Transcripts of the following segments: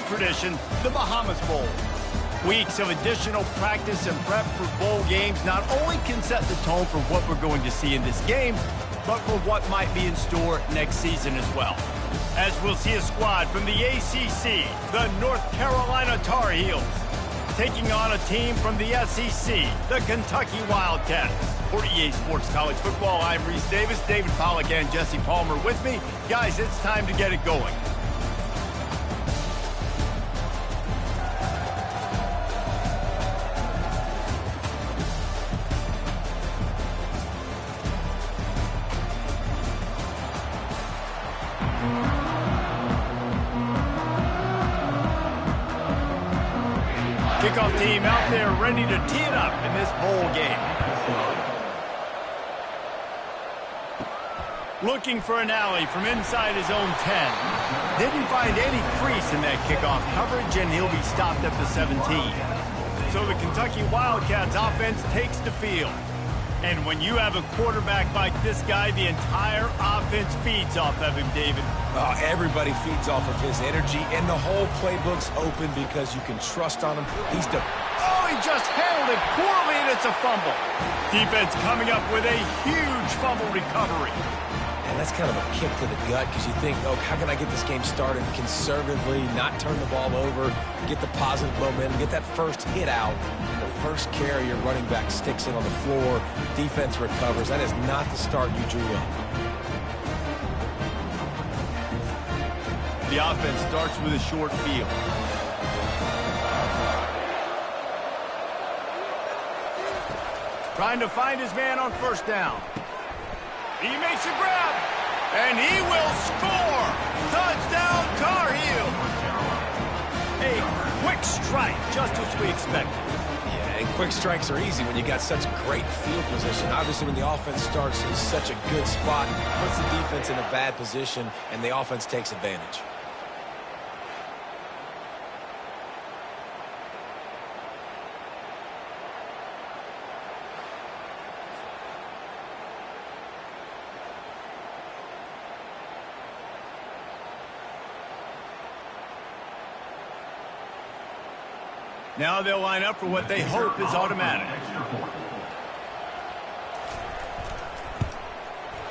tradition, the Bahamas Bowl. Weeks of additional practice and prep for bowl games not only can set the tone for what we're going to see in this game, but for what might be in store next season as well. As we'll see a squad from the ACC, the North Carolina Tar Heels, taking on a team from the SEC, the Kentucky Wildcats. For EA Sports College Football, I'm Reese Davis, David Pollack, and Jesse Palmer with me. Guys, it's time to get it going. Kickoff team out there ready to tee it up in this bowl game. Looking for an alley from inside his own 10. Didn't find any crease in that kickoff coverage, and he'll be stopped at the 17. So the Kentucky Wildcats offense takes the field. And when you have a quarterback like this guy, the entire offense feeds off of him, David. Everybody feeds off of his energy, and the whole playbook's open because you can trust on him. He just handled it poorly, and it's a fumble. Defense coming up with a huge fumble recovery. And that's kind of a kick to the gut because you think, oh, how can I get this game started conservatively, not turn the ball over, get the positive momentum, get that first hit out. And the first carry, your running back sticks it on the floor. Defense recovers. That is not the start you drew up. The offense starts with a short field. Trying to find his man on first down. He makes a grab, and he will score. Touchdown, Tar Heels. A quick strike, just as we expected. Yeah, and quick strikes are easy when you got such great field position. Obviously, when the offense starts in such a good spot, puts the defense in a bad position, and the offense takes advantage. Now they'll line up for what they hope is automatic.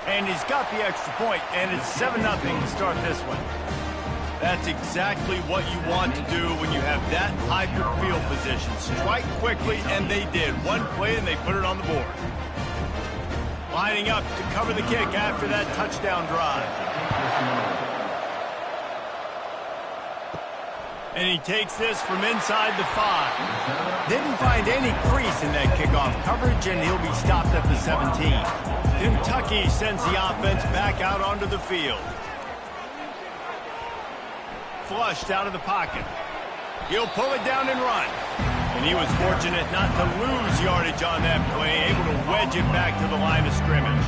And he's got the extra point, and it's 7-0 to start this one. That's exactly what you want to do when you have that type of field position. Strike quickly, and they did. One play, and they put it on the board. Lining up to cover the kick after that touchdown drive. And he takes this from inside the 5. Didn't find any crease in that kickoff coverage, and he'll be stopped at the 17. Kentucky sends the offense back out onto the field. Flushed out of the pocket. He'll pull it down and run. And he was fortunate not to lose yardage on that play, able to wedge it back to the line of scrimmage.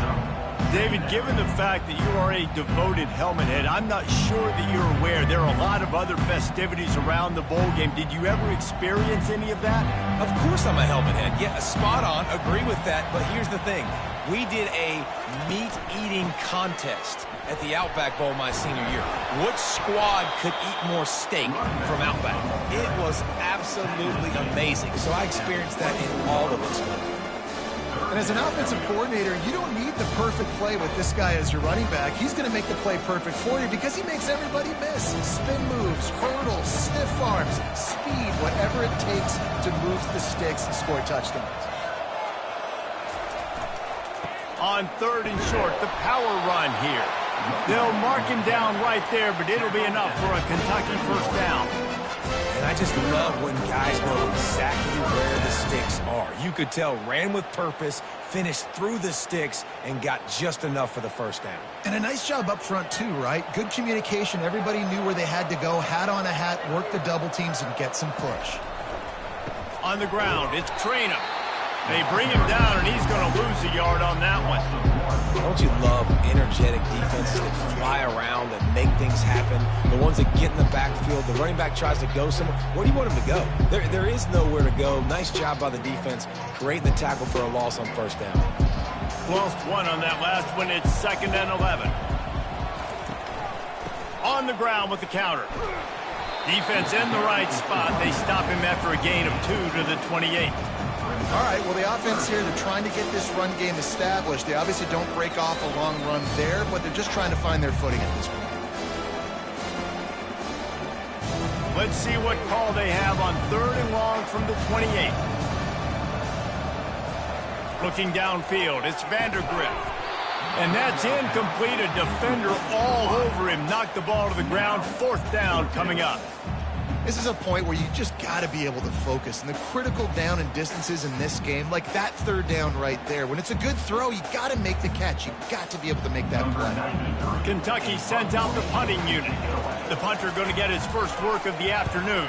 David, given the fact that you are a devoted helmet head, I'm not sure that you're aware there are a lot of other festivities around the bowl game. Did you ever experience any of that? Of course I'm a helmet head. Yeah, spot on. Agree with that. But here's the thing. We did a meat-eating contest at the Outback Bowl my senior year. Which squad could eat more steak from Outback? It was absolutely amazing. So I experienced that in all of its glory. And as an offensive coordinator, you don't need the perfect play with this guy as your running back. He's going to make the play perfect for you because he makes everybody miss. Spin moves, hurdles, stiff arms, speed, whatever it takes to move the sticks and score touchdowns. On 3rd and short, the power run here. They'll mark him down right there, but it'll be enough for a Kentucky first down. And I just love when guys know exactly where the sticks are. You could tell ran with purpose, finished through the sticks, and got just enough for the first down. And a nice job up front too, right? Good communication. Everybody knew where they had to go, hat on a hat, work the double teams, and get some push. On the ground, it's Traynor. They bring him down, and he's going to lose a yard on that one. Don't you love energetic defenses that fly around, that make things happen? The ones that get in the backfield, the running back tries to go somewhere. Where do you want him to go? There is nowhere to go. Nice job by the defense, creating the tackle for a loss on first down. Lost one on that last one. It's 2nd and 11. On the ground with the counter. Defense in the right spot. They stop him after a gain of 2 to the 28. All right, well, the offense here, they're trying to get this run game established. They obviously don't break off a long run there, but they're just trying to find their footing at this point. Let's see what call they have on 3rd and long from the 28. Looking downfield, it's Vandergrift. And that's incomplete. A defender all over him. Knocked the ball to the ground. 4th down coming up. This is a point where you just got to be able to focus. And the critical down and distances in this game, like that 3rd down right there, when it's a good throw, you got to make the catch. You got to be able to make that play. Kentucky sends out the punting unit. The punter going to get his first work of the afternoon.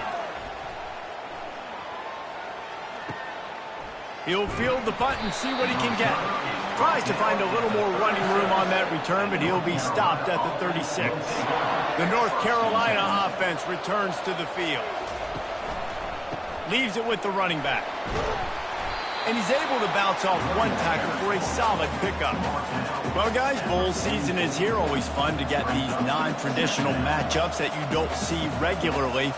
He'll field the punt and see what he can get. Tries to find a little more running room on that return, but he'll be stopped at the 36. The North Carolina offense returns to the field. Leaves it with the running back. And he's able to bounce off one tackle for a solid pickup. Well, guys, bowl season is here. Always fun to get these non-traditional matchups that you don't see regularly.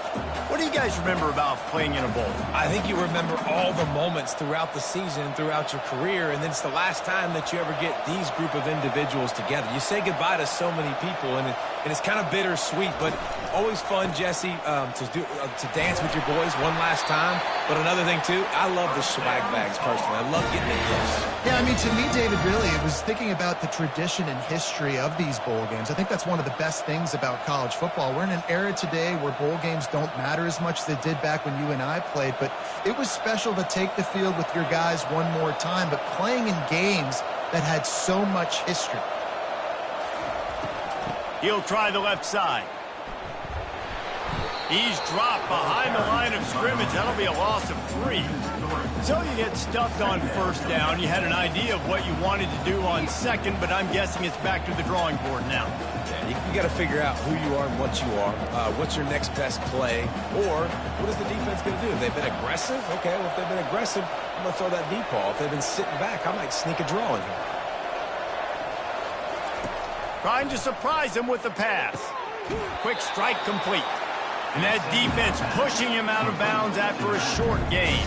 What do you guys remember about playing in a bowl? I think you remember all the moments throughout the season, throughout your career, and then it's the last time that you ever get these group of individuals together. You say goodbye to so many people, and it's kind of bittersweet, but always fun, Jesse, to dance with your boys one last time. But another thing, too, I love the swag bags, personally. I love getting the gifts. Yeah, I mean, to me, David, really, it was thinking about the tradition and history of these bowl games. I think that's one of the best things about college football. We're in an era today where bowl games don't matter as much as they did back when you and I played, but it was special to take the field with your guys one more time, but playing in games that had so much history. He'll try the left side. He's dropped behind the line of scrimmage. That'll be a loss of 3. So you get stuffed on 1st down. You had an idea of what you wanted to do on 2nd, but I'm guessing it's back to the drawing board now. Yeah, you got to figure out who you are and what you are. What's your next best play? Or what is the defense going to do? If they've been aggressive, okay, well, if they've been aggressive, I'm going to throw that deep ball. If they've been sitting back, I might sneak a draw in here. Trying to surprise him with the pass. Quick strike complete. And that defense pushing him out of bounds after a short gain.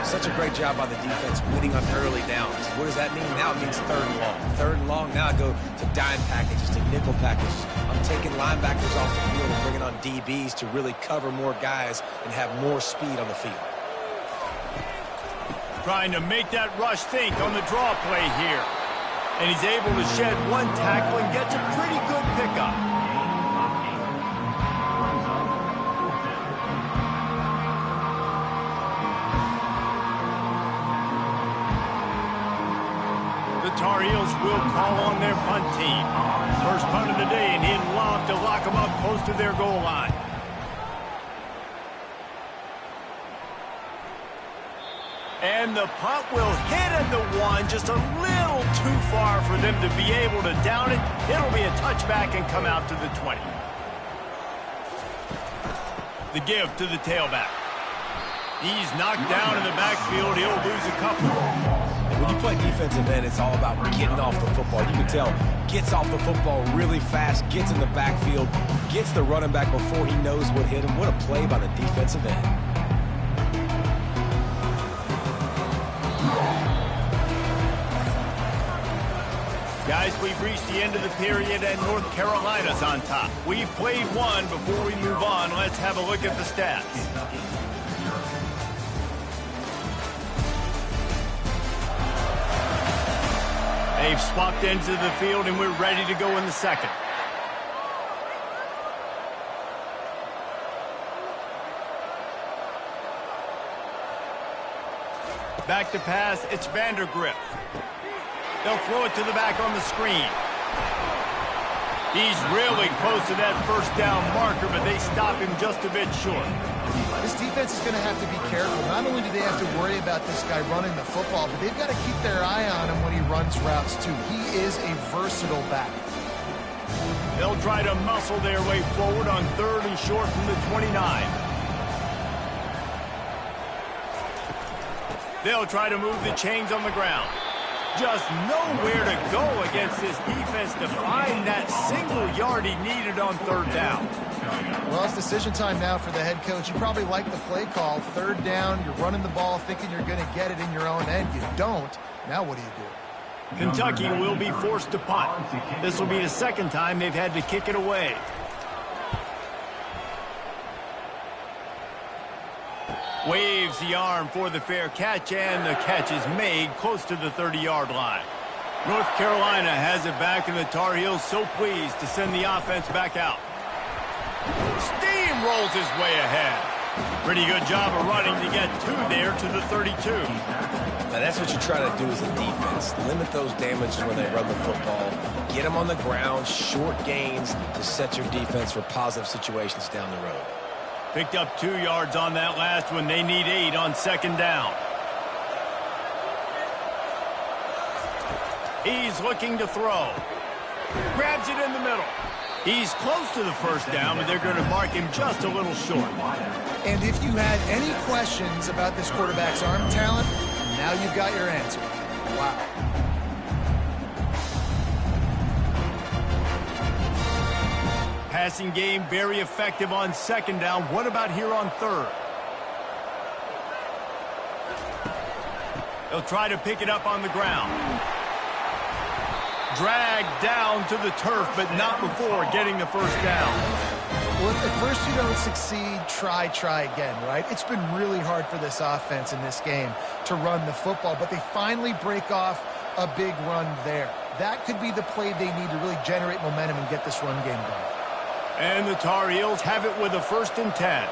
Such a great job by the defense winning on early downs. What does that mean? Now it means 3rd and long. 3rd and long, now I go to dime packages, to nickel packages. I'm taking linebackers off the field and bringing on DBs to really cover more guys and have more speed on the field. Trying to make that rush think on the draw play here. And he's able to shed one tackle and gets a pretty good pickup. The Tar Heels will call on their punt team. First punt of the day, and he'll lob to lock them up close to their goal line. And the punt will hit at the 1, just a little too far for them to be able to down it. It'll be a touchback and come out to the 20. The give to the tailback. He's knocked down in the backfield. He'll lose a couple. And when you play defensive end, it's all about getting off the football. You can tell, gets off the football really fast, gets in the backfield, gets the running back before he knows what hit him. What a play by the defensive end. Guys, we've reached the end of the period, and North Carolina's on top. We've played one. Before we move on, let's have a look at the stats. They've swapped into the field, and we're ready to go in the 2nd. Back to pass, it's Vandergrift. They'll throw it to the back on the screen. He's really close to that 1st down marker, but they stop him just a bit short. This defense is going to have to be careful. Not only do they have to worry about this guy running the football, but they've got to keep their eye on him when he runs routes, too. He is a versatile back. They'll try to muscle their way forward on 3rd and short from the 29. They'll try to move the chains on the ground. Just nowhere to go against this defense to find that single yard he needed on 3rd down. Well, it's decision time now for the head coach. You probably like the play call. Third down, you're running the ball thinking you're going to get it in your own end. You don't. Now what do you do? Kentucky will be forced to punt. This will be the second time they've had to kick it away. Waves the arm for the fair catch, and the catch is made close to the 30-yard line. North Carolina has it back, and the Tar Heels so pleased to send the offense back out. Steamrolls his way ahead. Pretty good job of running to get two there to the 32. Now that's what you try to do as a defense. Limit those damages when they run the football. Get them on the ground, short gains to set your defense for positive situations down the road. Picked up 2 yards on that last one. They need 8 on second down. He's looking to throw. Grabs it in the middle. He's close to the first down, but they're going to mark him just a little short. And if you had any questions about this quarterback's arm talent, now you've got your answer. Wow. Passing game very effective on second down. What about here on third? They'll try to pick it up on the ground. Dragged down to the turf, but not before getting the first down. Well, if at first you don't succeed, try again, right? It's been really hard for this offense in this game to run the football, but they finally break off a big run there. That could be the play they need to really generate momentum and get this run game going. And the Tar Heels have it with a 1st and 10.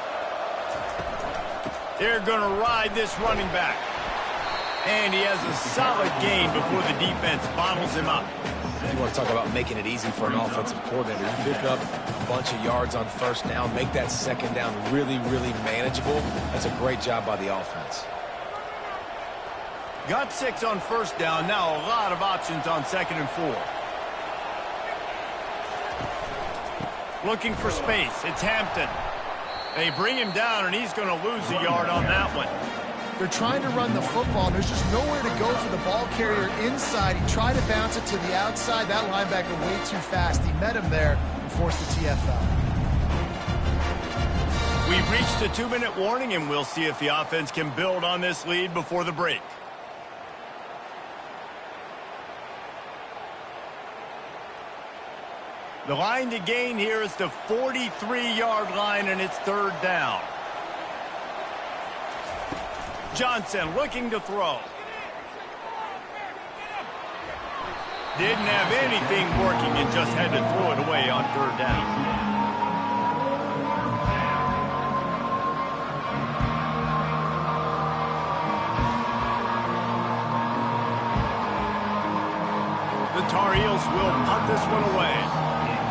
They're going to ride this running back. And he has a solid gain before the defense bottles him up. You want to talk about making it easy for an offensive coordinator. You pick up a bunch of yards on first down, make that second down really, really manageable. That's a great job by the offense. Got 6 on first down. Now a lot of options on 2nd and 4. Looking for space. It's Hampton. They bring him down, and he's going to lose a yard on that one. They're trying to run the football, and there's just nowhere to go for the ball carrier inside. He tried to bounce it to the outside. That linebacker way too fast. He met him there and forced the TFL. We've reached a 2-minute warning, and we'll see if the offense can build on this lead before the break. The line to gain here is the 43-yard line, and it's 3rd down. Johnson looking to throw. Didn't have anything working and just had to throw it away on 3rd down. The Tar Heels will punt this one away.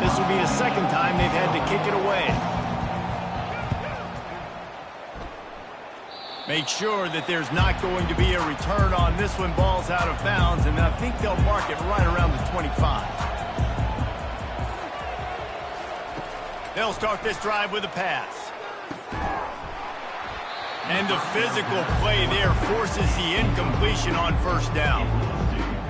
This will be the second time they've had to kick it away. Make sure that there's not going to be a return on this one. Ball's out of bounds, and I think they'll mark it right around the 25. They'll start this drive with a pass. And the physical play there forces the incompletion on first down.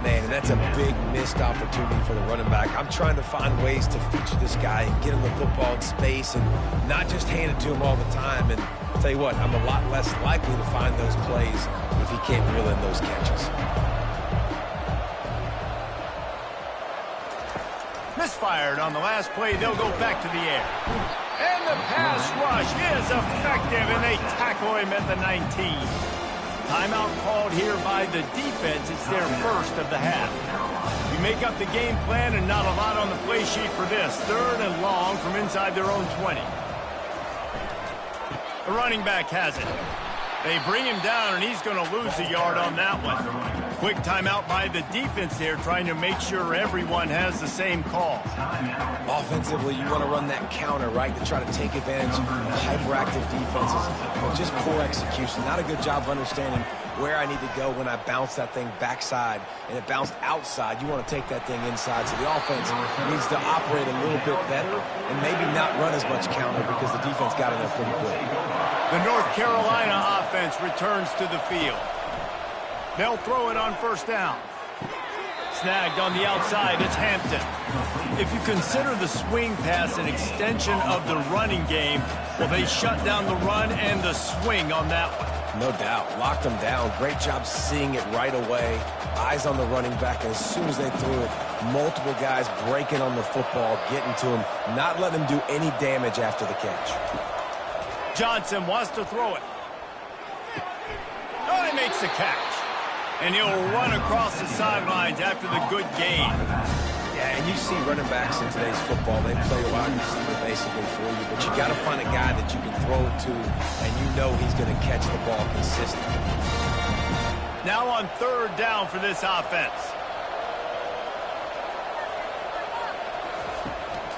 Man, and that's a big missed opportunity for the running back. I'm trying to find ways to feature this guy and get him the football in space and not just hand it to him all the time. And I'll tell you what, I'm a lot less likely to find those plays if he can't reel in those catches. Misfired on the last play. They'll go back to the air. And the pass rush is effective, and they tackle him at the 19. Timeout called here by the defense. It's their first of the half. We make up the game plan, and not a lot on the play sheet for this. 3rd and long from inside their own 20. The running back has it. They bring him down, and he's going to lose a yard on that one. Quick timeout by the defense there, trying to make sure everyone has the same call. Offensively, you want to run that counter, right, to try to take advantage of hyperactive defenses. But just poor execution. Not a good job of understanding where I need to go when I bounce that thing backside and it bounced outside. You want to take that thing inside. So the offense needs to operate a little bit better and maybe not run as much counter because the defense got in there pretty quick. The North Carolina offense returns to the field. They'll throw it on first down. snagged on the outside. It's Hampton. If you consider the swing pass an extension of the running game, well, they shut down the run and the swing on that one. No doubt. Locked him down. Great job seeing it right away. Eyes on the running back. And as soon as they threw it, multiple guys breaking on the football, getting to him, not letting him do any damage after the catch. Johnson wants to throw it. Oh, he makes the catch. And he'll run across the sidelines after the good gain. Yeah, and you see running backs in today's football, they play a wide receiver basically for you, but you got to find a guy that you can throw it to, and you know he's going to catch the ball consistently. Now on third down for this offense.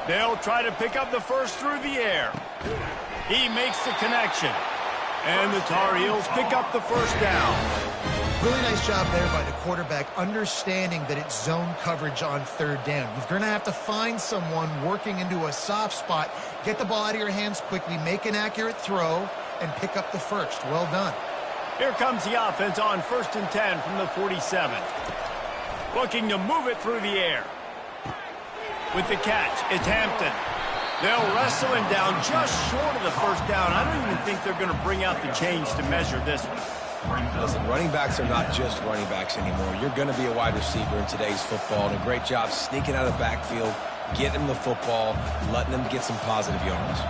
They'll try to pick up the first through the air. He makes the connection. And the Tar Heels pick up the first down. Really nice job there by the quarterback, understanding that it's zone coverage on third down. You're going to have to find someone working into a soft spot, get the ball out of your hands quickly, make an accurate throw, and pick up the first. Well done. Here comes the offense on 1st and 10 from the 47. Looking to move it through the air. With the catch, it's Hampton. They'll wrestle him down just short of the first down. I don't even think they're going to bring out the chains to measure this one. Listen, running backs are not just running backs anymore. You're going to be a wide receiver in today's football, and a great job sneaking out of the backfield, getting the football, letting them get some positive yards.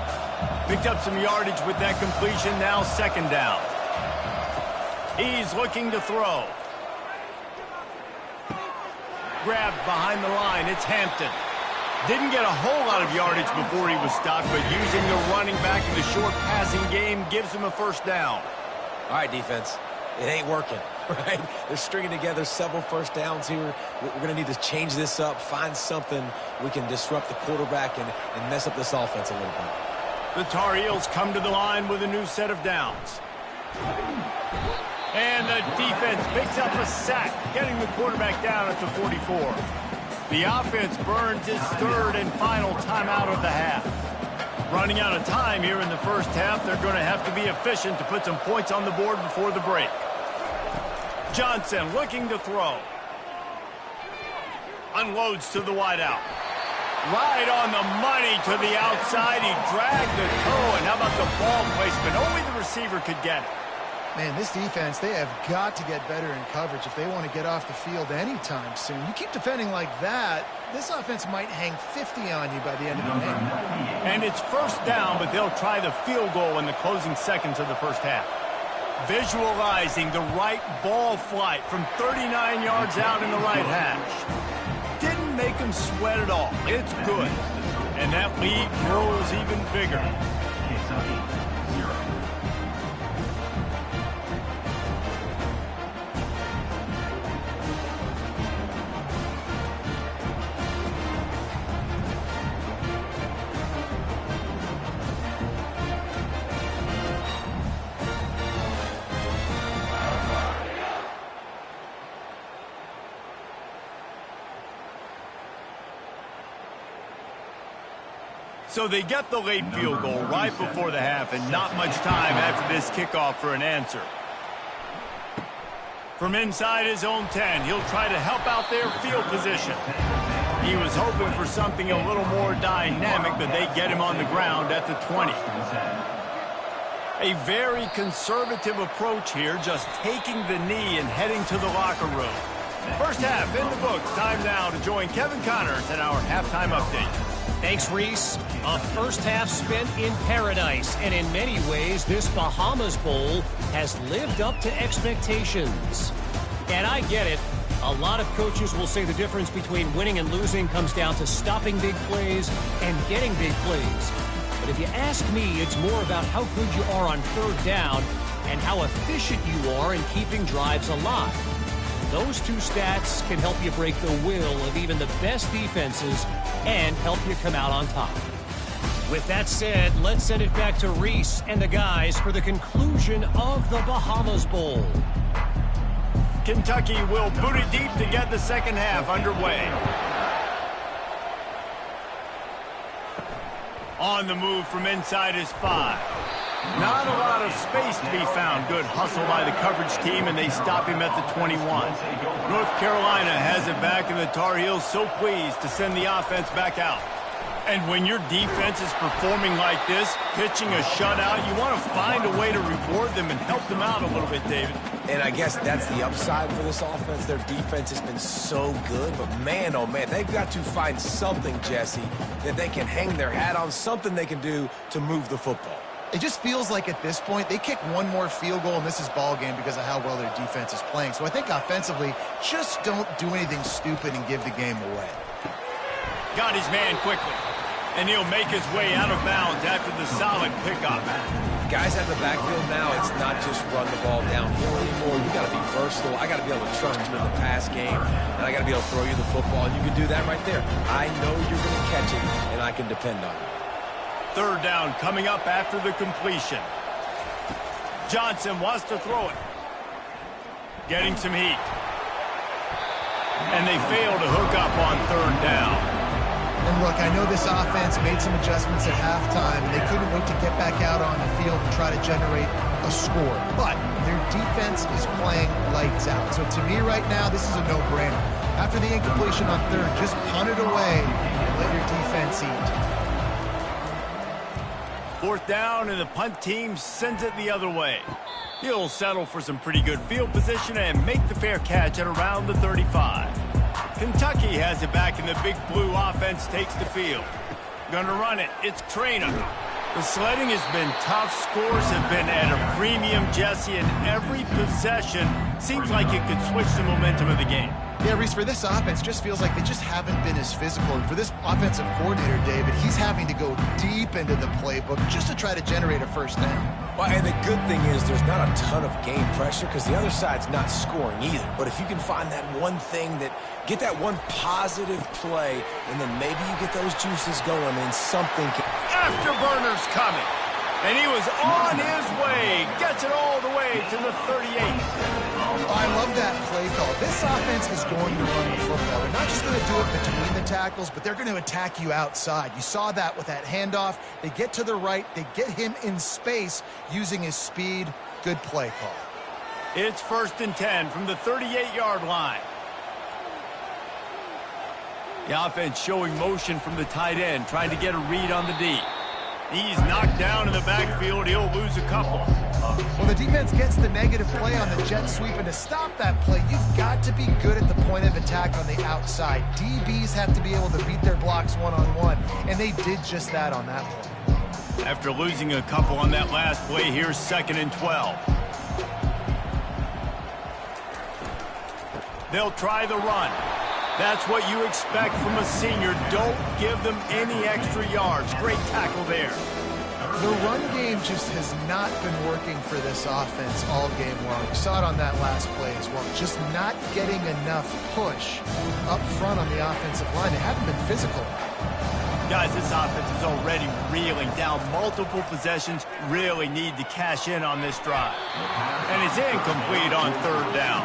Picked up some yardage with that completion, now second down. He's looking to throw. Grabbed behind the line, it's Hampton. Didn't get a whole lot of yardage before he was stopped, but using the running back in the short passing game gives him a first down. All right, defense, it ain't working, right? They're stringing together several first downs here. We're going to need to change this up, find something we can disrupt the quarterback and mess up this offense a little bit. The Tar Heels come to the line with a new set of downs. And the defense picks up a sack, getting the quarterback down at the 44. The offense burns its third and final timeout of the half. Running out of time here in the first half, they're going to have to be efficient to put some points on the board before the break. Johnson looking to throw. Unloads to the wideout. Right on the money to the outside. He dragged the toe, and how about the ball placement? Only the receiver could get it. Man, this defense, they have got to get better in coverage if they want to get off the field anytime soon. You keep defending like that, this offense might hang 50 on you by the end of the game. And it's first down, but they'll try the field goal in the closing seconds of the first half. Visualizing the right ball flight from 39 yards out in the right hash. Didn't make him sweat at all. It's good. And that lead grows even bigger. So they get the late field goal right before the half, and not much time after this kickoff for an answer. From inside his own 10, he'll try to help out their field position. He was hoping for something a little more dynamic, but they get him on the ground at the 20. A very conservative approach here, just taking the knee and heading to the locker room. First half in the books. Time now to join Kevin Connors in our halftime update. Thanks, Reese. A first half spent in paradise, and in many ways, this Bahamas Bowl has lived up to expectations. And I get it. A lot of coaches will say the difference between winning and losing comes down to stopping big plays and getting big plays. But if you ask me, it's more about how good you are on third down and how efficient you are in keeping drives alive. Those two stats can help you break the will of even the best defenses and help you come out on top. With that said, let's send it back to Reese and the guys for the conclusion of the Bahamas Bowl. Kentucky will boot it deep to get the second half underway. On the move from inside his 5. Not a lot of of space to be found. Good hustle by the coverage team, and they stop him at the 21. North Carolina has it back, and the Tar Heels so pleased to send the offense back out. And when your defense is performing like this, pitching a shutout, you want to find a way to reward them and help them out a little bit, David. And I guess that's the upside for this offense. Their defense has been so good, but man, oh man, they've got to find something, Jesse, that they can hang their hat on, something they can do to move the football. It just feels like at this point, they kick one more field goal and this is ball game because of how well their defense is playing. So I think offensively, just don't do anything stupid and give the game away. Got his man quickly, and he'll make his way out of bounds after the solid pickup. Guys at the backfield now, it's not just run the ball downhill anymore. You got to be versatile. I got to be able to trust you in the pass game, and I got to be able to throw you the football, and you can do that right there. I know you're going to catch it, and I can depend on you. Third down coming up after the completion. Johnson wants to throw it. Getting some heat. And they fail to hook up on third down. And look, I know this offense made some adjustments at halftime, and they couldn't wait to get back out on the field and try to generate a score. But their defense is playing lights out. So to me right now, this is a no-brainer. After the incompletion on third, just punt it away and let your defense eat. Fourth down, and the punt team sends it the other way. He'll settle for some pretty good field position and make the fair catch at around the 35. Kentucky has it back, and the big blue offense takes the field. Gonna run it. It's Traynor. The sledding has been tough. Scores have been at a premium, Jesse, and every possession seems like it could switch the momentum of the game. Yeah, Reese, for this offense, just feels like they just haven't been as physical. And for this offensive coordinator, David, he's having to go deep into the playbook just to try to generate a first down. Well, and the good thing is there's not a ton of game pressure because the other side's not scoring either. But if you can find that one thing get that one positive play, and then maybe you get those juices going and something can... Afterburner's coming. And he was on his way. Gets it all the way to the 38. Oh, I love that play call. This offense is going to run the football. They're not just going to do it between the tackles, but they're going to attack you outside. You saw that with that handoff. They get to the right. They get him in space using his speed. Good play call. It's 1st and 10 from the 38-yard line. The offense showing motion from the tight end, trying to get a read on the D. He's knocked down in the backfield. He'll lose a couple. Well, the defense gets the negative play on the jet sweep, and to stop that play, you've got to be good at the point of attack on the outside. DBs have to be able to beat their blocks one-on-one, and they did just that on that play. After losing a couple on that last play, here's 2nd and 12. They'll try the run. That's what you expect from a senior. Don't give them any extra yards. Great tackle there. The run game just has not been working for this offense all game long. You saw it on that last play as well. Just not getting enough push up front on the offensive line. They haven't been physical. Guys, this offense is already reeling down multiple possessions. Really need to cash in on this drive. And it's incomplete on third down.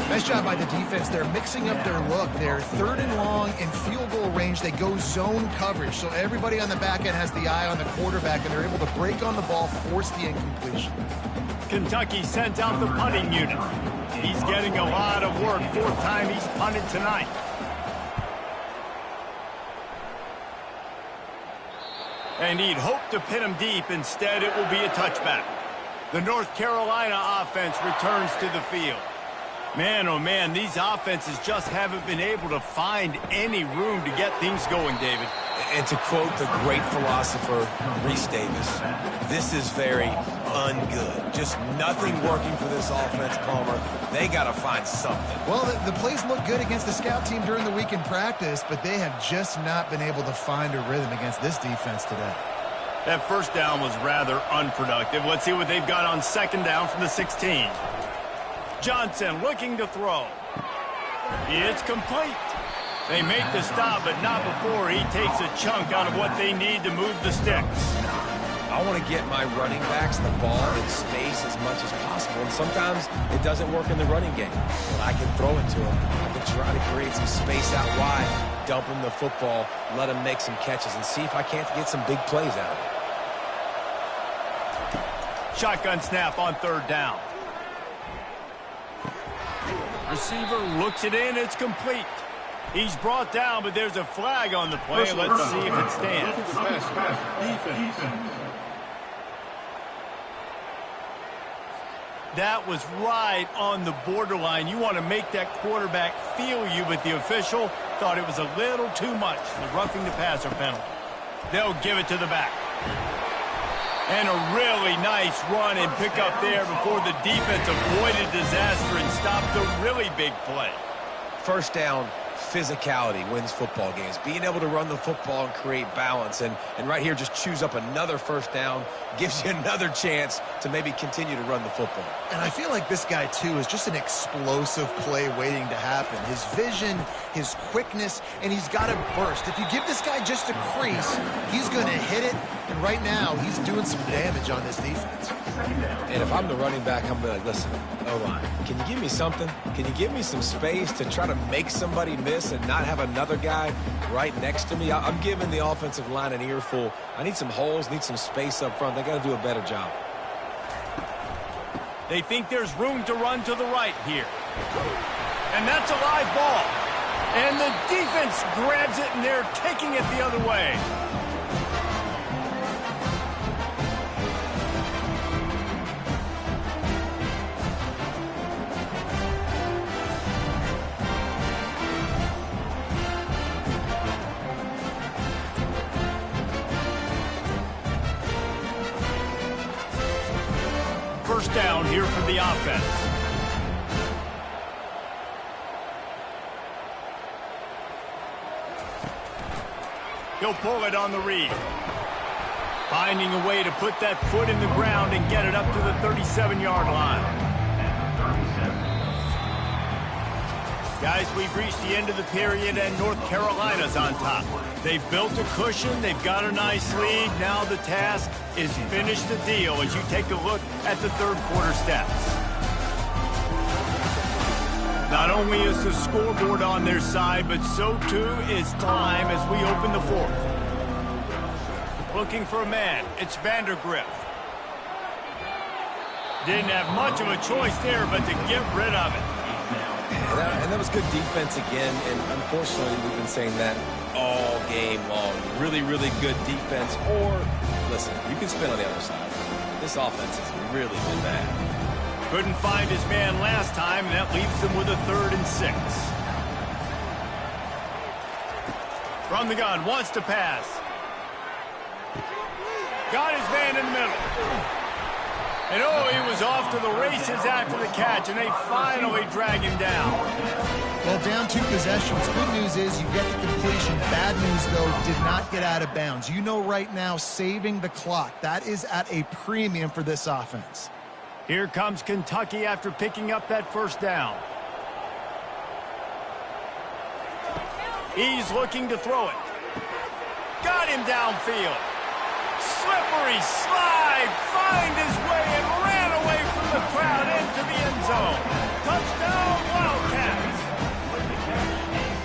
Nice job by the defense. They're mixing up their look. They're 3rd and long in field goal range. They go zone coverage. So everybody on the back end has the eye on the quarterback, and they're able to break on the ball, force the incompletion. Kentucky sent out the punting unit. He's getting a lot of work. 4th time he's punted tonight. And he'd hoped to pin him deep. Instead, it will be a touchback. The North Carolina offense returns to the field. Man, oh man, these offenses just haven't been able to find any room to get things going, David. And to quote the great philosopher, Reese Davis, this is very ungood. Just nothing working for this offense, Palmer. They got to find something. Well, the plays look good against the scout team during the week in practice, but they have just not been able to find a rhythm against this defense today. That first down was rather unproductive. Let's see what they've got on 2nd down from the 16. Johnson looking to throw. It's complete. They make the stop, but not before he takes a chunk out of what they need to move the sticks. I want to get my running backs the ball in space as much as possible, and sometimes it doesn't work in the running game. But I can throw it to them. I can try to create some space out wide, dump them the football, let them make some catches, and see if I can't get some big plays out of it. Shotgun snap on third down. Receiver looks it in. It's complete. He's brought down, but there's a flag on the play. Let's see if it stands. That was right on the borderline. You want to make that quarterback feel you, but the official thought it was a little too much. The roughing the passer penalty. They'll give it to the back. And a really nice run and pick up there before the defense avoided disaster and stopped the really big play. First down, physicality wins football games. Being able to run the football and create balance. And right here, just choose up another first down. Gives you another chance to maybe continue to run the football. And I feel like this guy, too, is just an explosive play waiting to happen. His vision, his quickness, and he's got to burst. If you give this guy just a crease, he's going to hit it. And right now, he's doing some damage on this defense. And if I'm the running back, I'm going to be like, listen, O-line, can you give me something? Can you give me some space to try to make somebody miss and not have another guy right next to me? I'm giving the offensive line an earful. I need some holes, need some space up front. They got to do a better job. They think there's room to run to the right here. And that's a live ball. And the defense grabs it, and they're taking it the other way. First down here for the offense. He'll pull it on the read. Finding a way to put that foot in the ground and get it up to the 37-yard line. Guys, we've reached the end of the period, and North Carolina's on top. They've built a cushion. They've got a nice lead. Now the task is finish the deal as you take a look at the third quarter stats. Not only is the scoreboard on their side, but so too is time as we open the fourth. Looking for a man. It's Vandergriff. Didn't have much of a choice there, but to get rid of it. And that was good defense again, and unfortunately we've been saying that all game long. Really, really good defense, or, listen, you can spin on the other side. This offense has really been bad. Couldn't find his man last time, and that leaves them with a 3rd and 6. From the gun, wants to pass. Got his man in the middle. And oh, he was off to the races after the catch, and they finally drag him down. Well, down 2 possessions. Good news is you get the completion. Bad news, though, did not get out of bounds. You know right now, saving the clock. That is at a premium for this offense. Here comes Kentucky after picking up that first down. He's looking to throw it. Got him downfield. Slippery slide, find his way and ran away from the crowd into the end zone. Touchdown, Wildcats.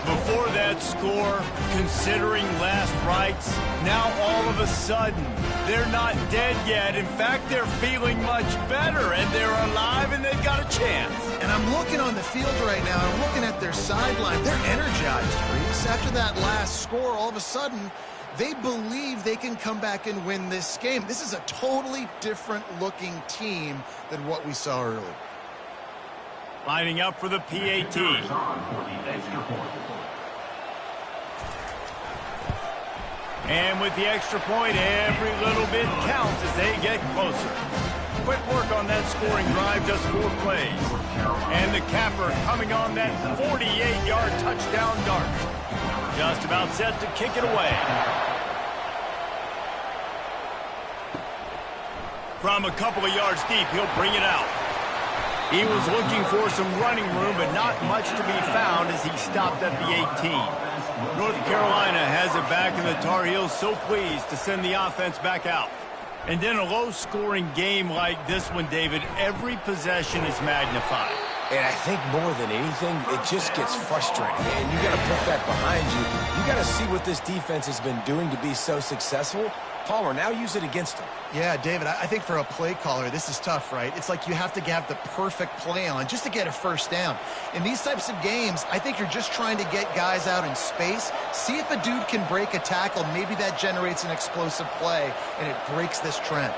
Before that score, considering last rites, now all of a sudden, they're not dead yet. In fact, they're feeling much better, and they're alive, and they've got a chance. And I'm looking on the field right now, I'm looking at their sideline. They're energized, Reese. After that last score, all of a sudden, they believe they can come back and win this game. This is a totally different-looking team than what we saw earlier. Lining up for the PAT. And with the extra point, every little bit counts as they get closer. Quick work on that scoring drive, just 4 plays. And the capper coming on that 48-yard touchdown dart. Just about set to kick it away. From a couple of yards deep, he'll bring it out. He was looking for some running room, but not much to be found as he stopped at the 18. North Carolina has it back, and the Tar Heels so pleased to send the offense back out. And in a low-scoring game like this one, David, every possession is magnified. And I think more than anything, it just gets frustrating. And you got to put that behind you. You got to see what this defense has been doing to be so successful. caller now use it against him. Yeah, David, I think for a play caller, this is tough, right? It's like you have to have the perfect play on just to get a first down. In these types of games, I think you're just trying to get guys out in space, see if a dude can break a tackle. Maybe that generates an explosive play, and it breaks this trend.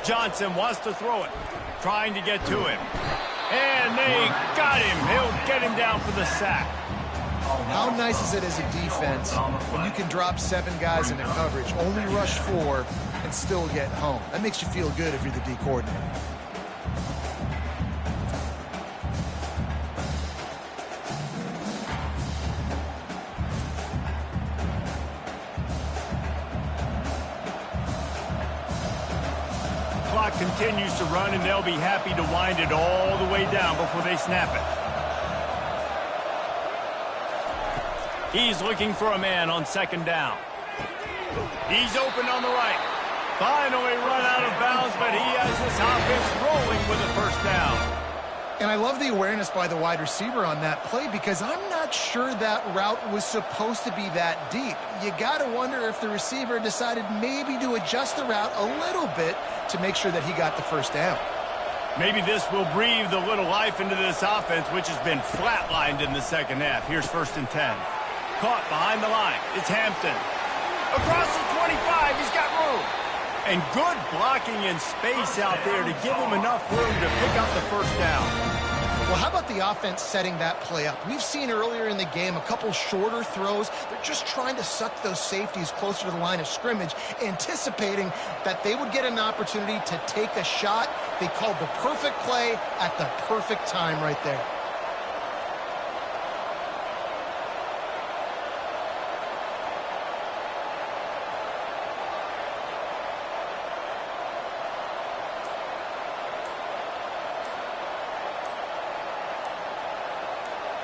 Johnson wants to throw it, trying to get to him. And they got him. He'll get him down for the sack. How nice is it as a defense when you can drop 7 guys into coverage, only rush 4, and still get home? That makes you feel good if you're the D coordinator. Clock continues to run, and they'll be happy to wind it all the way down before they snap it. He's looking for a man on second down. He's open on the right. Finally run out of bounds, but he has this offense rolling with a first down. And I love the awareness by the wide receiver on that play because I'm not sure that route was supposed to be that deep. You got to wonder if the receiver decided maybe to adjust the route a little bit to make sure that he got the first down. Maybe this will breathe a little life into this offense, which has been flatlined in the second half. Here's 1st and 10. Caught behind the line. It's Hampton. Across the 25, he's got room. And good blocking in space out there to give him enough room to pick up the first down. Well, how about the offense setting that play up? We've seen earlier in the game a couple shorter throws. They're just trying to suck those safeties closer to the line of scrimmage, anticipating that they would get an opportunity to take a shot. They called the perfect play at the perfect time right there.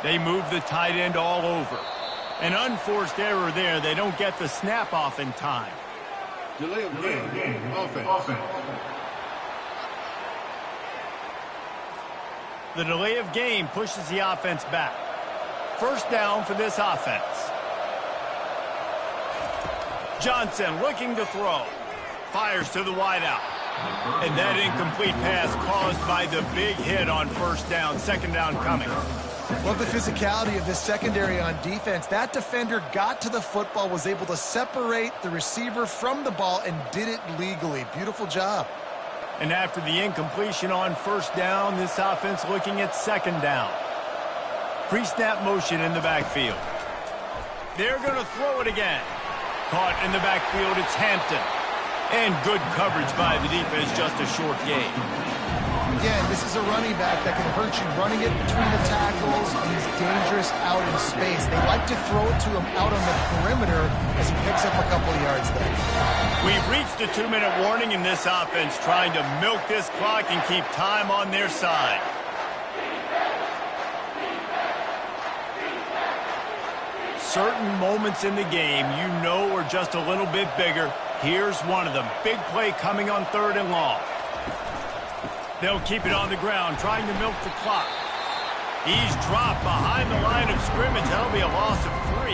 They move the tight end all over. An unforced error there. They don't get the snap off in time. Delay of game. Offense. The delay of game pushes the offense back. First down for this offense. Johnson looking to throw. Fires to the wideout. And that incomplete pass caused by the big hit on first down. Second down coming. Love the physicality of this secondary on defense. That defender got to the football, was able to separate the receiver from the ball, and did it legally. Beautiful job. And after the incompletion on first down, this offense looking at second down. Pre-snap motion in the backfield. They're going to throw it again. Caught in the backfield, it's Hampton. And good coverage by the defense, just a short gain. Again, this is a running back that can hurt you running it between the tackles. He's dangerous out in space. They like to throw it to him out on the perimeter as he picks up a couple of yards there. We've reached the 2-minute warning in this offense, trying to milk this clock and keep time on their side. Certain moments in the game you know are just a little bit bigger. Here's one of them. Big play coming on 3rd and long. They'll keep it on the ground, trying to milk the clock. He's dropped behind the line of scrimmage. That'll be a loss of 3.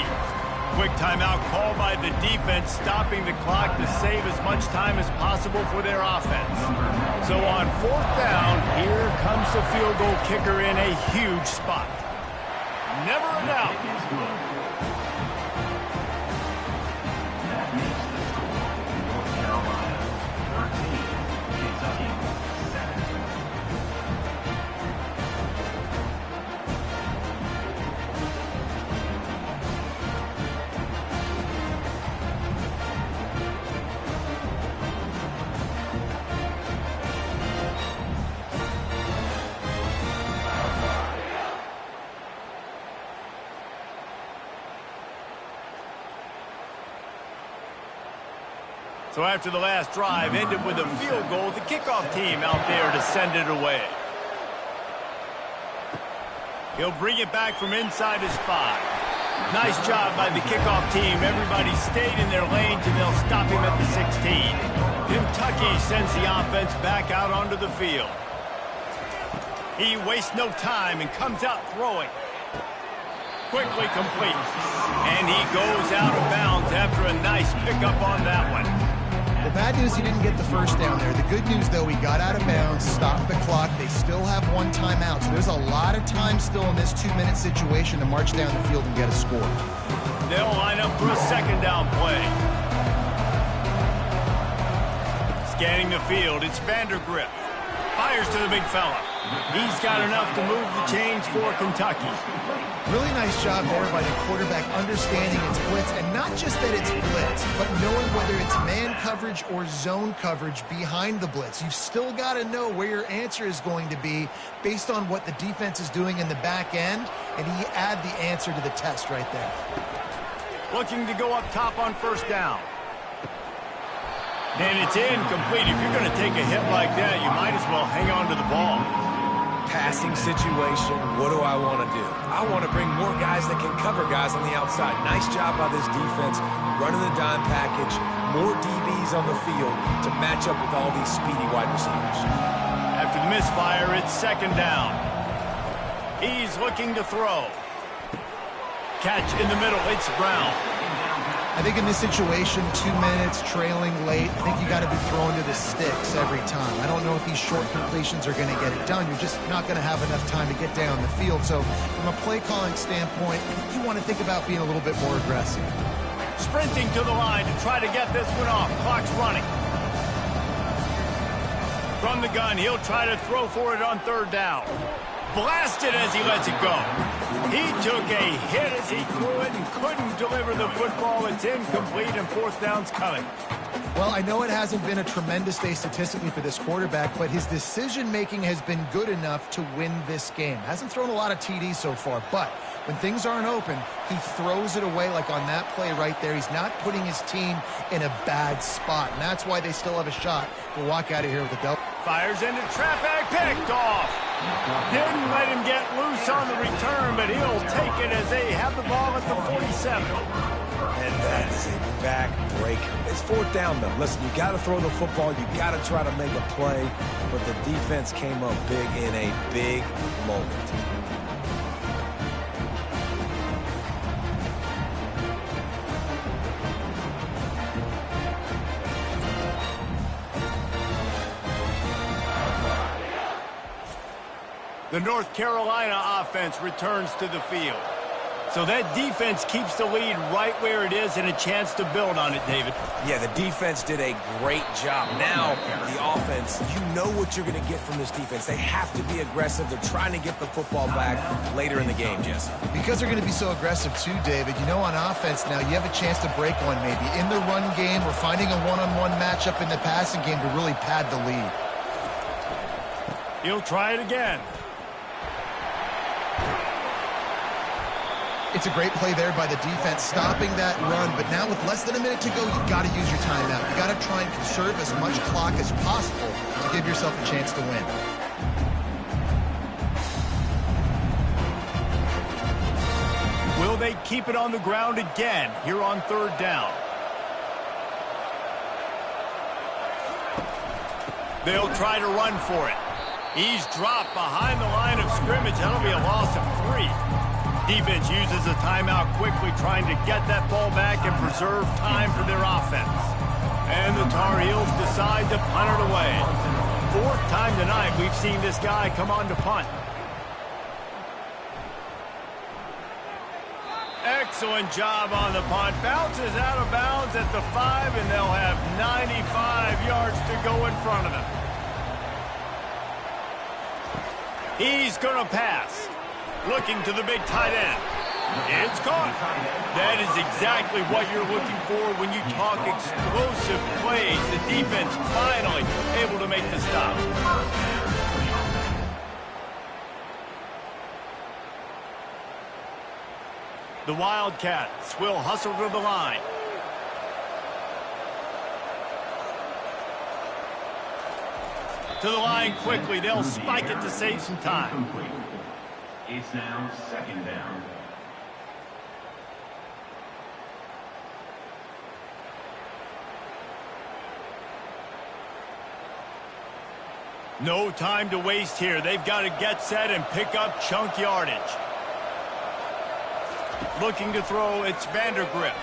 Quick timeout call by the defense, stopping the clock to save as much time as possible for their offense. So on 4th down, here comes the field goal kicker in a huge spot. Never a doubt. So after the last drive ended with a field goal, the kickoff team out there to send it away. He'll bring it back from inside his 5. Nice job by the kickoff team. Everybody stayed in their lanes, and they'll stop him at the 16. Kentucky sends the offense back out onto the field. He wastes no time and comes out throwing. Quickly complete. And he goes out of bounds after a nice pickup on that one. The bad news, he didn't get the first down there. The good news, though, he got out of bounds, stopped the clock. They still have one timeout, so there's a lot of time still in this 2-minute situation to march down the field and get a score. They'll line up for a second down play. Scanning the field, it's Vandergrift. Fires to the big fella. He's got enough to move the chains for Kentucky. Really nice job there by the quarterback understanding it's blitz, and not just that it's blitz, but knowing whether it's man coverage or zone coverage behind the blitz. You've still got to know where your answer is going to be based on what the defense is doing in the back end, and he add the answer to the test right there. Looking to go up top on first down. And it's incomplete. If you're going to take a hit like that, you might as well hang on to the ball. Passing situation, what do I want to do? I want to bring more guys that can cover guys on the outside. Nice job by this defense, running the dime package, more DBs on the field to match up with all these speedy wide receivers. After the misfire, it's second down. He's looking to throw. Catch in the middle, it's Brown. I think in this situation, 2 minutes, trailing late, I think you got to be throwing to the sticks every time. I don't know if these short completions are going to get it done. You're just not going to have enough time to get down the field. So from a play calling standpoint, you want to think about being a little bit more aggressive. Sprinting to the line to try to get this one off. Clock's running. From the gun, he'll try to throw for it on third down. Blasted as he lets it go. He took a hit as he threw it and couldn't deliver the football. It's incomplete and fourth down's coming. Well, I know it hasn't been a tremendous day statistically for this quarterback, but his decision-making has been good enough to win this game. Hasn't thrown a lot of TDs so far, but when things aren't open, he throws it away like on that play right there. He's not putting his team in a bad spot, and that's why they still have a shot to walk out of here with a double. Fires into traffic, picked off. Didn't let him get loose on the return, but he'll take it as they have the ball at the 47. And that is a back-breaker. It's fourth down, though. Listen, you got to throw the football. You got to try to make a play, but the defense came up big in a big moment. The North Carolina offense returns to the field. So that defense keeps the lead right where it is and a chance to build on it, David. Yeah, the defense did a great job. Now, the offense, you know what you're going to get from this defense. They have to be aggressive. They're trying to get the football back later in the game, Jesse. Because they're going to be so aggressive too, David, you know on offense now you have a chance to break one maybe. In the run game or finding a one-on-one matchup in the passing game to really pad the lead. He'll try it again. It's a great play there by the defense, stopping that run. But now with less than a minute to go, you've got to use your timeout. You've got to try and conserve as much clock as possible to give yourself a chance to win. Will they keep it on the ground again here on third down? They'll try to run for it. He's dropped behind the line of scrimmage. That'll be a loss of 3. Defense uses a timeout quickly, trying to get that ball back and preserve time for their offense. And the Tar Heels decide to punt it away. Fourth time tonight we've seen this guy come on to punt. Excellent job on the punt. Bounces out of bounds at the 5, and they'll have 95 yards to go in front of them. He's going to pass. Looking to the big tight end. It's caught. That is exactly what you're looking for when you talk explosive plays. The defense finally able to make the stop. The Wildcats will hustle to the line. To the line quickly. They'll spike it to save some time. It's now second down. No time to waste here. They've got to get set and pick up chunk yardage. Looking to throw, it's Vandergrift.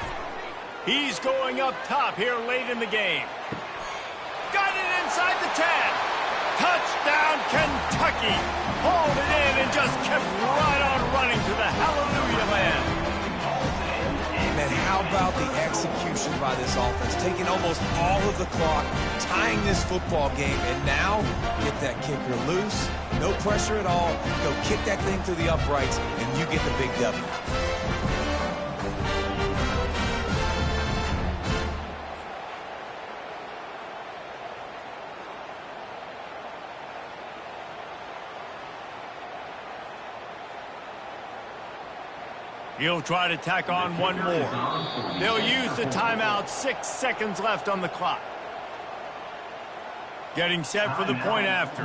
He's going up top here late in the game. Got it inside the 10. Touchdown, Kentucky. Hauled it in and just kept right on running to the hallelujah land. Man, how about the execution by this offense? Taking almost all of the clock, tying this football game, and now get that kicker loose. No pressure at all. Go kick that thing through the uprights, and you get the big W. He'll try to tack on one more. They'll use the timeout. 6 seconds left on the clock. Getting set for the point after.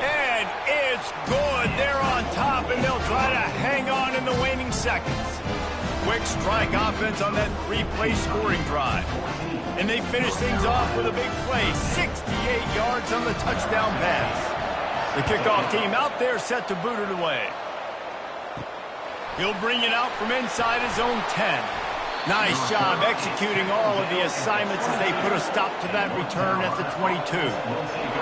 And it's good. They're on top, and they'll try to hang on in the waning seconds. Quick strike offense on that 3-play scoring drive. And they finish things off with a big play. 68 yards on the touchdown pass. The kickoff team out there set to boot it away. He'll bring it out from inside his own 10. Nice job executing all of the assignments as they put a stop to that return at the 22.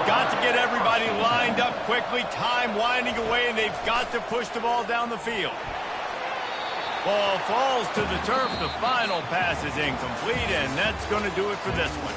Got to get everybody lined up quickly. Time winding away, and they've got to push the ball down the field. Ball falls to the turf. The final pass is incomplete, and that's going to do it for this one.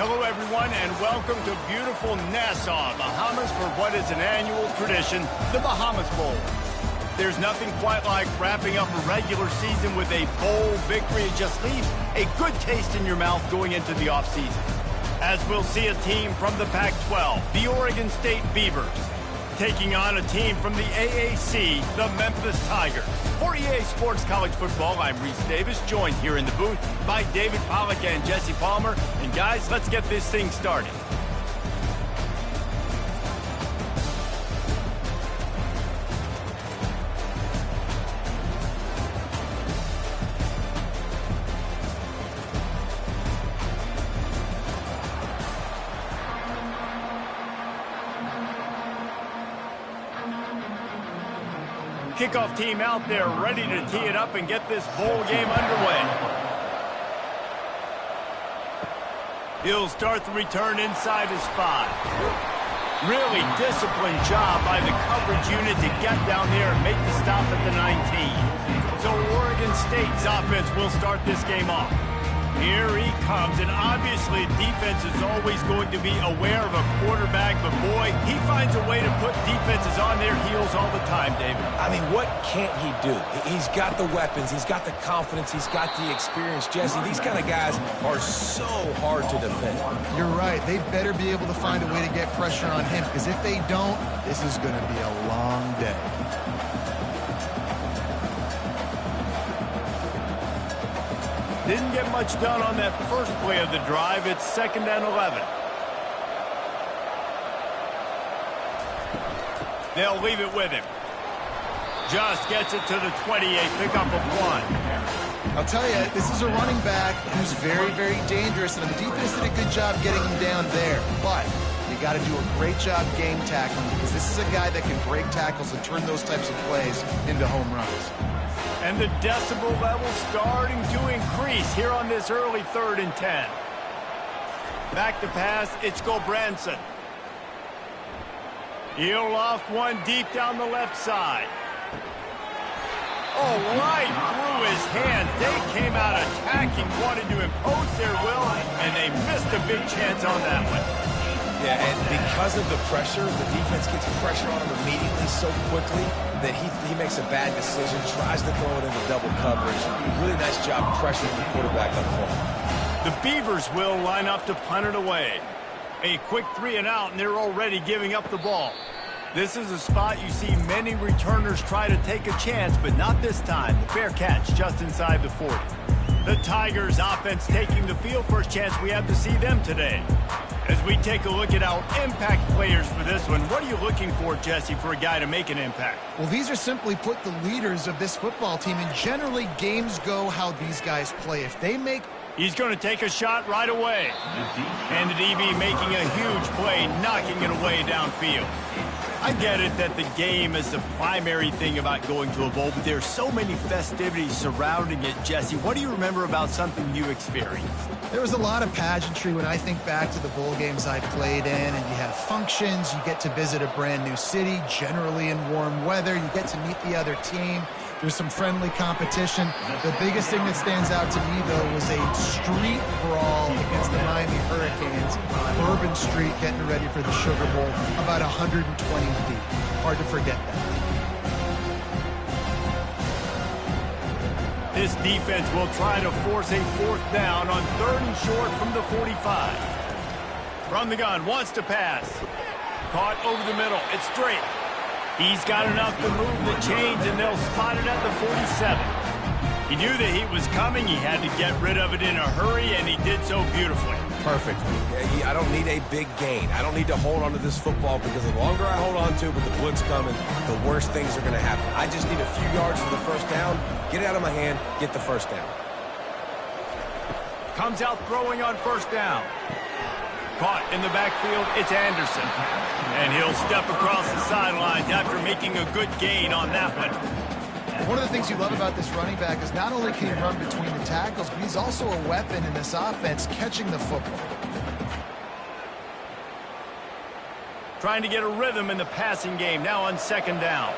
Hello, everyone, and welcome to beautiful Nassau, Bahamas, for what is an annual tradition, the Bahamas Bowl. There's nothing quite like wrapping up a regular season with a bowl victory. It just leaves a good taste in your mouth going into the offseason. As we'll see a team from the Pac-12, the Oregon State Beavers, taking on a team from the AAC, the Memphis Tigers. For EA Sports College Football, I'm Reese Davis, joined here in the booth by David Pollack and Jesse Palmer. And guys, let's get this thing started. Kickoff team out there ready to tee it up and get this bowl game underway. He'll start the return inside his 5. Really disciplined job by the coverage unit to get down there and make the stop at the 19. So Oregon State's offense will start this game off. Here he comes, and obviously defense is always going to be aware of a quarterback, but boy, he finds a way to put defenses on their heels all the time, David. I mean, what can't he do? He's got the weapons, he's got the confidence, he's got the experience. Jesse, these kind of guys are so hard to defend. You're right. They better be able to find a way to get pressure on him, because if they don't, this is going to be a long day. Didn't get much done on that first play of the drive. It's 2nd and 11. They'll leave it with him. Just gets it to the 28, pickup of 1. I'll tell you, this is a running back who's very, very dangerous, and the defense did a good job getting him down there. But you got to do a great job game tackling, because this is a guy that can break tackles and turn those types of plays into home runs. And the decibel level starting to increase here on this early 3rd and 10. Back to pass, it's Gulbranson. He'll loft one deep down the left side. Oh, right through his hands. They came out attacking, wanted to impose their will, and they missed a big chance on that one. Yeah, and because of the pressure, the defense gets pressure on him immediately so quickly that he makes a bad decision, tries to throw it into double coverage. Really nice job pressuring the quarterback up front. The Beavers will line up to punt it away. A quick 3 and out, and they're already giving up the ball. This is a spot you see many returners try to take a chance, but not this time. The fair catch just inside the 40. The Tigers offense taking the field. First chance we have to see them today. As we take a look at our impact players for this one, what are you looking for, Jesse, for a guy to make an impact? Well, these are simply put the leaders of this football team, and generally games go how these guys play. If they make... He's going to take a shot right away. And the DB making a huge play, knocking it away downfield. I get it that the game is the primary thing about going to a bowl, but there's so many festivities surrounding it, Jesse. What do you remember about something you experienced? There was a lot of pageantry when I think back to the bowl games I played in, and you have functions, you get to visit a brand new city, generally in warm weather, you get to meet the other team. There's some friendly competition. The biggest thing that stands out to me, though, was a street brawl against the Miami Hurricanes. Bourbon Street getting ready for the Sugar Bowl, about 120 deep. Hard to forget that. This defense will try to force a 4th down on 3rd and short from the 45. From the gun, wants to pass. Caught over the middle. It's straight. He's got enough to move the chains, and they'll spot it at the 47. He knew the heat was coming. He had to get rid of it in a hurry, and he did so beautifully. Perfectly. I don't need a big gain. I don't need to hold on to this football, because the longer I hold on to it with the blitz coming, the worse things are going to happen. I just need a few yards for the first down, get it out of my hand, get the first down. Comes out throwing on 1st down. Caught in the backfield, it's Anderson. And he'll step across the sidelines after making a good gain on that one. One of the things you love about this running back is not only can he run between the tackles, but he's also a weapon in this offense, catching the football. Trying to get a rhythm in the passing game, now on 2nd down.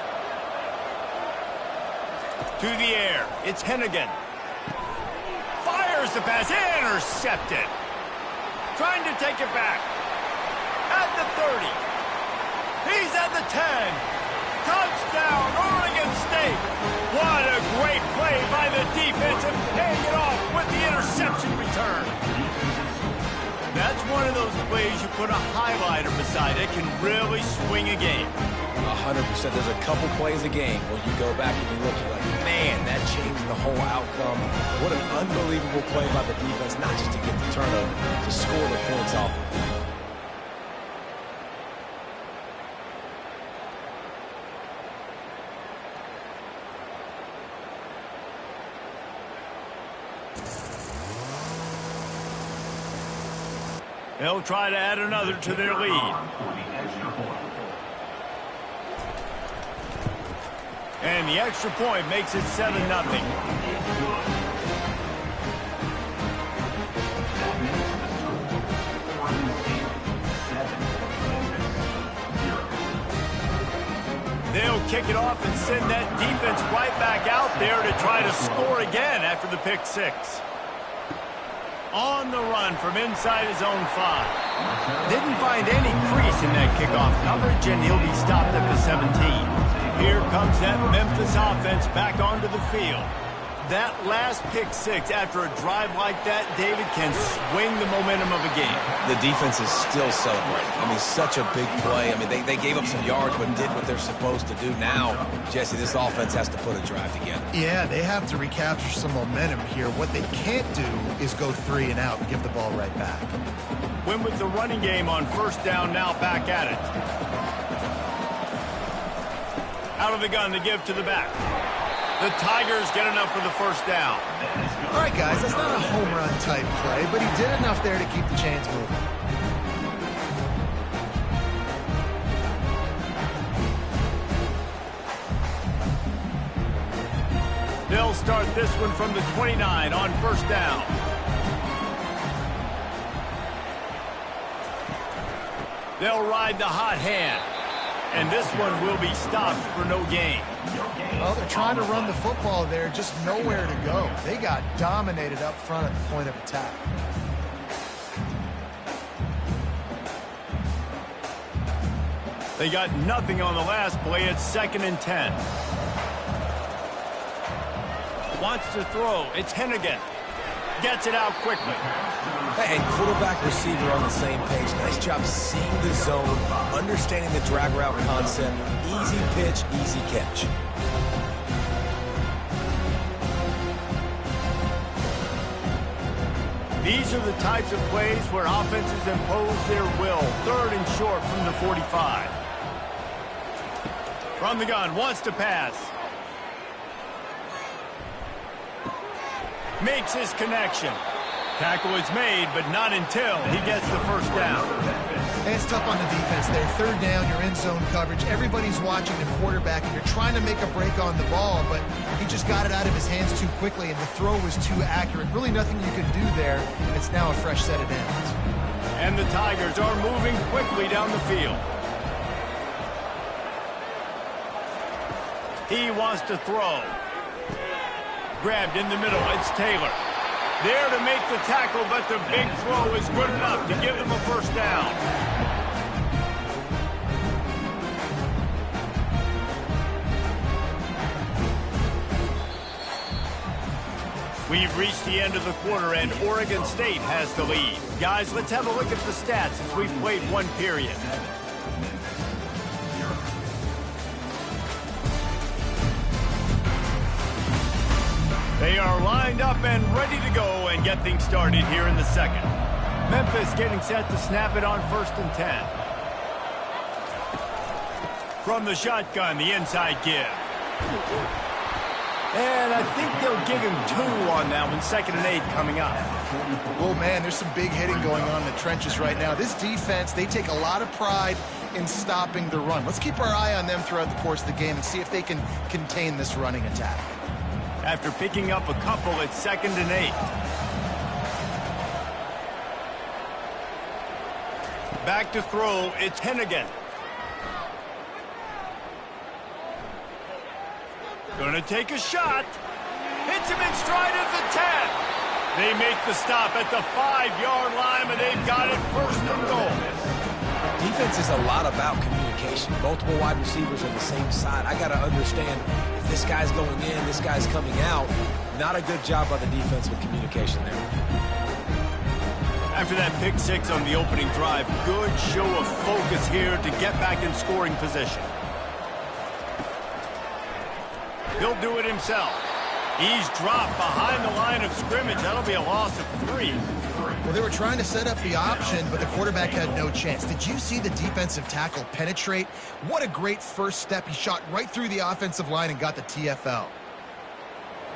To the air, it's Hennigan. Fires the pass, intercepted. Trying to take it back. At the 30. He's at the 10. Touchdown, Oregon State. What a great play by the defense, and paying it off with the interception return. That's one of those plays you put a highlighter beside. It can really swing a game. 100%. There's a couple plays a game where you go back and you look, you're like, man, that changed the whole outcome. What an unbelievable play by the defense, not just to get the turnover, to score the points off. They'll try to add another to their lead. And the extra point makes it 7-0. They'll kick it off and send that defense right back out there to try to score again after the pick 6. On the run from inside his own 5. Didn't find any crease in that kickoff coverage, and he'll be stopped at the 17. Here comes that Memphis offense back onto the field. That last pick 6 after a drive like that, David, can swing the momentum of a game. The defense is still celebrating. I mean, such a big play. I mean, they gave up some yards but did what they're supposed to do. Now, Jesse, this offense has to put a drive together. Yeah, they have to recapture some momentum here. What they can't do is go 3 and out and give the ball right back. Win with the running game on 1st down, now back at it. Out of the gun to give to the back. The Tigers get enough for the first down. All right, guys, that's not a home run type play, but he did enough there to keep the chains moving. They'll start this one from the 29 on first down. They'll ride the hot hand. And this one will be stopped for no gain. Well, they're trying to run the football there, just nowhere to go. They got dominated up front at the point of attack. They got nothing on the last play. It's 2nd and 10. Wants to throw. It's Hennigan. Gets it out quickly. And quarterback receiver on the same page. Nice job seeing the zone, understanding the drag route concept. Easy pitch, easy catch. These are the types of plays where offenses impose their will. 3rd and short from the 45. From the gun, wants to pass. Makes his connection. Tackle is made, but not until he gets the first down. And it's tough on the defense there. 3rd down, you're in zone coverage. Everybody's watching the quarterback, and you're trying to make a break on the ball, but he just got it out of his hands too quickly, and the throw was too accurate. Really nothing you could do there. It's now a fresh set of downs. And the Tigers are moving quickly down the field. He wants to throw. Grabbed in the middle. It's Taylor. There to make the tackle, but the big throw is good enough to give them a first down. We've reached the end of the quarter, and Oregon State has the lead. Guys, let's have a look at the stats as we've played one period. They are lined up and ready to go and get things started here in the second. Memphis getting set to snap it on 1st and 10. From the shotgun, the inside give. And I think they'll give him 2 on that one. 2nd and 8 coming up. Oh, man, there's some big hitting going on in the trenches right now. This defense, they take a lot of pride in stopping the run. Let's keep our eye on them throughout the course of the game and see if they can contain this running attack. After picking up a couple, it's 2nd and 8. Back to throw, it's Hennigan. Gonna take a shot. Hits him in stride at the 10. They make the stop at the 5-yard line, and they've got it 1st and goal. Defense is a lot about communication. Multiple wide receivers on the same side. I got to understand if this guy's going in, this guy's coming out. Not a good job by the defense with communication there. After that pick 6 on the opening drive, good show of focus here to get back in scoring position. He'll do it himself. He's dropped behind the line of scrimmage. That'll be a loss of 3. Well, they were trying to set up the option, but the quarterback had no chance. Did you see the defensive tackle penetrate? What a great first step. He shot right through the offensive line and got the TFL.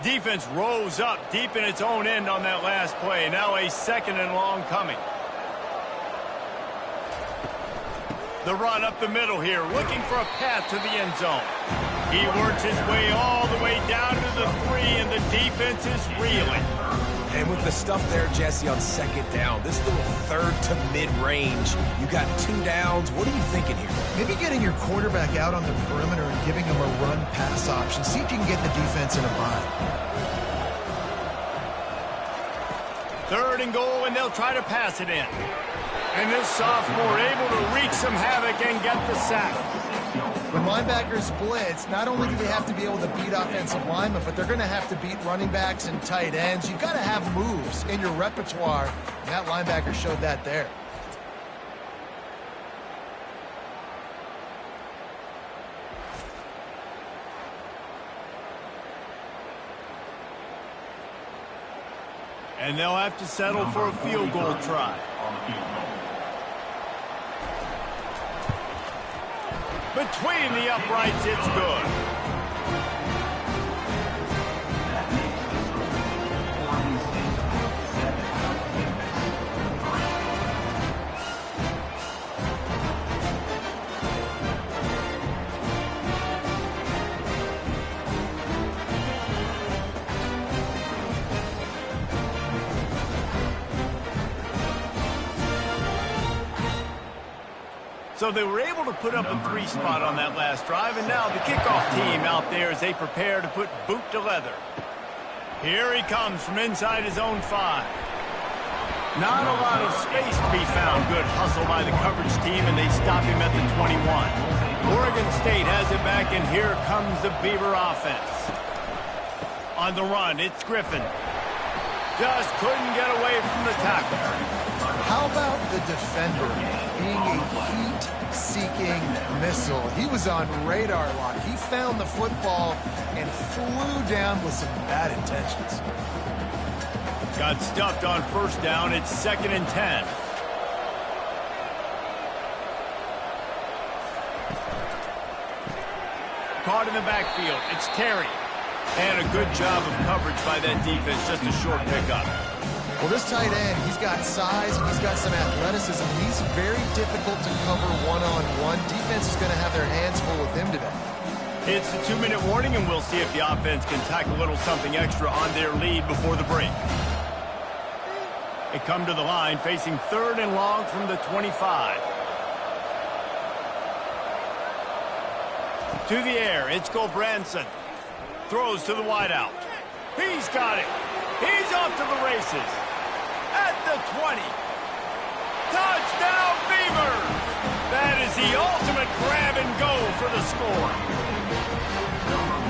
Defense rose up deep in its own end on that last play. Now a 2nd and long coming. The run up the middle here, looking for a path to the end zone. He works his way all the way down to the 3, and the defense is reeling. And with the stuff there, Jesse, on 2nd down, this little 3rd to mid-range, you got 2 downs. What are you thinking here? Maybe getting your quarterback out on the perimeter and giving him a run-pass option. See if you can get the defense in a bind. 3rd and goal, and they'll try to pass it in. And this sophomore able to wreak some havoc and get the sack. When linebackers blitz, not only do they have to be able to beat offensive linemen, but they're going to have to beat running backs and tight ends. You've got to have moves in your repertoire, and that linebacker showed that there. And they'll have to settle for a field goal try. Between the uprights, it's good. So they were able to put up a 3 spot on that last drive, and now the kickoff team out there as they prepare to put boot to leather. Here he comes from inside his own 5. Not a lot of space to be found. Good hustle by the coverage team, and they stop him at the 21. Oregon State has it back, and here comes the Beaver offense. On the run, it's Griffin. Just couldn't get away from the tackle. How about the defender being a heat-seeking missile? He was on radar lock. He found the football and flew down with some bad intentions. Got stuffed on first down. It's 2nd and 10. Caught in the backfield. It's Terry. And a good job of coverage by that defense. Just a short pickup. Well, this tight end, he's got size, he's got some athleticism. He's very difficult to cover one-on-one. Defense is going to have their hands full with him today. It's the 2-minute warning, and we'll see if the offense can tack a little something extra on their lead before the break. They come to the line facing 3rd and long from the 25. To the air, it's Gulbranson. Throws to the wideout. He's got it. He's off to the races. At the 20. Touchdown, Beavers! That is the ultimate grab and go for the score.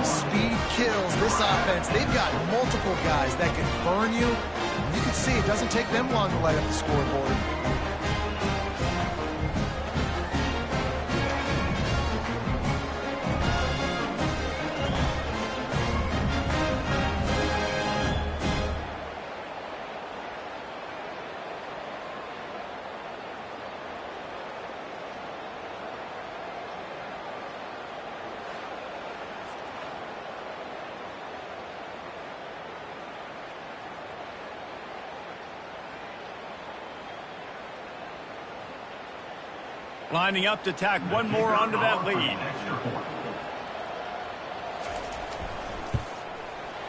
Speed kills this offense. They've got multiple guys that can burn you. You can see it doesn't take them long to light up the scoreboard. Lining up to tack one more onto that lead.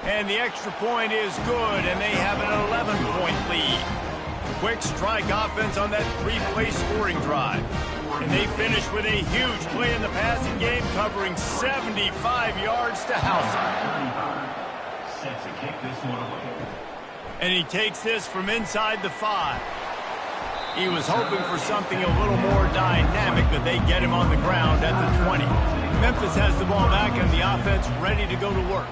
And the extra point is good, and they have an 11-point lead. Quick strike offense on that 3-play scoring drive. And they finish with a huge play in the passing game, covering 75 yards to house. Set to kick this one away. And he takes this from inside the 5. He was hoping for something a little more dynamic, but they get him on the ground at the 20. Memphis has the ball back and the offense ready to go to work.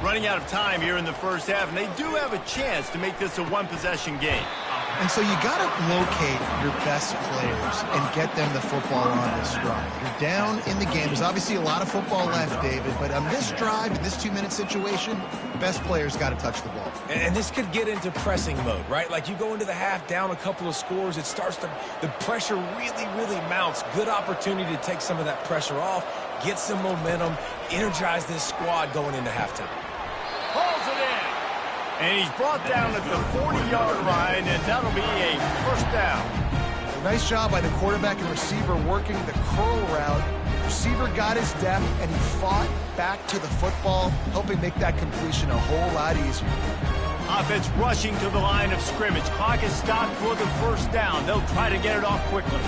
Running out of time here in the first half, and they do have a chance to make this a one-possession game. And so you got to locate your best players and get them the football on this drive. You're down in the game. There's obviously a lot of football left, David, but on this drive, in this 2-minute situation, best players got to touch the ball. And this could get into pressing mode, right? Like you go into the half down a couple of scores, it starts to, the pressure really mounts. Good opportunity to take some of that pressure off, get some momentum, energize this squad going into halftime. Pulls it in. And he's brought down at the 40-yard line, and that'll be a first down. Nice job by the quarterback and receiver working the curl route. Receiver got his depth, and he fought back to the football, helping make that completion a whole lot easier. Offense rushing to the line of scrimmage. Clock is stopped for the first down. They'll try to get it off quickly.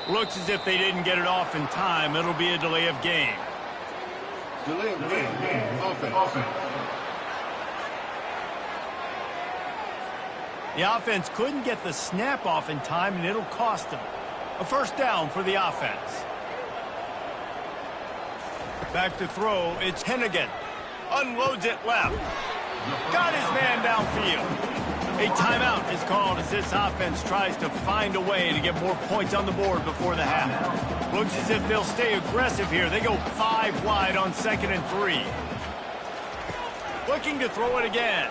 Looks as if they didn't get it off in time. It'll be a delay of game. Delay of game. Offense. The offense couldn't get the snap off in time, and it'll cost them. A first down for the offense. Back to throw. It's Hennigan. Unloads it left. Got his man downfield. A timeout is called as this offense tries to find a way to get more points on the board before the half. Looks as if they'll stay aggressive here. They go 5 wide on 2nd and 3. Looking to throw it again.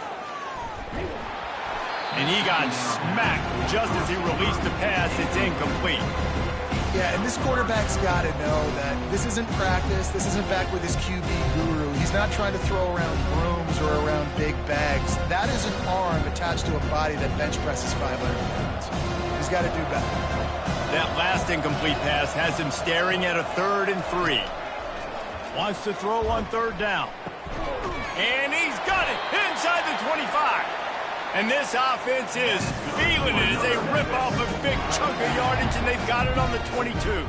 And he got smacked just as he released the pass. It's incomplete. Yeah, and this quarterback's got to know that this isn't practice. This isn't back with his QB guru. He's not trying to throw around brooms or around big bags. That is an arm attached to a body that bench presses 500 pounds. He's got to do better. That last incomplete pass has him staring at a 3rd and 3. Wants to throw on 3rd down. And he's got it inside the 25. And this offense is feeling it as they rip off a big chunk of yardage, and they've got it on the 22.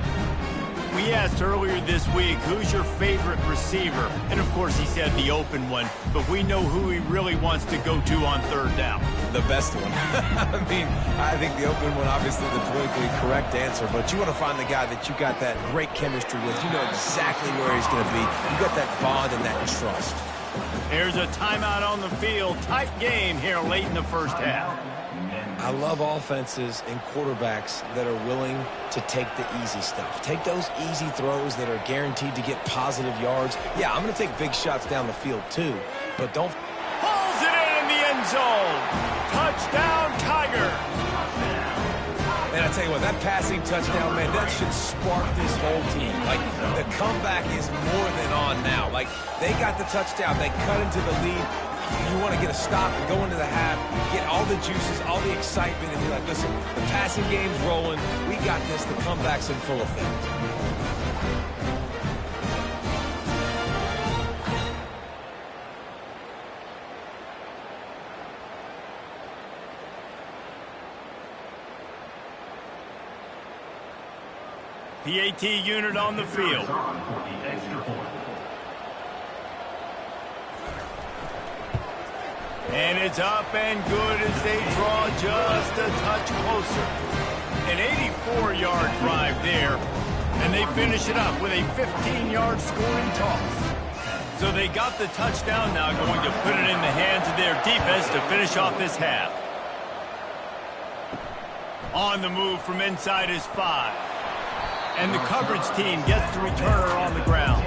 We asked earlier this week, who's your favorite receiver? And, of course, he said the open one, but we know who he really wants to go to on 3rd down. The best one. I mean, I think the open one, obviously the politically correct answer, but you want to find the guy that you got that great chemistry with. You know exactly where he's going to be. You got that bond and that trust. Here's a timeout on the field. Tight game here late in the first half. I love offenses and quarterbacks that are willing to take the easy stuff. Take those easy throws that are guaranteed to get positive yards. Yeah, I'm going to take big shots down the field too, but don't... Pulls it in the end zone. Touchdown, Tiger. And I tell you what, that passing touchdown, man, that should spark this whole team. Like, the comeback is more than on now. Like, they got the touchdown. They cut into the lead. You want to get a stop and go into the half, get all the juices, all the excitement, and be like, listen, the passing game's rolling. We got this. The comeback's in full effect. PAT unit on the field. And it's up and good as they draw just a touch closer. An 84-yard drive there, and they finish it up with a 15-yard scoring toss. So they got the touchdown, now going to put it in the hands of their defense to finish off this half. On the move from inside his 5. And the coverage team gets the returner on the ground.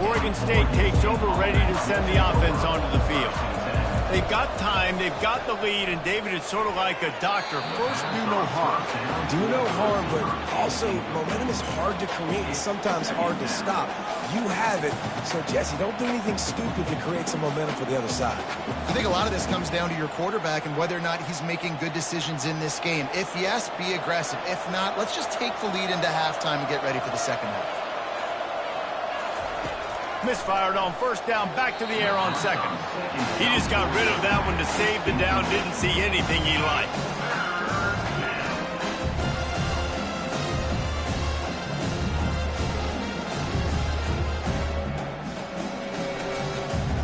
Oregon State takes over, ready to send the offense onto the field. They've got time, they've got the lead, and David, is sort of like a doctor. First, do no harm. Do no harm, but also momentum is hard to create and sometimes hard to stop. You have it, so Jesse, don't do anything stupid to create some momentum for the other side. I think a lot of this comes down to your quarterback and whether or not he's making good decisions in this game. If yes, be aggressive. If not, let's just take the lead into halftime and get ready for the second half. Misfired on first down, back to the air on second. He just got rid of that one to save the down, didn't see anything he liked.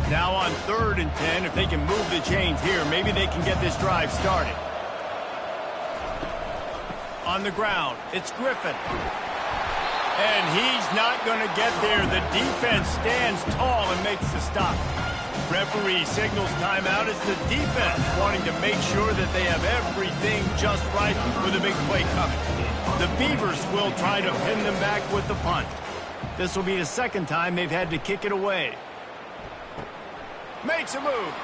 Now on 3rd and 10, if they can move the chains here, maybe they can get this drive started. On the ground, it's Griffin. And he's not going to get there. The defense stands tall and makes the stop. Referee signals timeout. It's the defense wanting to make sure that they have everything just right with a big play coming. The Beavers will try to pin them back with the punt. This will be the second time they've had to kick it away. Makes a move.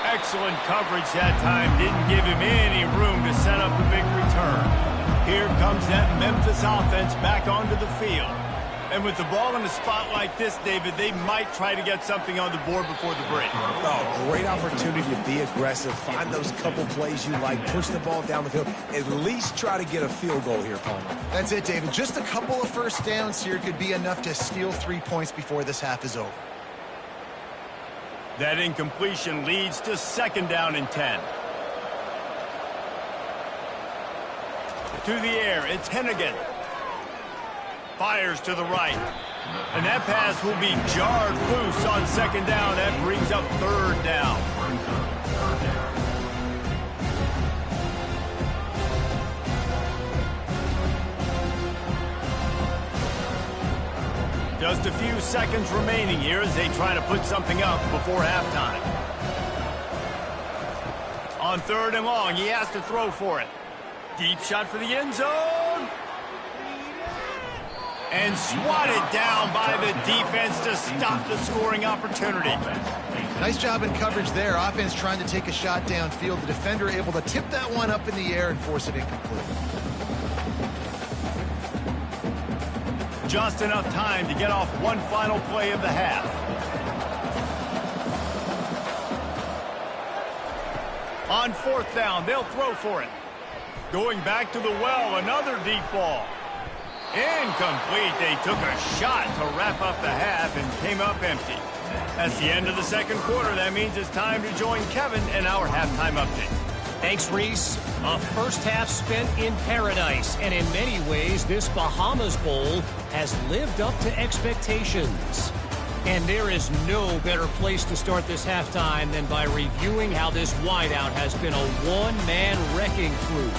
Excellent coverage that time. Didn't give him any room to set up a big return. Here comes that Memphis offense back onto the field. And with the ball in a spot like this, David, they might try to get something on the board before the break. Oh, great opportunity to be aggressive. Find those couple plays you like. Push the ball down the field. At least try to get a field goal here, Palmer. That's it, David. Just a couple of first downs here could be enough to steal 3 points before this half is over. That incompletion leads to 2nd down and 10. To the air, it's Hennigan. Fires to the right. And that pass will be jarred loose on 2nd down. That brings up 3rd down. Just a few seconds remaining here as they try to put something up before halftime. On 3rd and long, he has to throw for it. Deep shot for the end zone. And swatted down by the defense to stop the scoring opportunity. Nice job in coverage there. Offense trying to take a shot downfield. The defender able to tip that one up in the air and force it incomplete. Just enough time to get off one final play of the half. On 4th down, they'll throw for it. Going back to the well, another deep ball. Incomplete. They took a shot to wrap up the half and came up empty. That's the end of the second quarter. That means it's time to join Kevin in our halftime update. Thanks, Reese. A first half spent in paradise, and in many ways, this Bahamas Bowl has lived up to expectations. And there is no better place to start this halftime than by reviewing how this wideout has been a one-man wrecking crew.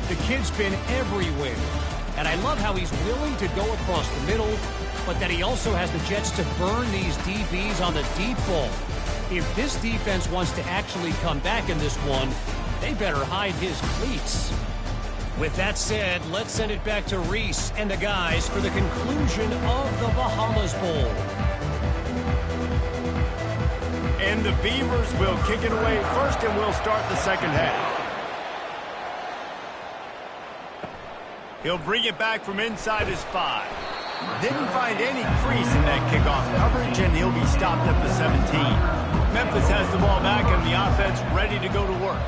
The kid's been everywhere, and I love how he's willing to go across the middle, but that he also has the jets to burn these DBs on the deep ball. If this defense wants to actually come back in this one, they better hide his cleats. With that said, let's send it back to Reese and the guys for the conclusion of the Bahamas Bowl. And the Beavers will kick it away first, and we'll start the second half. He'll bring it back from inside his 5. Didn't find any crease in that kickoff coverage, and he'll be stopped at the 17. Memphis has the ball back, and the offense ready to go to work.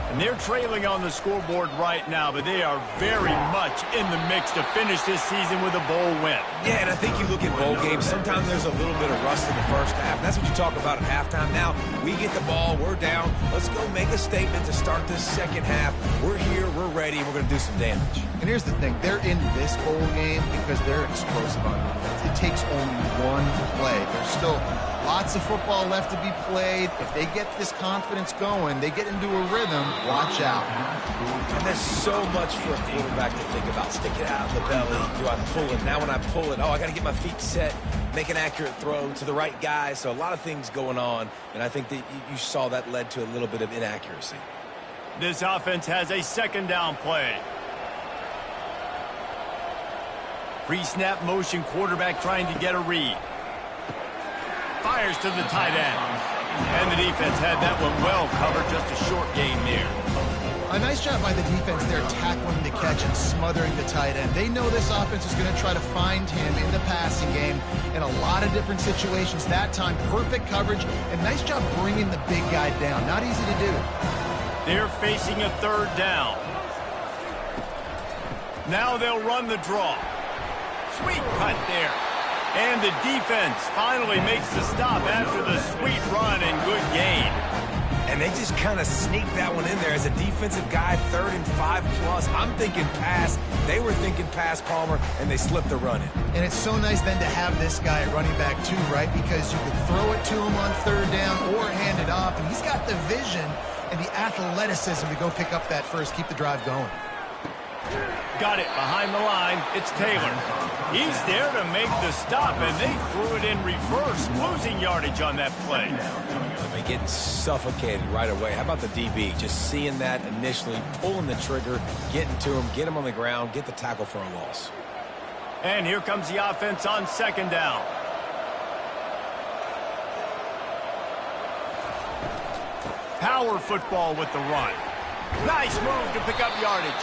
And they're trailing on the scoreboard right now, but they are very much in the mix to finish this season with a bowl win. Yeah, and I think you look at bowl games, sometimes there's a little bit of rust in the first half. That's what you talk about at halftime. Now, we get the ball, we're down. Let's go make a statement to start this second half. We're here, we're ready, we're going to do some damage. And here's the thing. They're in this bowl game because they're explosive on defense. It takes only one play. There's still lots of football left to be played. If they get this confidence going, they get into a rhythm, watch out. And there's so much for a quarterback to think about. Stick it out of the belly. Do I pull it? Now when I pull it, I got to get my feet set, make an accurate throw to the right guy. So a lot of things going on, and I think that you saw that led to a little bit of inaccuracy. This offense has a second down play. Pre-snap motion quarterback trying to get a read. Fires to the tight end. And the defense had that one well covered, just a short gain there. A nice job by the defense there tackling the catch and smothering the tight end. They know this offense is going to try to find him in the passing game in a lot of different situations. That time, perfect coverage, and nice job bringing the big guy down. Not easy to do. They're facing a third down. Now they'll run the draw. Sweet cut there. And the defense finally makes the stop after the sweet run and good gain. And they just kind of sneaked that one in there as a defensive guy, 3rd and 5+. I'm thinking pass. They were thinking pass, Palmer, and they slipped the run in. And it's so nice then to have this guy running back too, right? Because you could throw it to him on third down or hand it off. And he's got the vision and the athleticism to go pick up that first, keep the drive going. Got it behind the line. It's Taylor. He's there to make the stop, and they threw it in reverse, losing yardage on that play. They get suffocated right away. How about the DB? Just seeing that initially, pulling the trigger, getting to him, get him on the ground, get the tackle for a loss. And here comes the offense on second down. Power football with the run. Nice move to pick up yardage.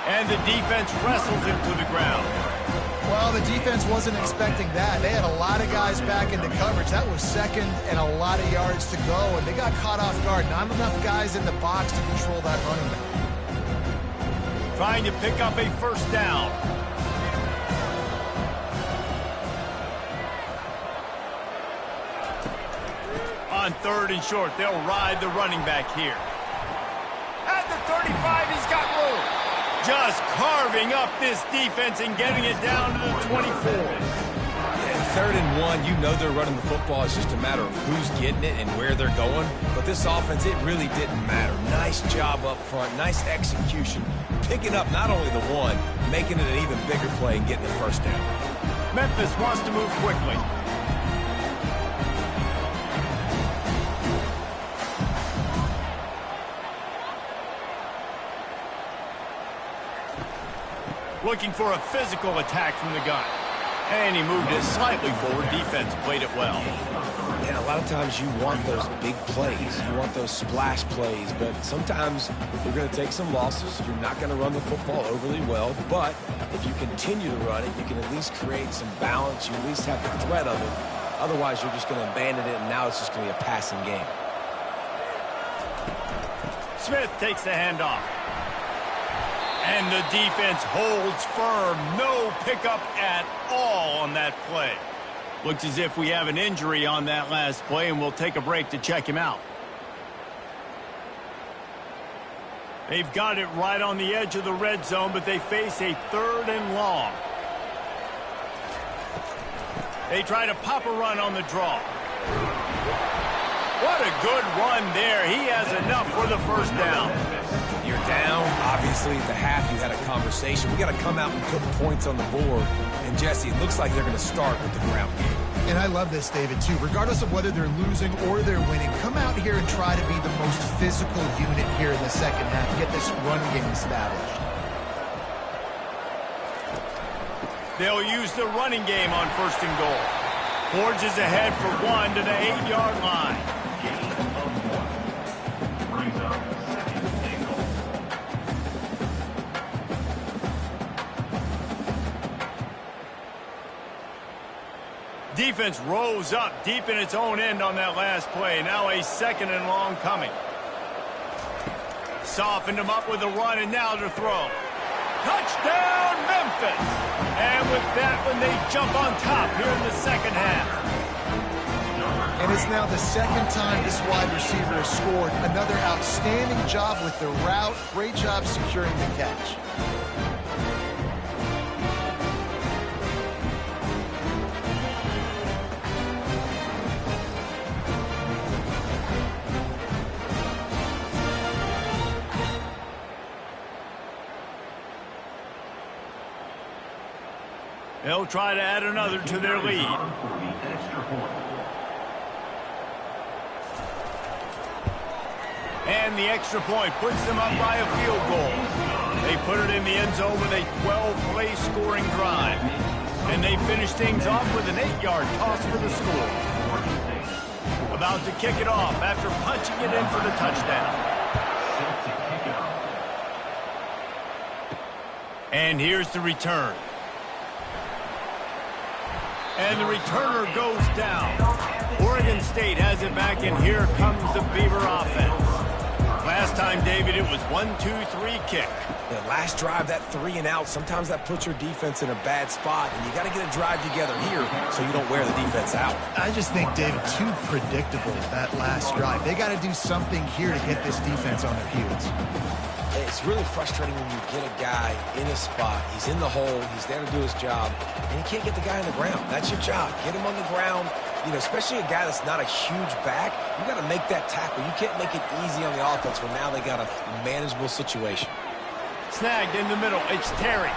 And the defense wrestles him to the ground. Well, the defense wasn't expecting that. They had a lot of guys back into coverage. That was second and a lot of yards to go, and they got caught off guard. Not enough guys in the box to control that running back. Trying to pick up a first down. On 3rd and short, they'll ride the running back here. At the 35, he's got room. Just carving up this defense and getting it down to the 24. Yeah, 3rd and 1, you know they're running the football. It's just a matter of who's getting it and where they're going. But this offense, it really didn't matter. Nice job up front, nice execution. Picking up not only the one, making it an even bigger play and getting the first down. Memphis wants to move quickly. Looking for a physical attack from the gun. And he moved it slightly forward. Defense played it well. And a lot of times you want those big plays. You want those splash plays. But sometimes you're going to take some losses. You're not going to run the football overly well. But if you continue to run it, you can at least create some balance. You at least have the threat of it. Otherwise, you're just going to abandon it, and now it's just going to be a passing game. Smith takes the handoff. And the defense holds firm. No pickup at all on that play. Looks as if we have an injury on that last play, and we'll take a break to check him out. They've got it right on the edge of the red zone, but they face a 3rd and long. They try to pop a run on the draw. What a good run there. He has enough for the first down. You're down. Obviously, at the half, you had a conversation. We got to come out and put points on the board. And, Jesse, it looks like they're going to start with the ground game. And I love this, David, too. Regardless of whether they're losing or they're winning, come out here and try to be the most physical unit here in the second half. Get this run game established. They'll use the running game on 1st and goal. Forges ahead for 1 to the 8-yard line. Brings up 2nd and goal. Defense rose up deep in its own end on that last play. Now a 2nd and long coming. Softened him up with a run, and now to throw. Touchdown, Memphis! And with that one, they jump on top here in the second half. And it's now the 2nd time this wide receiver has scored. Another outstanding job with the route. Great job securing the catch. They'll try to add another to their lead. For the extra point. And the extra point puts them up by a field goal. They put it in the end zone with a 12-play scoring drive. And they finish things off with an 8-yard toss for the score. About to kick it off after punching it in for the touchdown. Set to kick it off. And here's the return. And the returner goes down. Oregon State has it back, and here comes the Beaver offense. Last time, David, it was 1-2-3 kick. The last drive, that 3 and out, sometimes that puts your defense in a bad spot, and you got to get a drive together here so you don't wear the defense out. I just think, David, too predictable, that last drive. They got to do something here to get this defense on their heels. It's really frustrating when you get a guy in a spot. He's in the hole. He's there to do his job, and you can't get the guy on the ground. That's your job. Get him on the ground. You know, especially a guy that's not a huge back, you got to make that tackle. You can't make it easy on the offense when now they got a manageable situation. Snagged in the middle. It's Terry.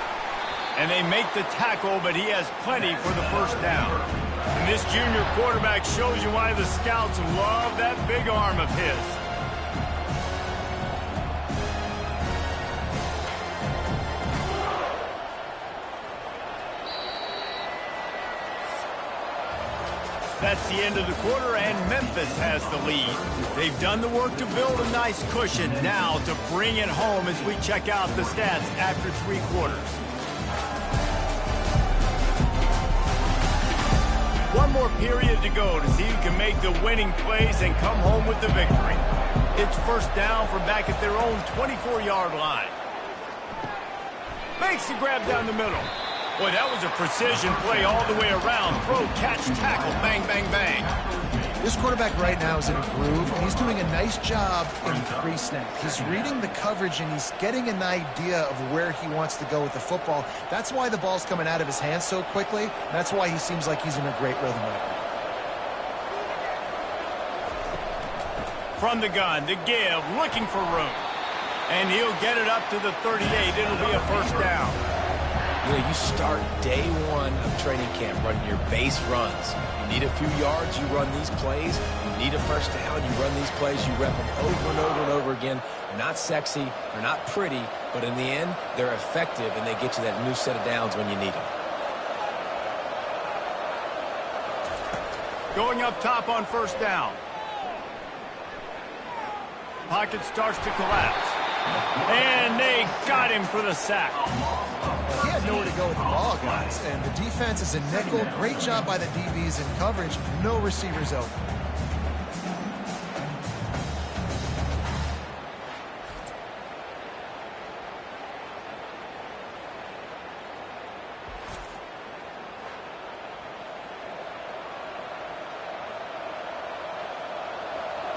And they make the tackle, but he has plenty for the first down. And this junior quarterback shows you why the scouts love that big arm of his. That's the end of the quarter, and Memphis has the lead. They've done the work to build a nice cushion. Now to bring it home as we check out the stats after 3 quarters. One more period to go to see who can make the winning plays and come home with the victory. It's first down from back at their own 24-yard line. Makes the grab down the middle. Boy, that was a precision play all the way around. Throw, catch, tackle, bang, bang, bang. This quarterback right now is in a groove, and he's doing a nice job in pre-snap. He's reading the coverage, and he's getting an idea of where he wants to go with the football. That's why the ball's coming out of his hands so quickly. That's why he seems like he's in a great rhythm right now. From the gun, the give, looking for room. And he'll get it up to the 38. It'll be a first down. You know, you start day 1 of training camp running your base runs. You need a few yards, you run these plays. You need a first down, you run these plays. You rep them over and over and over again. They're not sexy, they're not pretty, but in the end, they're effective, and they get you that new set of downs when you need them. Going up top on first down. Pocket starts to collapse. And they got him for the sack. He had nowhere to go with the ball, guys. And the defense is a nickel. Great job by the DBs in coverage. No receivers open.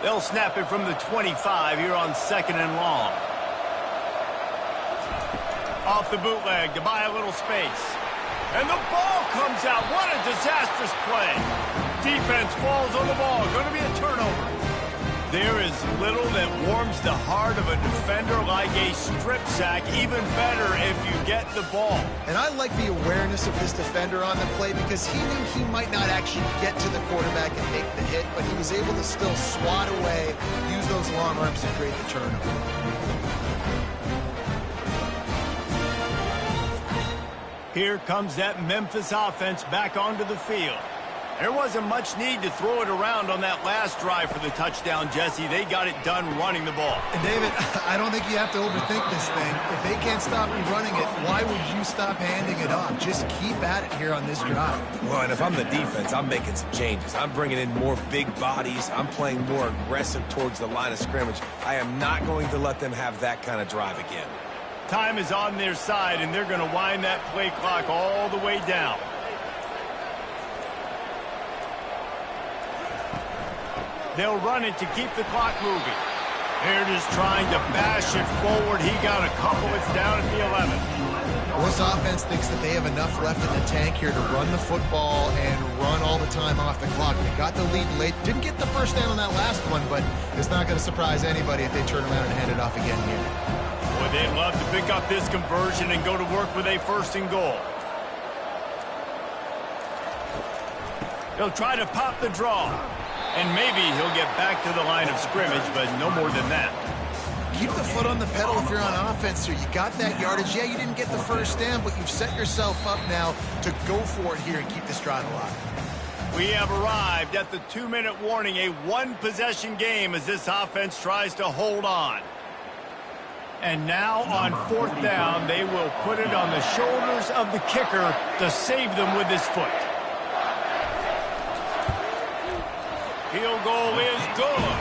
They'll snap it from the 25 here on 2nd and long. Off the bootleg to buy a little space. And the ball comes out. What a disastrous play. Defense falls on the ball. Going to be a turnover. There is little that warms the heart of a defender like a strip sack. Even better if you get the ball. And I like the awareness of this defender on the play because he knew he might not actually get to the quarterback and make the hit, but he was able to still swat away, use those long arms to create the turnover. Here comes that Memphis offense back onto the field. There wasn't much need to throw it around on that last drive for the touchdown, Jesse. They got it done running the ball. And David, I don't think you have to overthink this thing. If they can't stop you running it, why would you stop handing it off? Just keep at it here on this drive. Well, and if I'm the defense, I'm making some changes. I'm bringing in more big bodies. I'm playing more aggressive towards the line of scrimmage. I am not going to let them have that kind of drive again. Time is on their side, and they're going to wind that play clock all the way down. They'll run it to keep the clock moving. Here it is trying to bash it forward. He got a couple. It's down at the 11. Well, this offense thinks that they have enough left in the tank here to run the football and run all the time off the clock. They got the lead late. Didn't get the first down on that last one, but it's not going to surprise anybody if they turn around and hand it off again here. Boy, they'd love to pick up this conversion and go to work with a 1st and goal. He'll try to pop the draw. And maybe he'll get back to the line of scrimmage, but no more than that. Keep the foot on the pedal if you're on offense here. You got that yardage. Yeah, you didn't get the first down, but you've set yourself up now to go for it here and keep this drive alive. We have arrived at the 2-minute warning, a one-possession game as this offense tries to hold on. And now on 4th down, they will put it on the shoulders of the kicker to save them with his foot. Field goal is good.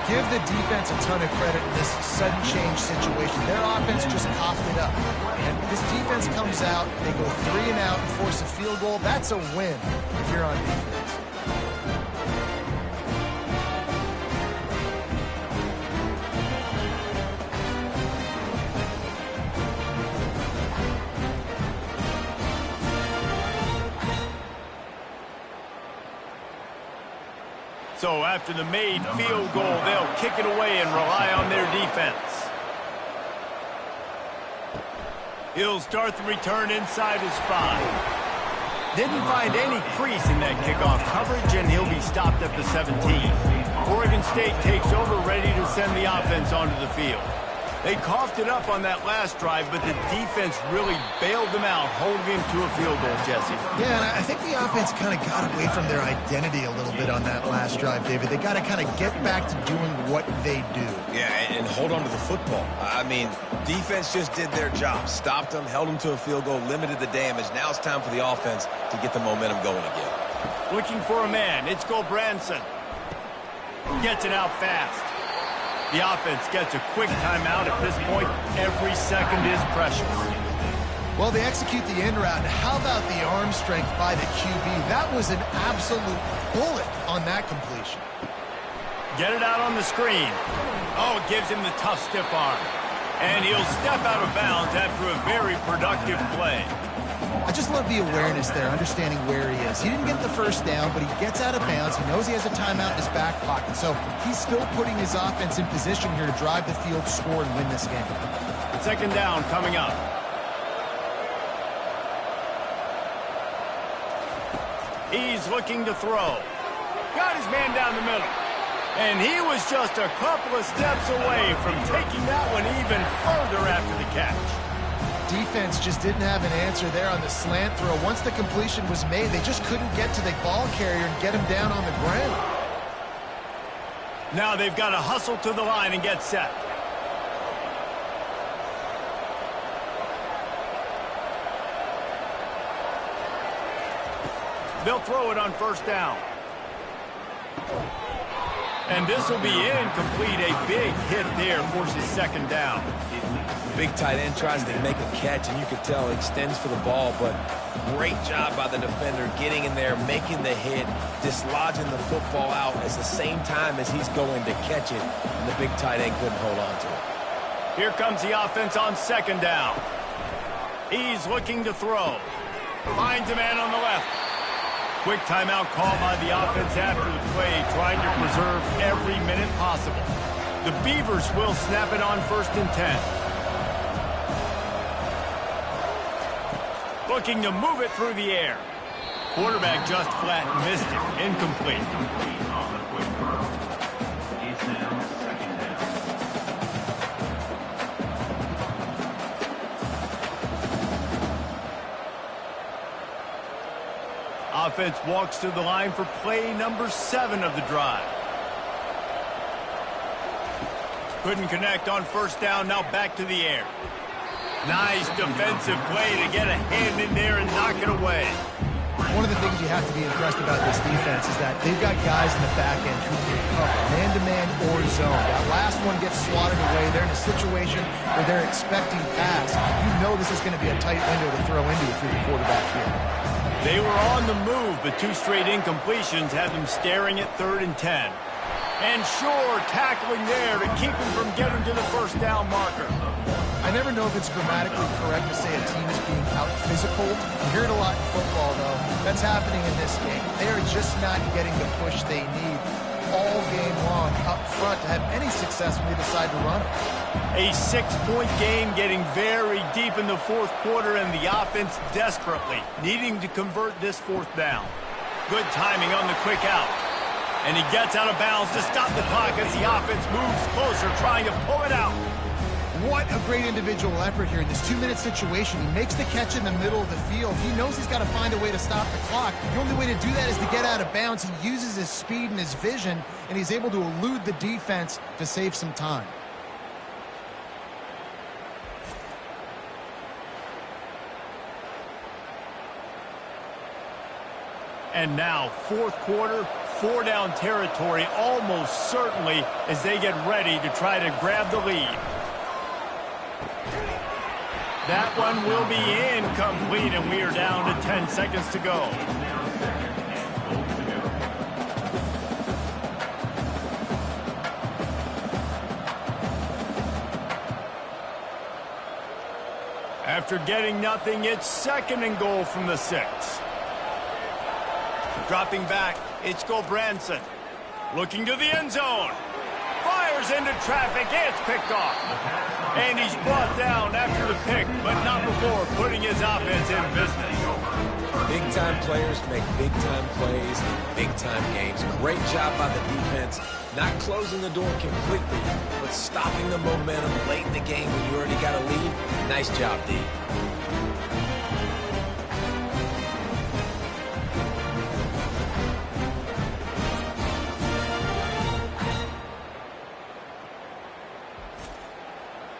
Give the defense a ton of credit in this sudden change situation. Their offense just coughed it up. And this defense comes out, they go 3 and out and force a field goal. That's a win if you're on defense. So after the made field goal, they'll kick it away and rely on their defense. He'll start the return inside his 5. Didn't find any crease in that kickoff coverage, and he'll be stopped at the 17. Oregon State takes over, ready to send the offense onto the field. They coughed it up on that last drive, but the defense really bailed them out, holding him to a field goal, Jesse. Yeah, and I think the offense kind of got away from their identity a little bit on that last drive, David. They got to kind of get back to doing what they do. Yeah, and hold on to the football. I mean, defense just did their job. Stopped them, held them to a field goal, limited the damage. Now it's time for the offense to get the momentum going again. Looking for a man. It's Gulbranson. Gets it out fast. The offense gets a quick timeout at this point. Every second is precious. Well, they execute the end route. How about the arm strength by the QB? That was an absolute bullet on that completion. Get it out on the screen. Oh, it gives him the tough stiff arm. And he'll step out of bounds after a very productive play. I just love the awareness there, understanding where he is. He didn't get the first down, but he gets out of bounds. He knows he has a timeout in his back pocket. So he's still putting his offense in position here to drive the field, score, and win this game. 2nd down coming up. He's looking to throw. Got his man down the middle. And he was just a couple of steps away from taking that one even further after the catch. Defense just didn't have an answer there on the slant throw. Once the completion was made, they just couldn't get to the ball carrier and get him down on the ground. Now they've got to hustle to the line and get set. They'll throw it on 1st down. And this will be incomplete. A big hit there forces 2nd down. big tight end tries to make a catch, and you can tell he extends for the ball, but great job by the defender getting in there, making the hit, dislodging the football out at the same time as he's going to catch it, and the big tight end couldn't hold on to it. Here comes the offense on second down. He's looking to throw. Finds a man on the left. Quick timeout call by the offense after the play, trying to preserve every minute possible. The Beavers will snap it on 1st and 10. Looking to move it through the air. Quarterback just flat missed it. Incomplete. Complete on the quick throw. It's now 2nd down. Offense walks to the line for play number 7 of the drive. Couldn't connect on 1st down, now back to the air. Nice defensive play to get a hand in there and knock it away. One of the things you have to be impressed about this defense is that they've got guys in the back end who can cover man-to-man or zone. That last one gets swatted away. They're in a situation where they're expecting pass. You know this is going to be a tight window to throw into if you're the quarterback here. They were on the move, but 2 straight incompletions had them staring at 3rd and 10. And sure, tackling there to keep him from getting to the 1st down marker. I never know if it's grammatically correct to say a team is being out-physical. You hear it a lot in football, though. That's happening in this game. They are just not getting the push they need all game long up front to have any success when they decide to run it. A 6-point game getting very deep in the 4th quarter, and the offense desperately needing to convert this 4th down. Good timing on the quick out. And he gets out of bounds to stop the clock as the offense moves closer, trying to pull it out. What a great individual effort here in this 2-minute situation. He makes the catch in the middle of the field. He knows he's got to find a way to stop the clock. The only way to do that is to get out of bounds. He uses his speed and his vision, and he's able to elude the defense to save some time. And now, 4th quarter, 4-down territory almost certainly as they get ready to try to grab the lead. That one will be incomplete, and we are down to 10 seconds to go. After getting nothing, it's 2nd and goal from the 6. Dropping back, it's Gulbranson. Looking to the end zone. Fires into traffic, it's picked off. And he's brought down after the pick, but not before putting his offense in business. Big-time players make big-time plays in big-time games. Great job by the defense, not closing the door completely, but stopping the momentum late in the game when you already got a lead. Nice job, D.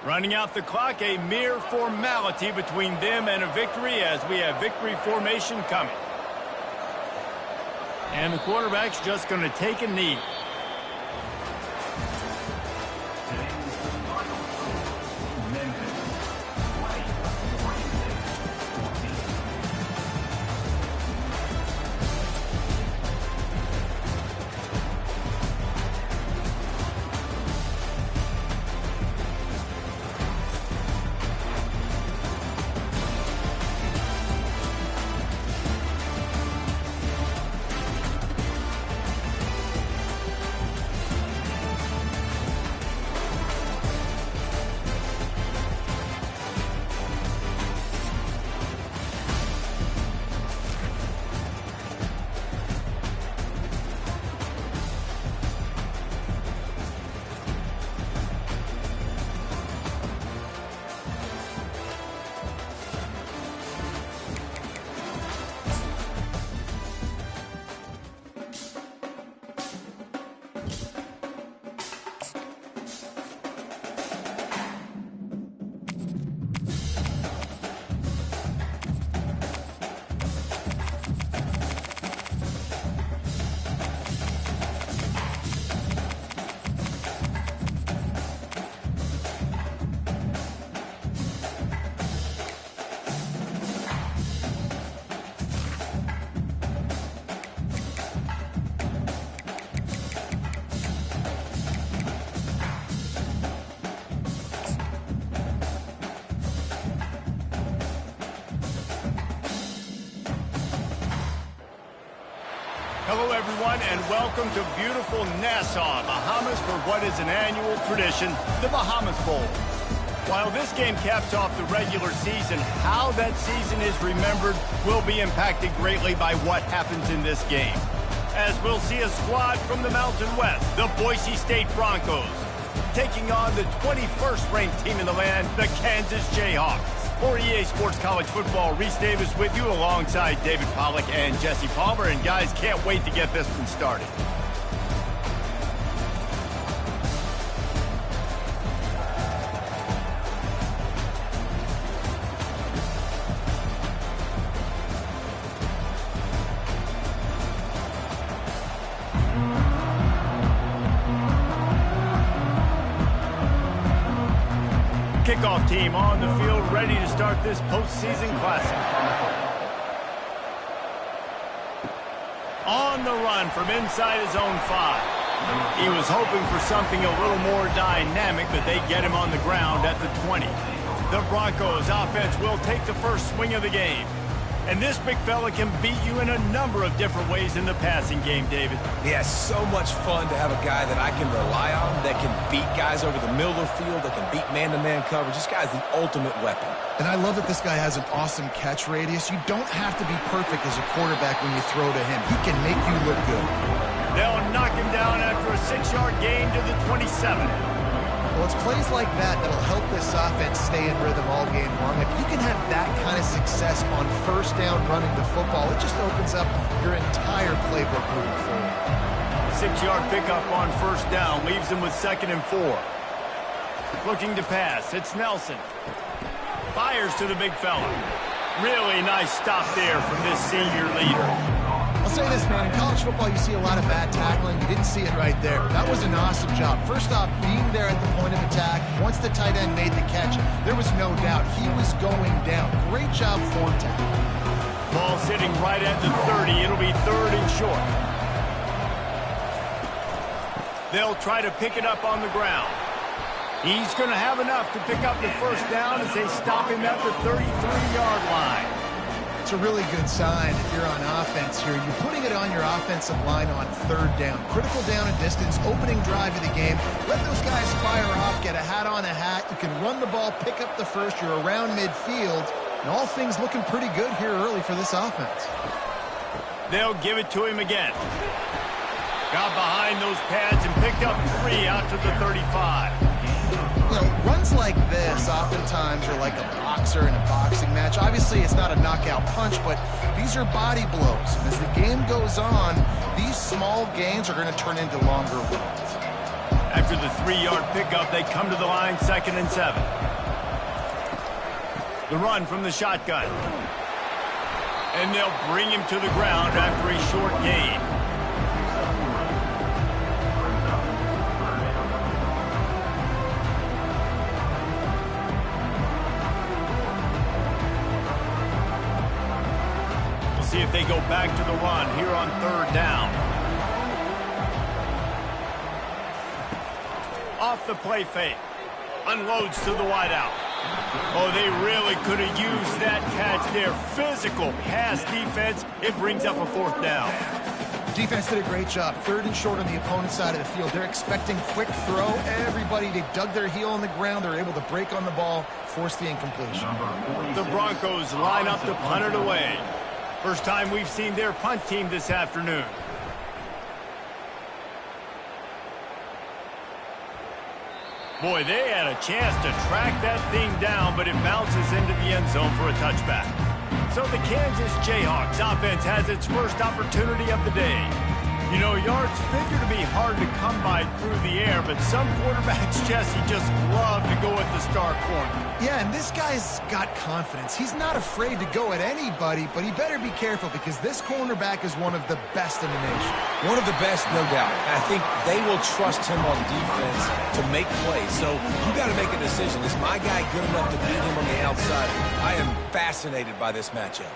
Running out the clock, a mere formality between them and a victory as we have victory formation coming. And the quarterback's just going to take a knee. Hello, everyone, and welcome to beautiful Nassau, Bahamas, for what is an annual tradition, the Bahamas Bowl. While this game caps off the regular season, how that season is remembered will be impacted greatly by what happens in this game. As we'll see a squad from the Mountain West, the Boise State Broncos, taking on the 21st ranked team in the land, the Kansas Jayhawks. For EA Sports College Football, Reese Davis with you alongside David Pollack and Jesse Palmer. And guys, can't wait to get this one started. Kickoff team on the field, ready to start this postseason classic. On the run from inside his own 5. He was hoping for something a little more dynamic, but they get him on the ground at the 20. The Broncos offense will take the first swing of the game. And this big fella can beat you in a number of different ways in the passing game, David. Yeah, so much fun to have a guy that I can rely on, that can beat guys over the middle of the field, that can beat man-to-man coverage. This guy's the ultimate weapon. And I love that this guy has an awesome catch radius. You don't have to be perfect as a quarterback when you throw to him. He can make you look good. They'll knock him down after a 6-yard gain to the 27. Well, it's plays like that that'll help this offense stay in rhythm all game long. If you can have that kind of success on first down running the football, it just opens up your entire playbook moving forward. 6-yard pickup on first down leaves him with 2nd and 4. Looking to pass, it's Nelson. Fires to the big fella. Really nice stop there from this senior leader. I'll say this, man, in college football you see a lot of bad tackling. You didn't see it right there. That was an awesome job. First off, being there at the point of attack, once the tight end made the catch, there was no doubt he was going down. Great job form tackle. Ball sitting right at the 30. It'll be 3rd and short. They'll try to pick it up on the ground. He's going to have enough to pick up the first down as they stop him at the 33-yard line. It's a really good sign if you're on offense here. You're putting it on your offensive line on 3rd down. Critical down and distance, opening drive of the game. Let those guys fire off, get a hat on a hat. You can run the ball, pick up the first. You're around midfield. And all things looking pretty good here early for this offense. They'll give it to him again. Got behind those pads and picked up 3 out to the 35. You know, runs like this oftentimes are like a boxer in a boxing match. Obviously, it's not a knockout punch, but these are body blows. And as the game goes on, these small gains are going to turn into longer runs. After the 3-yard pickup, they come to the line, 2nd and 7. The run from the shotgun. And they'll bring him to the ground after a short gain. See if they go back to the run here on 3rd down. Off the play fake. Unloads to the wideout. Oh, they really could have used that catch there. Physical pass defense. It brings up a 4th down. Defense did a great job. 3rd and short on the opponent's side of the field. They're expecting quick throw. Everybody, they dug their heel on the ground. They're able to break on the ball, force the incompletion. The Broncos line up to punt it away. First time we've seen their punt team this afternoon. Boy, they had a chance to track that thing down, but it bounces into the end zone for a touchback. So the Kansas Jayhawks offense has its first opportunity of the day. You know, yards figure to be hard to come by through the air, but some quarterbacks, Jesse, just love to go at the star corner. Yeah, and this guy's got confidence. He's not afraid to go at anybody, but he better be careful because this cornerback is one of the best in the nation. One of the best, no doubt. I think they will trust him on defense to make plays. So you got to make a decision. Is my guy good enough to beat him on the outside? I am fascinated by this matchup.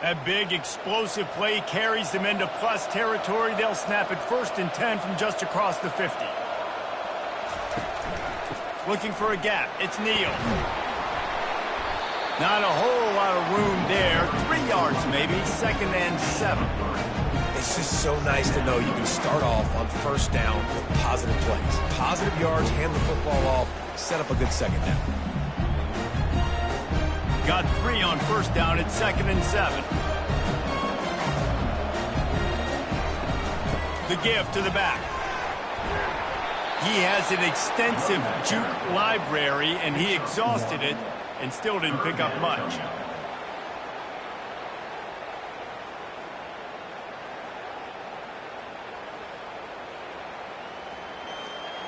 That big explosive play carries them into plus territory. They'll snap it 1st and 10 from just across the 50. Looking for a gap. It's Neal. Not a whole lot of room there. 3 yards maybe, 2nd and 7. It's just so nice to know you can start off on first down with positive plays. Positive yards, hand the football off, set up a good second down. Got 3 on first down at 2nd and 7. The give to the back. He has an extensive juke library, and he exhausted it and still didn't pick up much.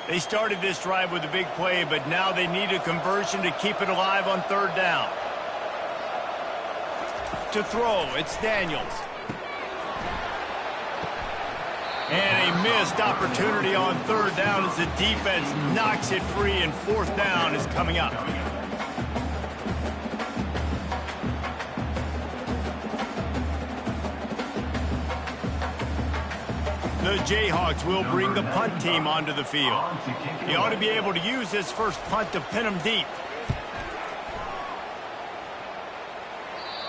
They started this drive with a big play, but now they need a conversion to keep it alive on 3rd down. To throw, it's Daniels. And a missed opportunity on 3rd down as the defense knocks it free, and 4th down is coming up. The Jayhawks will bring the punt team onto the field. He ought to be able to use his first punt to pin them deep.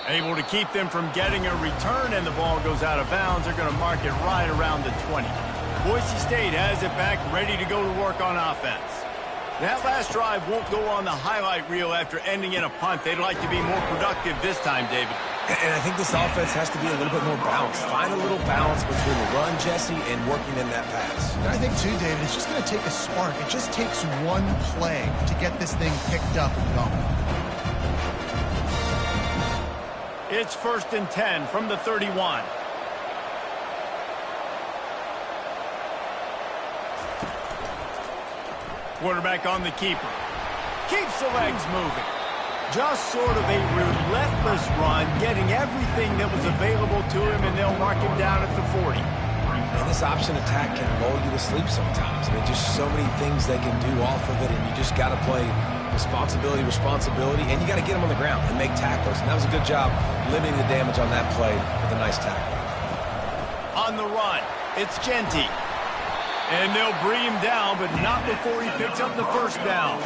Able to keep them from getting a return, and the ball goes out of bounds. They're going to mark it right around the 20. Boise State has it back, ready to go to work on offense. That last drive won't go on the highlight reel after ending in a punt. They'd like to be more productive this time, David. And I think this offense has to be a little bit more balanced. Find a little balance between the run, Jesse, and working in that pass. And I think, too, David, it's just going to take a spark. It just takes one play to get this thing picked up and going. It's 1st and 10 from the 31. Quarterback on the keeper. Keeps the legs moving. Just sort of a relentless run, getting everything that was available to him, and they'll mark him down at the 40. And this option attack can lull you to sleep sometimes. I mean, just so many things they can do off of it, and you just got to play responsibility, and you got to get them on the ground and make tackles. And that was a good job limiting the damage on that play with a nice tackle. On the run, it's Genty. And they'll bring him down, but not before he picks up the first down.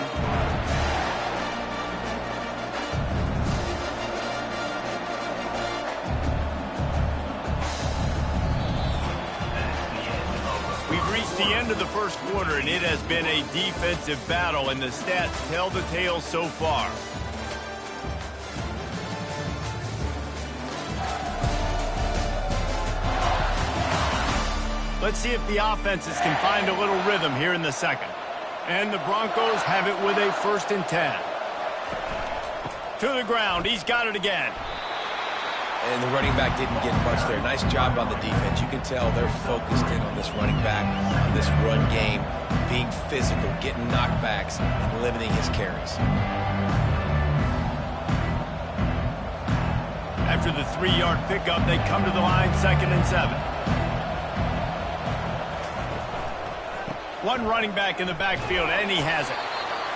We've reached the end of the first quarter, and it has been a defensive battle, and the stats tell the tale so far. Let's see if the offenses can find a little rhythm here in the second. And the Broncos have it with a 1st and 10. To the ground. He's got it again. And the running back didn't get much there. Nice job on the defense. You can tell they're focused in on this running back, on this run game, being physical, getting knockbacks, and limiting his carries. After the 3-yard pickup, they come to the line, 2nd and 7. One running back in the backfield, and he has it.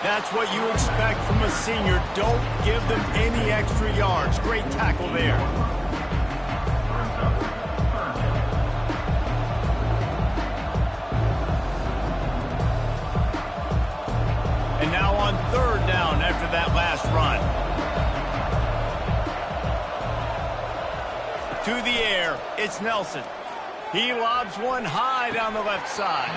That's what you expect from a senior. Don't give them any extra yards. Great tackle there. And now on 3rd down after that last run. To the air, it's Nelson. He lobs one high down the left side.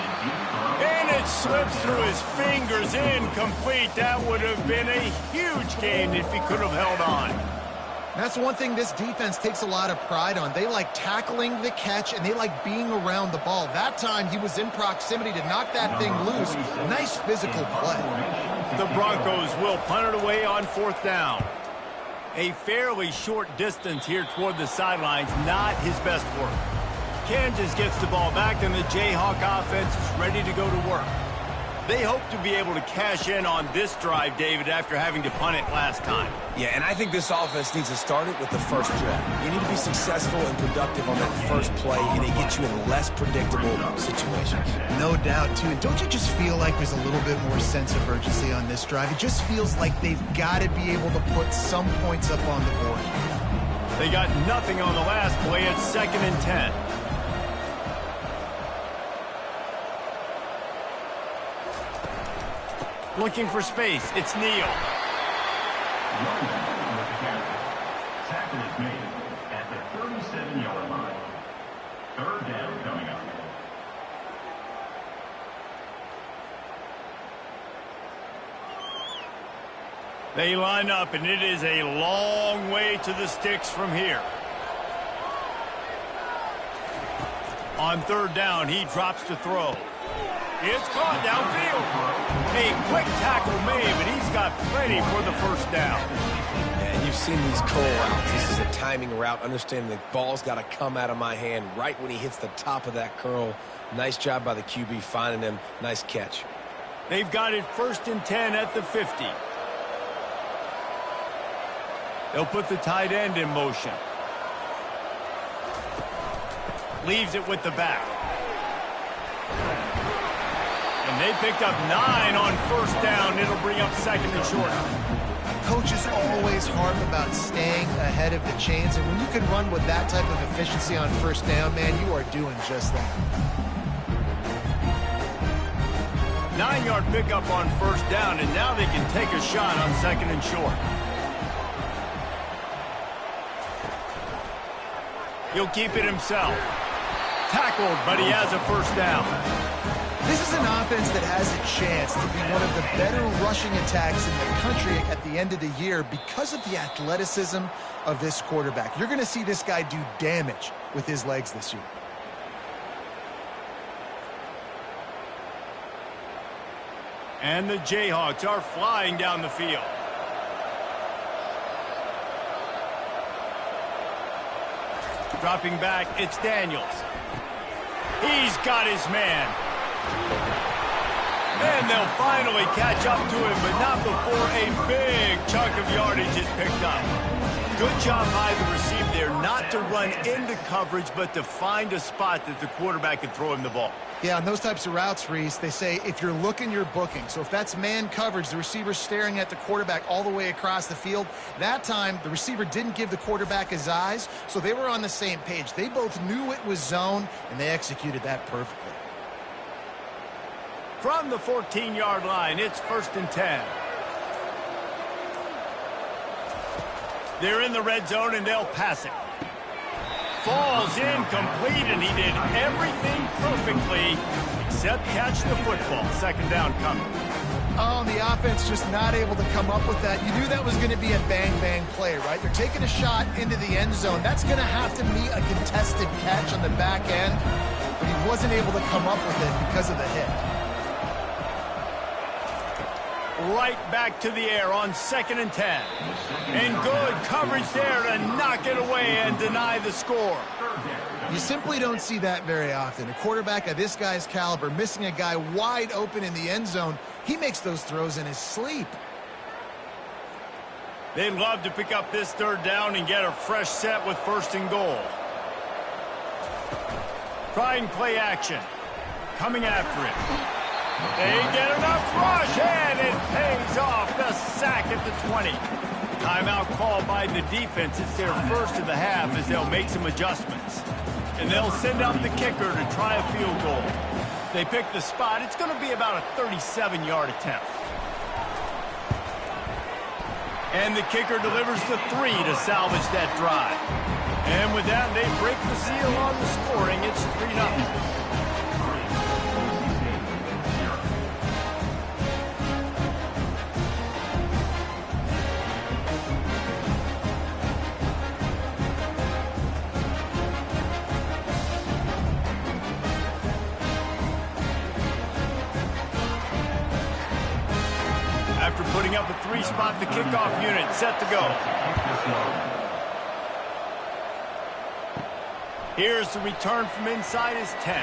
And it slips through his fingers, incomplete. That would have been a huge gain if he could have held on. That's one thing this defense takes a lot of pride on. They like tackling the catch, and they like being around the ball. That time, he was in proximity to knock that thing loose. Nice physical play. The Broncos will punt it away on 4th down. A fairly short distance here toward the sidelines, not his best work. Kansas gets the ball back, and the Jayhawk offense is ready to go to work. They hope to be able to cash in on this drive, David, after having to punt it last time. Yeah, and I think this offense needs to start it with the first play. You need to be successful and productive on that first play, and it gets you in less predictable situations. No doubt, too. And don't you just feel like there's a little bit more sense of urgency on this drive? It just feels like they've got to be able to put some points up on the board. They got nothing on the last play. It's 2nd and 10. Looking for space. It's Neal. tackle is made at the 37-yard line. Third down coming up. They line up, and it is a long way to the sticks from here. On third down, he drops to throw. It's caught downfield. A quick tackle made, but he's got plenty for the first down. And you've seen these curl routes. This is a timing route. Understanding the ball's got to come out of my hand right when he hits the top of that curl. Nice job by the QB finding him. Nice catch. They've got it 1st and 10 at the 50. They'll put the tight end in motion. Leaves it with the back. And they picked up 9 on first down. It'll bring up 2nd and short. Coaches always harp about staying ahead of the chains, and when you can run with that type of efficiency on first down, man, you are doing just that. 9-yard pickup on first down, and now they can take a shot on 2nd and short. He'll keep it himself. Tackled, but he has a first down. This is an offense that has a chance to be one of the better rushing attacks in the country at the end of the year because of the athleticism of this quarterback. You're going to see this guy do damage with his legs this year. And the Jayhawks are flying down the field. Dropping back, it's Daniels. He's got his man. And they'll finally catch up to him, but not before a big chunk of yardage is picked up. Good job by the receiver there, not to run into coverage, but to find a spot that the quarterback can throw him the ball. Yeah, on those types of routes, Reese, they say if you're looking, you're booking. So if that's man coverage, the receiver's staring at the quarterback all the way across the field. That time, the receiver didn't give the quarterback his eyes, so they were on the same page. They both knew it was zone, and they executed that perfectly. From the 14-yard line, it's 1st and 10. They're in the red zone, and they'll pass it. Falls incomplete, and he did everything perfectly except catch the football. 2nd down coming. Oh, and the offense just not able to come up with that. You knew that was going to be a bang-bang play, right? You're taking a shot into the end zone. That's going to have to be a contested catch on the back end, but he wasn't able to come up with it because of the hit. Right back to the air on 2nd and 10. And good coverage there to knock it away and deny the score. You simply don't see that very often. A quarterback of this guy's caliber missing a guy wide open in the end zone. He makes those throws in his sleep. They'd love to pick up this 3rd down and get a fresh set with 1st and goal. Try and play action. Coming after it. They get enough rush, and it pays off. The sack at the 20. Timeout called by the defense. It's their first of the half as they'll make some adjustments. And they'll send out the kicker to try a field goal. They pick the spot. It's going to be about a 37-yard attempt. And the kicker delivers the 3 to salvage that drive. And with that, they break the seal on the scoring. It's 3-0. After putting up a 3-spot, the kickoff unit set to go. Here's the return from inside his 10.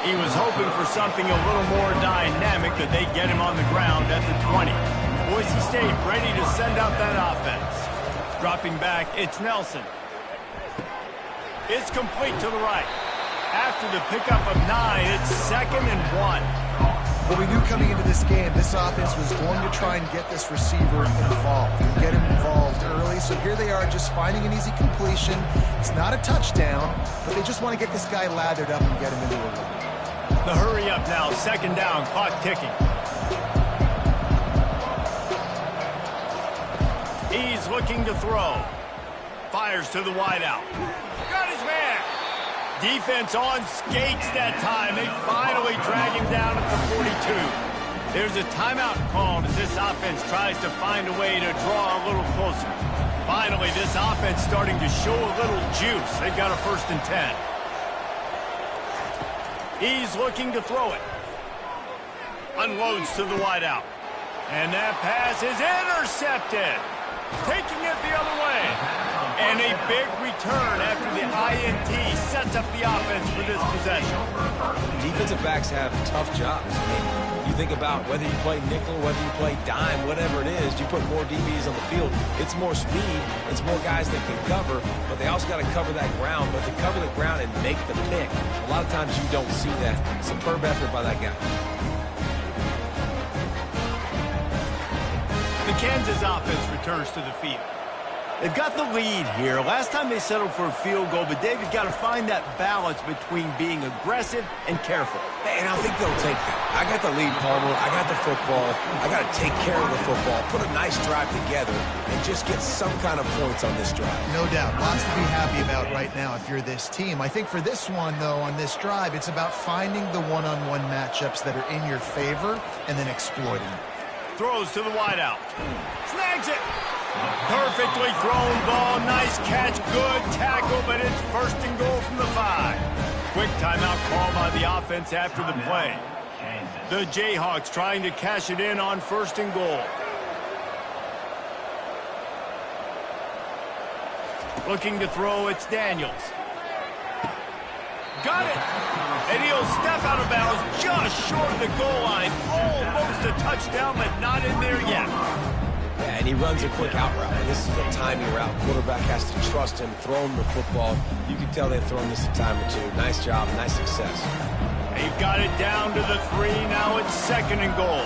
He was hoping for something a little more dynamic, but they get him on the ground at the 20. Boise State ready to send out that offense. Dropping back, it's Nelson. It's complete to the right. After the pickup of 9, it's 2nd and 1. Well, we knew coming into this game, this offense was going to try and get this receiver involved and get him involved early. So here they are just finding an easy completion. It's not a touchdown, but they just want to get this guy lathered up and get him into a run. The hurry up now, 2nd down, clock ticking. He's looking to throw. Fires to the wideout. Got his man. Defense on skates that time. They finally drag him down at the 42. There's a timeout called as this offense tries to find a way to draw a little closer. Finally, this offense starting to show a little juice. They've got a 1st and 10. He's looking to throw it. Unloads to the wideout. And that pass is intercepted. Taking it the other way. And a big return after the INT sets up the offense for this possession. Defensive backs have tough jobs. I mean, you think about whether you play nickel, whether you play dime, whatever it is, you put more DBs on the field. It's more speed. It's more guys that can cover, but they also got to cover that ground. But to cover the ground and make the pick, a lot of times you don't see that. Superb effort by that guy. The Kansas offense returns to the field. They've got the lead here. Last time they settled for a field goal, but David got to find that balance between being aggressive and careful. And I think they'll take that. I got the lead, Palmer. I got the football. I got to take care of the football, put a nice drive together, and just get some kind of points on this drive. No doubt. Lots to be happy about right now if you're this team. I think for this one, though, on this drive, it's about finding the one-on-one matchups that are in your favor and then exploiting it. Throws to the wideout. Snags it. Perfectly thrown ball. Nice catch. Good tackle, but it's 1st and goal from the 5. Quick timeout call by the offense after the play. The Jayhawks trying to cash it in on 1st and goal. Looking to throw, it's Daniels. Got it. And he'll step out of bounds just short of the goal line. Almost a touchdown, but not in there yet. Yeah, and he runs a quick out route. And this is a timing route. Quarterback has to trust him, throw him the football. You can tell they've thrown this a time or two. Nice job, nice success. They've got it down to the 3. Now it's 2nd and goal.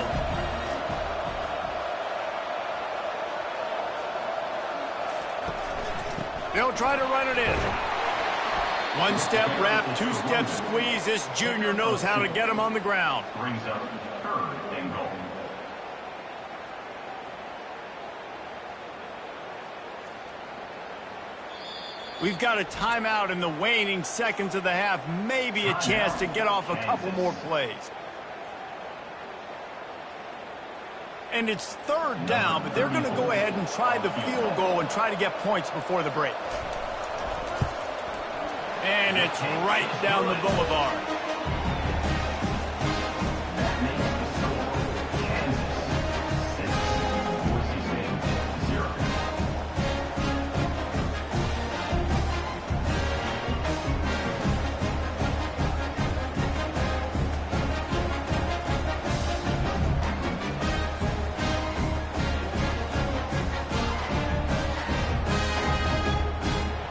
They'll try to run it in. 1-step wrap, 2-step squeeze. This junior knows how to get him on the ground. Brings up 3rd and goal. We've got a timeout in the waning seconds of the half. Maybe a chance to get off a couple more plays. And it's 3rd down, but they're going to go ahead and try the field goal and try to get points before the break. And it's right down the boulevard. That makes the score Kansas 6, Boise State 0.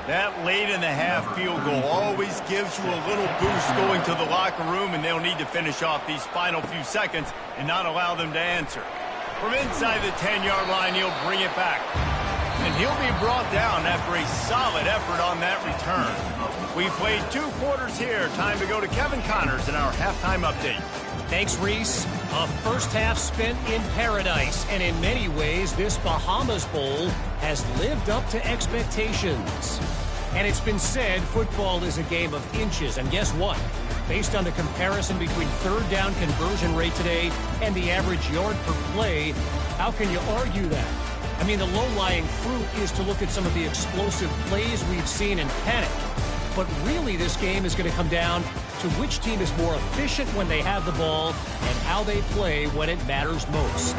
That late in the half field goal always gives you a little boost going to the locker room, and they'll need to finish off these final few seconds and not allow them to answer. From inside the 10-yard line, he'll bring it back. And he'll be brought down after a solid effort on that return. We've played 2 quarters here. Time to go to Kevin Connors in our halftime update. Thanks, Reese. A 1st half spent in paradise, and in many ways, this Bahamas Bowl has lived up to expectations. And it's been said football is a game of inches, and guess what? Based on the comparison between 3rd down conversion rate today and the average yard per play, how can you argue that? I mean, the low-lying fruit is to look at some of the explosive plays we've seen and panic. But really, this game is going to come down to which team is more efficient when they have the ball and how they play when it matters most.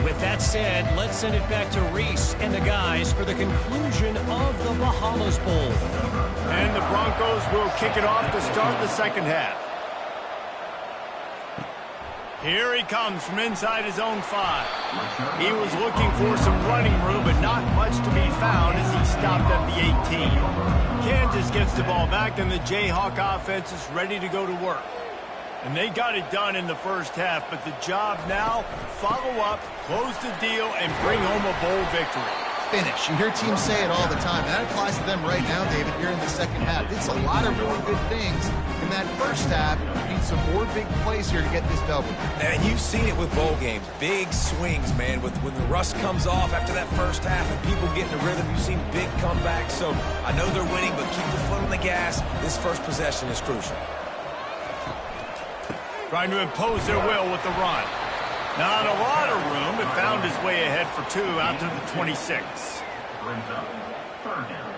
With that said, let's send it back to Reese and the guys for the conclusion of the Bahamas Bowl. And the Broncos will kick it off to start the 2nd half. Here he comes from inside his own 5. He was looking for some running room, but not much to be found as he stopped at the 18. Kansas gets the ball back, and the Jayhawk offense is ready to go to work. And they got it done in the 1st half, but the job now, follow up, close the deal, and bring home a bowl victory. Finish. You hear teams say it all the time, and that applies to them right now, David, here in the 2nd half. It's a lot of really good things. in that first half. Need some more big plays here to get this W. And you've seen it with bowl games. Big swings, man. When the rust comes off after that first half and people get in a rhythm, you've seen big comebacks. So I know they're winning, but keep the foot on the gas. This first possession is crucial. Trying to impose their will with the run. Not a lot of room, but found his way ahead for 2 out to the 26. Brings up third down.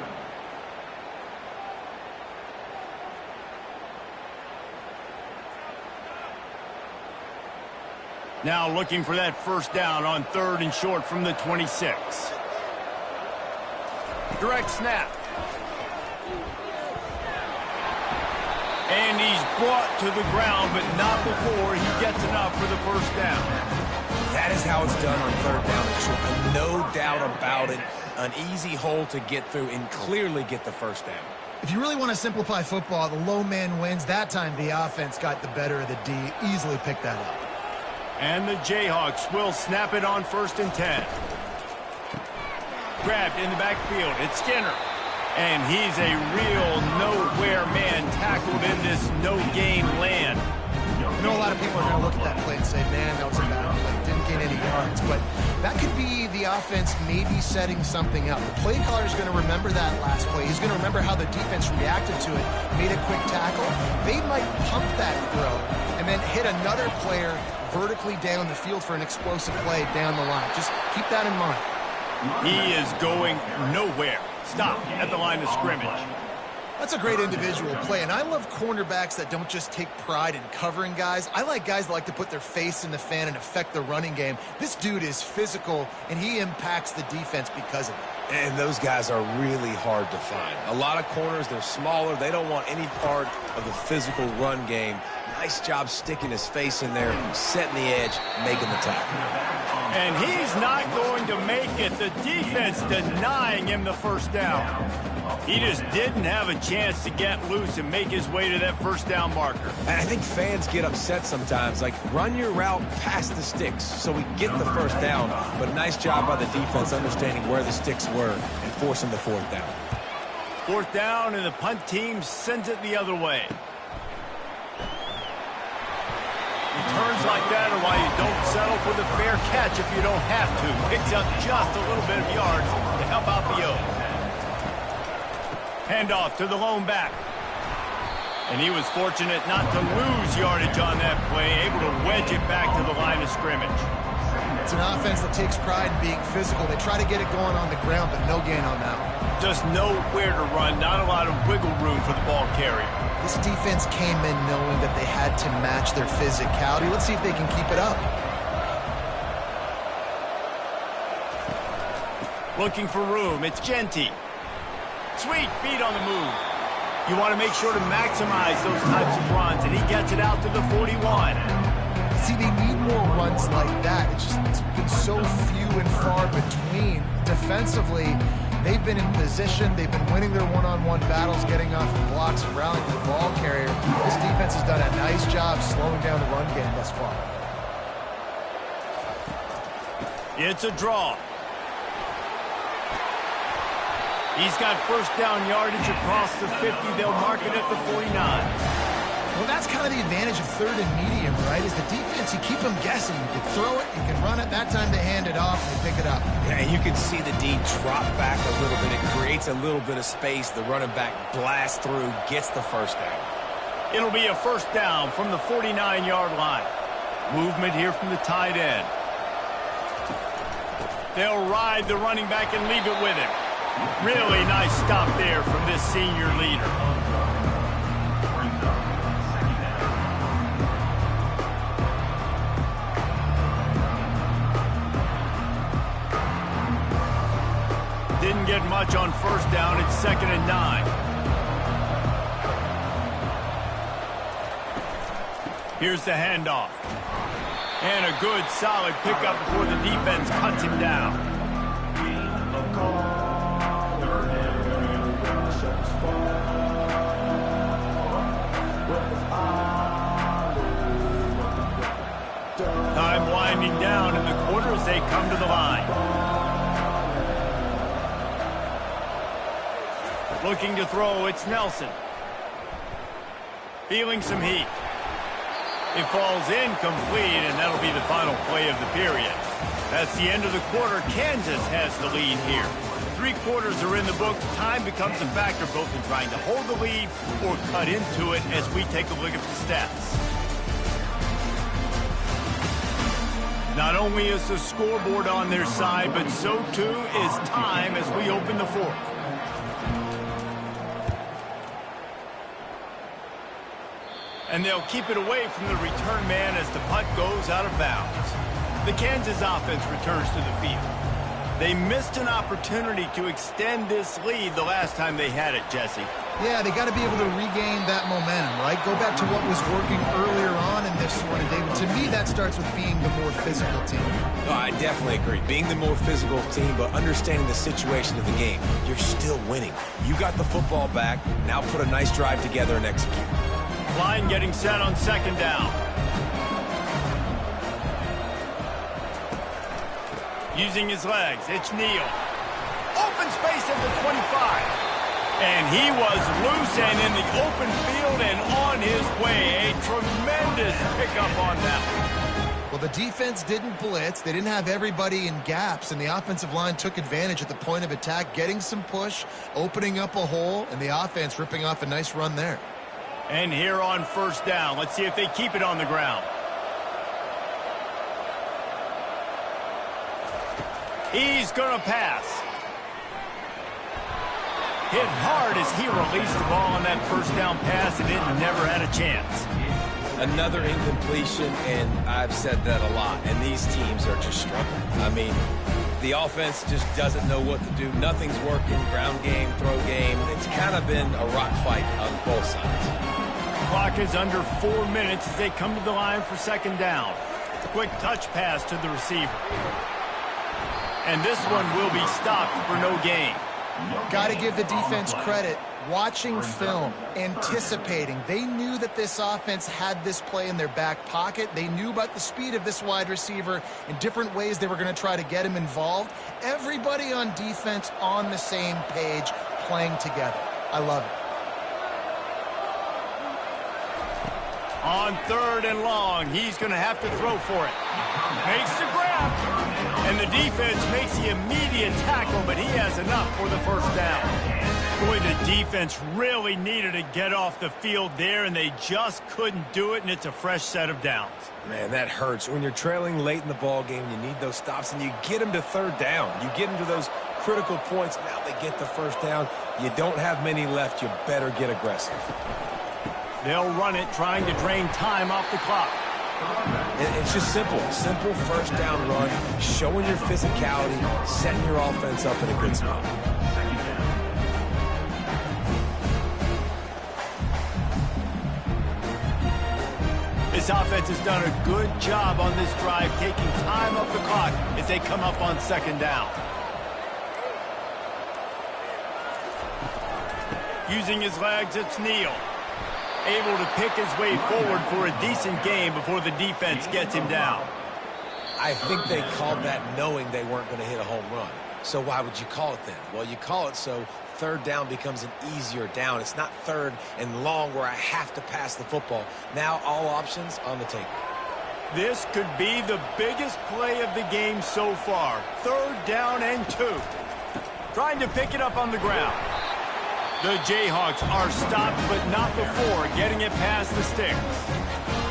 Now looking for that first down on 3rd and short from the 26. Direct snap. And he's brought to the ground, but not before he gets enough for the first down. That is how it's done on 3rd down. No doubt about it. An easy hole to get through and clearly get the first down. If you really want to simplify football, the low man wins. That time the offense got the better of the D. Easily picked that up. And the Jayhawks will snap it on 1st and 10. Grabbed in the backfield. It's Skinner. And he's a real nowhere man tackled in this no-gain land. I know a lot of people are going to look at that play and say, man, that was a bad play. Didn't gain any yards. But that could be the offense maybe setting something up. The play caller is going to remember that last play. He's going to remember how the defense reacted to it, made a quick tackle. They might pump that throw and then hit another player vertically down the field for an explosive play down the line. Just keep that in mind. He is going nowhere. Stop at the line of scrimmage. That's a great individual play, and I love cornerbacks that don't just take pride in covering guys. I like guys that like to put their face in the fan and affect the running game. This dude is physical, and he impacts the defense because of it. And those guys are really hard to find. A lot of corners, they're smaller. They don't want any part of the physical run game. Nice job sticking his face in there, setting the edge, making the tackle. And he's not going to make it. The defense denying him the first down. He just didn't have a chance to get loose and make his way to that first down marker. And I think fans get upset sometimes. Like, run your route past the sticks so we get the first down. But nice job by the defense understanding where the sticks were and forcing the 4th down. 4th down, and the punt team sends it the other way. Returns like that are why you don't settle for the fair catch if you don't have to. Picks up just a little bit of yards to help out the O's. Handoff to the lone back. And he was fortunate not to lose yardage on that play, able to wedge it back to the line of scrimmage. It's an offense that takes pride in being physical. They try to get it going on the ground, but no gain on that one. Just nowhere to run, not a lot of wiggle room for the ball carrier. This defense came in knowing that they had to match their physicality. Let's see if they can keep it up. Looking for room, it's Genty. Sweet feet on the move. You want to make sure to maximize those types of runs, and he gets it out to the 41. See, they need more runs like that. It's been so few and far between. Defensively, they've been in position. They've been winning their one-on-one battles, getting off the blocks and rallying the ball carrier. This defense has done a nice job slowing down the run game thus far. It's a draw. He's got first down yardage across the 50. They'll mark it at the 49. Well, that's kind of the advantage of 3rd and medium, right? Is the defense, you keep them guessing. You can throw it, you can run it. That time they hand it off and they pick it up. Yeah, and you can see the D drop back a little bit. It creates a little bit of space. The running back blasts through, gets the first down. It'll be a first down from the 49-yard line. Movement here from the tight end. They'll ride the running back and leave it with him. Really nice stop there from this senior leader. Didn't get much on first down. It's 2nd and 9. Here's the handoff. And a good, solid pickup before the defense cuts him down. Time winding down in the quarter as they come to the line. Looking to throw, it's Nelson. Feeling some heat. It falls incomplete, and that'll be the final play of the period. That's the end of the quarter. Kansas has the lead here. 3 quarters are in the books. Time becomes a factor both in trying to hold the lead or cut into it as we take a look at the stats. Not only is the scoreboard on their side, but so too is time as we open the fourth. And they'll keep it away from the return man as the punt goes out of bounds. The Kansas offense returns to the field. They missed an opportunity to extend this lead the last time they had it, Jesse. Yeah, they got to be able to regain that momentum, right? Go back to what was working earlier on in this one. And David, to me, that starts with being the more physical team. Oh, I definitely agree. Being the more physical team, but understanding the situation of the game. You're still winning. You got the football back. Now put a nice drive together and execute. Line getting set on second down. Using his legs, it's Neal. Open space at the 25. And he was loose and in the open field and on his way. A tremendous pickup on that. Well, the defense didn't blitz. They didn't have everybody in gaps, and the offensive line took advantage at the point of attack, getting some push, opening up a hole, and the offense ripping off a nice run there. And here on first down, let's see if they keep it on the ground. He's going to pass. Hit hard as he released the ball on that first down pass, and it never had a chance. Another incompletion, and I've said that a lot, and these teams are just struggling. I mean, the offense just doesn't know what to do. Nothing's working. Ground game, throw game. It's kind of been a rock fight on both sides. Clock is under 4 minutes as they come to the line for second down. Quick touch pass to the receiver. And this one will be stopped for no gain. Got to give the defense credit. Watching film, anticipating. They knew that this offense had this play in their back pocket. They knew about the speed of this wide receiver in different ways they were going to try to get him involved. Everybody on defense on the same page, playing together. I love it. On third and long, he's going to have to throw for it. Makes the grab. And the defense makes the immediate tackle, but he has enough for the first down. Boy, the defense really needed to get off the field there, and they just couldn't do it, and it's a fresh set of downs. Man, that hurts. When you're trailing late in the ball game, you need those stops, and you get them to third down. You get them to those critical points. Now they get the first down. You don't have many left. You better get aggressive. They'll run it, trying to drain time off the clock. It's just simple. Simple first down run, showing your physicality, setting your offense up in a good spot. This offense has done a good job on this drive, taking time off the clock as they come up on second down. Using his legs, it's Neal. Able to pick his way forward for a decent game before the defense gets him down. I think they called that knowing they weren't going to hit a home run. So why would you call it then? Well, you call it so third down becomes an easier down. It's not third and long where I have to pass the football. Now all options on the table. This could be the biggest play of the game so far. Third down and 2. Trying to pick it up on the ground. The Jayhawks are stopped, but not before getting it past the sticks.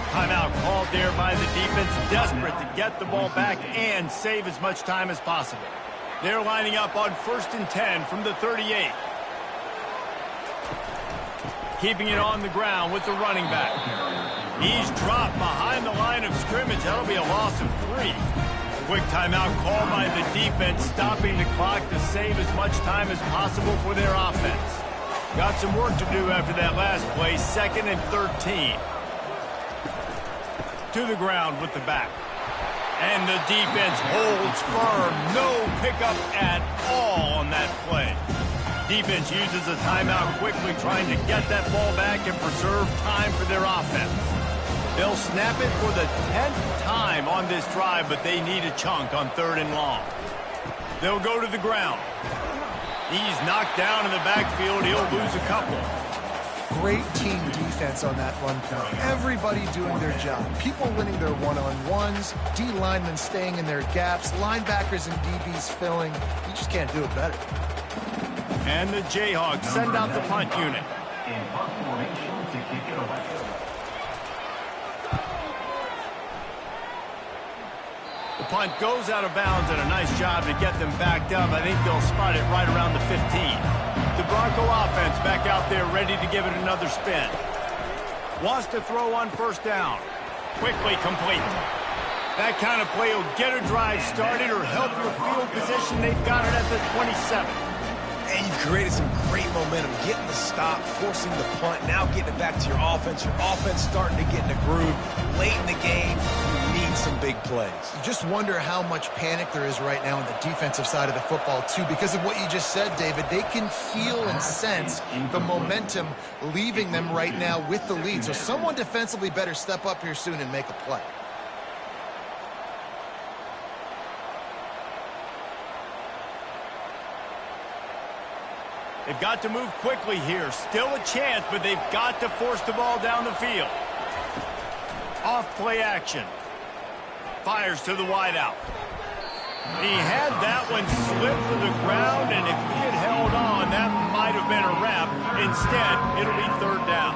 Timeout called there by the defense, desperate to get the ball back and save as much time as possible. They're lining up on 1st and 10 from the 38. Keeping it on the ground with the running back. He's dropped behind the line of scrimmage. That'll be a loss of 3. Quick timeout called by the defense, stopping the clock to save as much time as possible for their offense. Got some work to do after that last play, 2nd and 13. To the ground with the back. And the defense holds firm. No pickup at all on that play. Defense uses a timeout quickly, trying to get that ball back and preserve time for their offense. They'll snap it for the 10th time on this drive, but they need a chunk on 3rd and long. They'll go to the ground. He's knocked down in the backfield. He'll lose a couple. great team defense on that run play. Everybody doing their job. People winning their one-on-ones, D linemen staying in their gaps, linebackers and DBs filling. You just can't do it better. And the Jayhawks send out the punt unit. In punt formation to kick it away. The punt goes out of bounds, and a nice job to get them backed up. I think they'll spot it right around the 15. The Bronco offense back out there ready to give it another spin. Wants to throw on first down. Quickly complete. That kind of play will get a drive started or help your field position. They've got it at the 27. And you've created some great momentum, getting the stop, forcing the punt, now getting it back to your offense. Your offense starting to get in a groove. Late in the game, you need some big plays. You just wonder how much panic there is right now on the defensive side of the football, too, because of what you just said, David. They can feel and sense the momentum leaving them right now with the lead. So someone defensively better step up here soon and make a play. They've got to move quickly here. Still a chance, but they've got to force the ball down the field. Off play action. Fires to the wideout. He had that one slip to the ground, and if he had held on, that might have been a wrap. Instead, it'll be third down.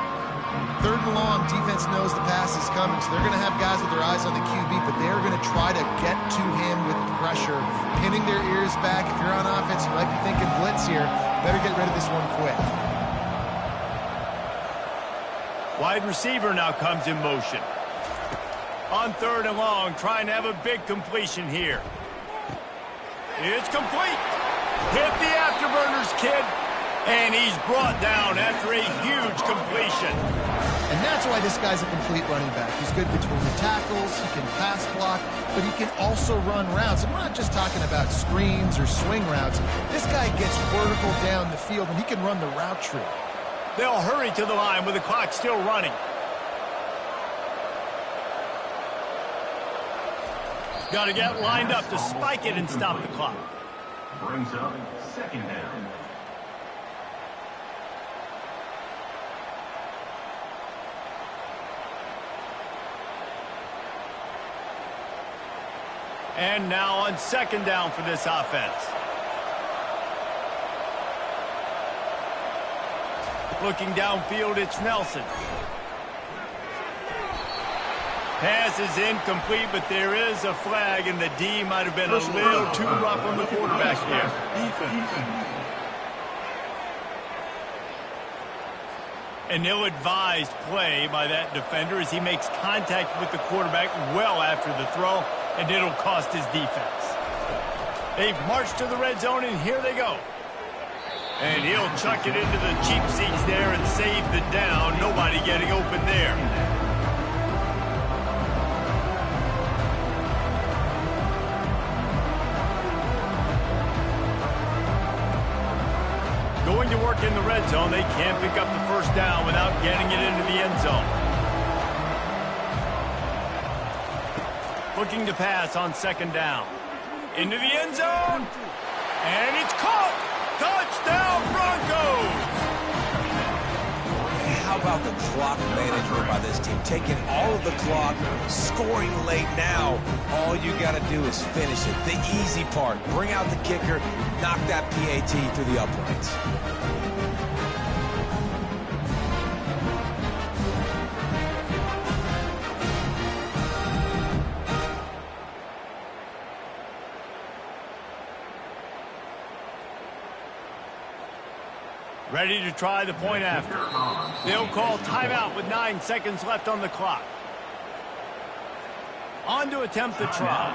Third and long, defense knows the pass is coming, so they're going to have guys with their eyes on the QB, but they're going to try to get to him with pressure, pinning their ears back. If you're on offense, you might be thinking blitz here. Better get rid of this one quick. Wide receiver now comes in motion. On third and long, trying to have a big completion here. It's complete. Hit the afterburners, kid. And he's brought down after a huge completion. And that's why this guy's a complete running back. He's good between the tackles, he can pass block, but he can also run routes. And we're not just talking about screens or swing routes. This guy gets vertical down the field, and he can run the route tree. They'll hurry to the line with the clock still running. Got to get lined up to spike it and stop the clock. Brings up second down. And now on second down for this offense. Looking downfield, it's Nelson. Pass is incomplete, but there is a flag, and the D might have been a little too rough on the quarterback there. An ill-advised play by that defender as he makes contact with the quarterback well after the throw, and it'll cost his defense. They've marched to the red zone, and here they go. And he'll chuck it into the cheap seats there and save the down. Nobody getting open there. Going to work in the red zone, they can't pick up the first down without getting it into the end zone. Looking to pass on second down. Into the end zone. And it's caught. Touchdown, Broncos. How about the clock management by this team? Taking all of the clock, scoring late now. All you got to do is finish it. The easy part. Bring out the kicker. Knock that PAT through the uprights. Ready to try the point after. They'll call timeout with 9 seconds left on the clock. On to attempt the try.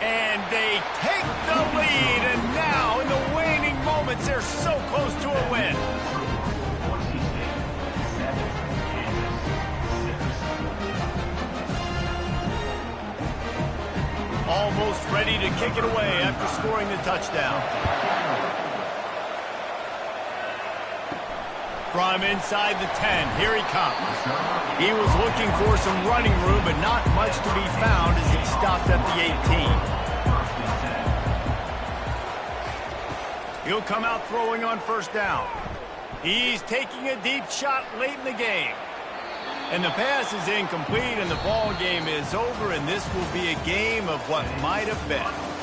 And they take the lead, and now in the waning moments, they're so close to a win. Almost ready to kick it away after scoring the touchdown. From inside the 10, here he comes. He was looking for some running room, but not much to be found as he stopped at the 18. He'll come out throwing on first down. He's taking a deep shot late in the game. And the pass is incomplete, and the ball game is over, and this will be a game of what might have been.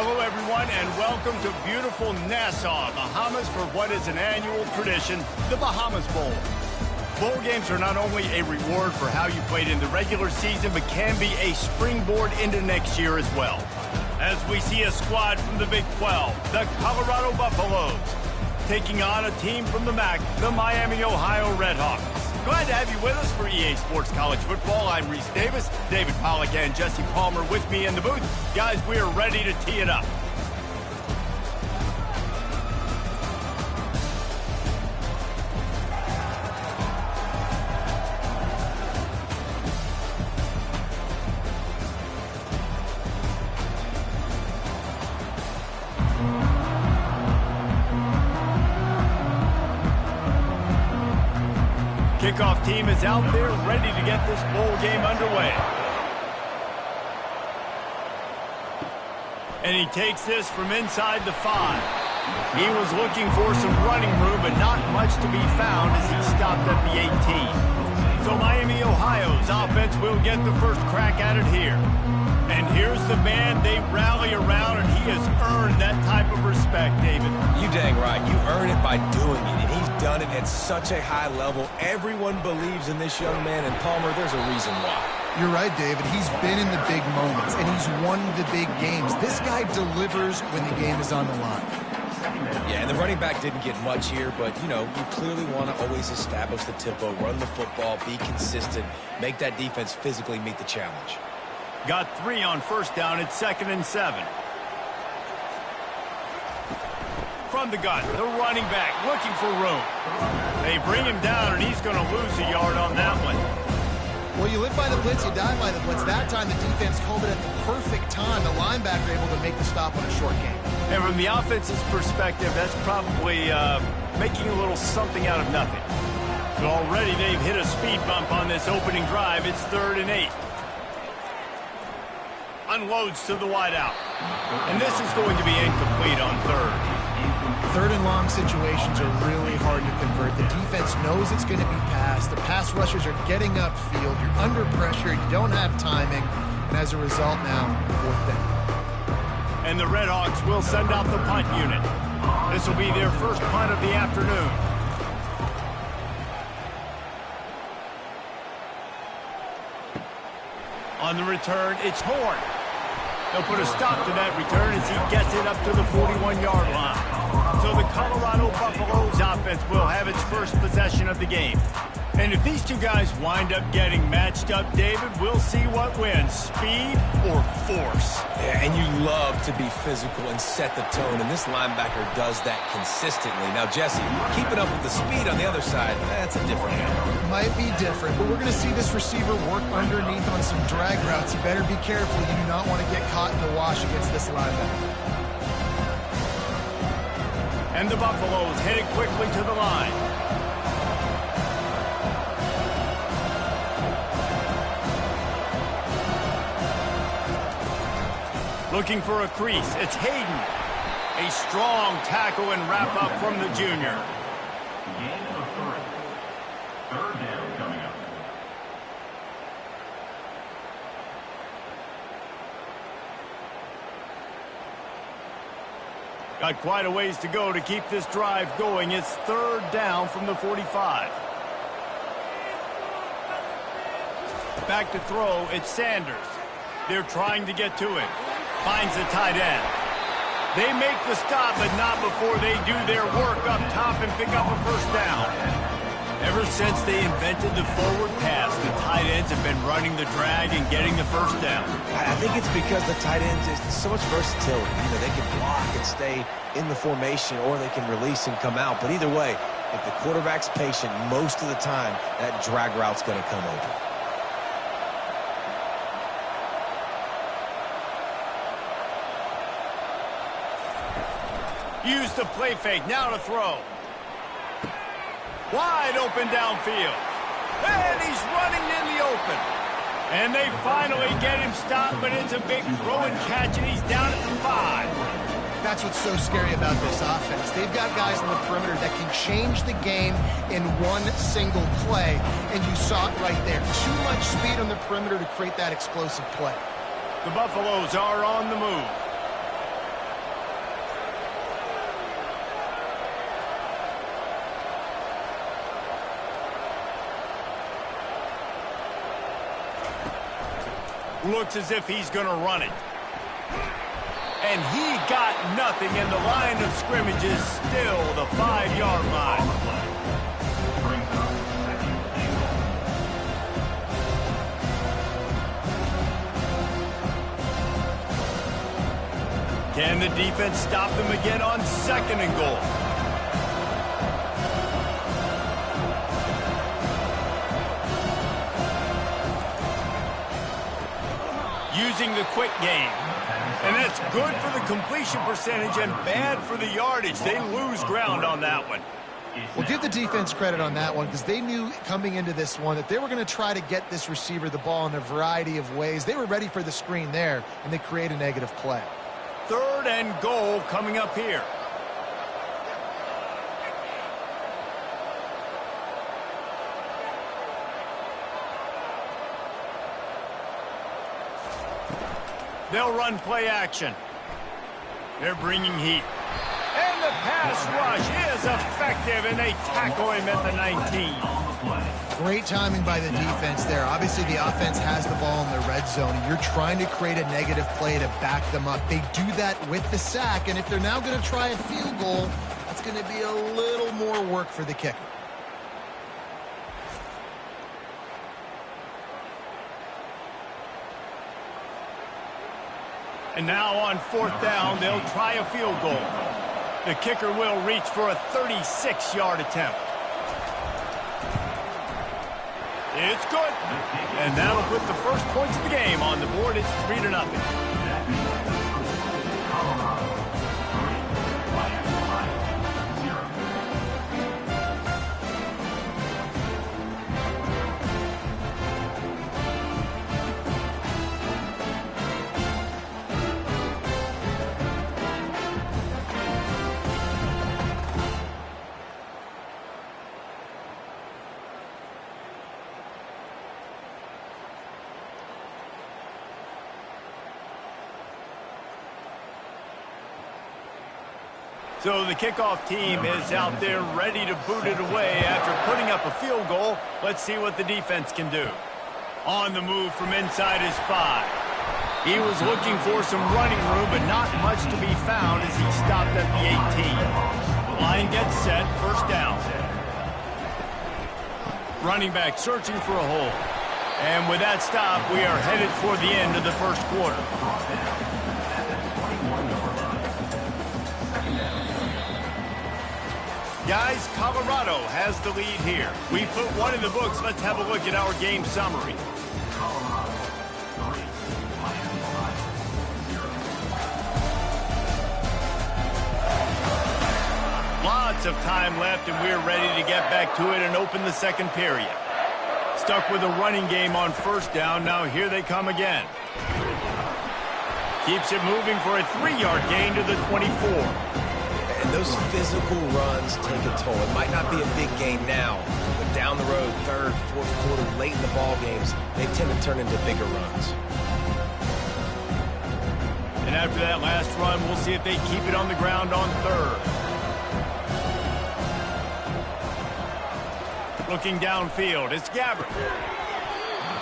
Hello, everyone, and welcome to beautiful Nassau, Bahamas, for what is an annual tradition, the Bahamas Bowl. Bowl games are not only a reward for how you played in the regular season, but can be a springboard into next year as well. As we see a squad from the Big 12, the Colorado Buffaloes, taking on a team from the MAC, the Miami, Ohio Redhawks. Glad to have you with us for EA Sports College Football. I'm Reese Davis, David Pollack and Jesse Palmer with me in the booth. Guys, we are ready to tee it up. Kickoff team is out there ready to get this bowl game underway. And he takes this from inside the 5. He was looking for some running room, but not much to be found as he stopped at the 18. So Miami, Ohio's offense will get the first crack at it here. And here's the man they rally around, and he has earned that type of respect, David. You dang right. You earn it by doing it, and he's done it at such a high level. Everyone believes in this young man, and Palmer, there's a reason why. You're right, David. He's been in the big moments, and he's won the big games. This guy delivers when the game is on the line. Yeah, and the running back didn't get much here, but, you know, you clearly want to always establish the tempo, run the football, be consistent, make that defense physically meet the challenge. Got 3 on first down. It's 2nd and 7. From the gun, the running back looking for room. They bring him down, and he's going to lose a yard on that one. Well, you live by the blitz, you die by the blitz. That time, the defense called it at the perfect time. The linebacker able to make the stop on a short gain. And from the offense's perspective, that's probably making a little something out of nothing. So already they've hit a speed bump on this opening drive. It's 3rd and 8. Unloads to the wideout. And this is going to be incomplete on 3rd. 3rd and long situations are really hard to convert. The defense knows it's going to be passed. The pass rushers are getting upfield. You're under pressure. You don't have timing. And as a result now, 4th down. And the Redhawks will send out the punt unit. This will be their first punt of the afternoon. On the return, it's Horn. They'll put a stop to that return as he gets it up to the 41-yard line. So the Colorado Buffaloes offense will have its first possession of the game. And if these two guys wind up getting matched up, David, we'll see what wins, speed or force. Yeah, and you love to be physical and set the tone, and this linebacker does that consistently. Now, Jesse, keeping up with the speed on the other side, that's a different animal. Might be different, but we're going to see this receiver work underneath on some drag routes. You better be careful. You do not want to get caught in the wash against this linebacker. And the Buffaloes headed quickly to the line. Looking for a crease, it's Hayden. A strong tackle and wrap-up from the junior. Gain of 3. 3rd down coming up. Got quite a ways to go to keep this drive going. It's 3rd down from the 45. Back to throw, it's Sanders. They're trying to get to him. Finds the tight end. They make the stop, but not before they do their work up top and pick up a first down. Ever since they invented the forward pass, the tight ends have been running the drag and getting the first down. I think it's because the tight ends is so much versatility. You know, they can block and stay in the formation, or they can release and come out. But either way, if the quarterback's patient, most of the time, that drag route's going to come over. Use the play fake, now to throw. Wide open downfield. And he's running in the open. And they finally get him stopped, but it's a big throw and catch, and he's down at the 5. That's what's so scary about this offense. They've got guys on the perimeter that can change the game in one single play, and you saw it right there. Too much speed on the perimeter to create that explosive play. The Buffaloes are on the move. Looks as if he's going to run it. And he got nothing, and the line of scrimmage is still the 5-yard line. Can the defense stop them again on 2nd and goal? Using the quick game. And that's good for the completion percentage and bad for the yardage. They lose ground on that one. Well, give the defense credit on that one because they knew coming into this one that they were going to try to get this receiver the ball in a variety of ways. They were ready for the screen there, and they create a negative play. 3rd and goal coming up here. They'll run play action. They're bringing heat. And the pass rush is effective, and they tackle him at the 19. Great timing by the defense there. Obviously, the offense has the ball in the red zone, and you're trying to create a negative play to back them up. They do that with the sack, and if they're now going to try a field goal, that's going to be a little more work for the kicker. And now on 4th down, they'll try a field goal. The kicker will reach for a 36-yard attempt. It's good. And that'll put the first points of the game on the board. It's 3-0. So the kickoff team is out there ready to boot it away after putting up a field goal. Let's see what the defense can do. On the move from inside his 5. He was looking for some running room, but not much to be found as he stopped at the 18. Line gets set, 1st down. Running back searching for a hole. And with that stop, we are headed for the end of the 1st quarter. Guys, Colorado has the lead here. We put one in the books. Let's have a look at our game summary. Lots of time left, and we're ready to get back to it and open the 2nd period. Stuck with a running game on 1st down. Now here they come again. Keeps it moving for a 3-yard gain to the 24. And those physical runs take a toll. It might not be a big gain now, but down the road, 3rd, 4th quarter, late in the ball games, they tend to turn into bigger runs. And after that last run, we'll see if they keep it on the ground on 3rd. Looking downfield, it's Gabbert.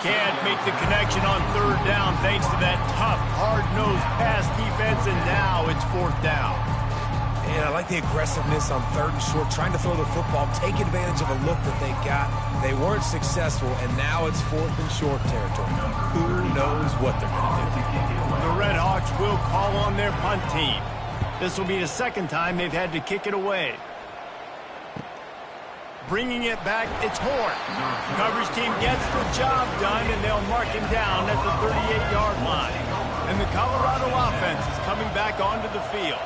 Can't make the connection on 3rd down thanks to that tough, hard-nosed pass defense, and now it's 4th down. And I like the aggressiveness on 3rd and short, trying to throw the football, take advantage of a look that they got. They weren't successful, and now it's 4th and short territory. Who knows what they're going to do? The Red Hawks will call on their punt team. This will be the 2nd time they've had to kick it away. Bringing it back, it's Horn. Coverage team gets the job done, and they'll mark him down at the 38-yard line. And the Colorado offense is coming back onto the field.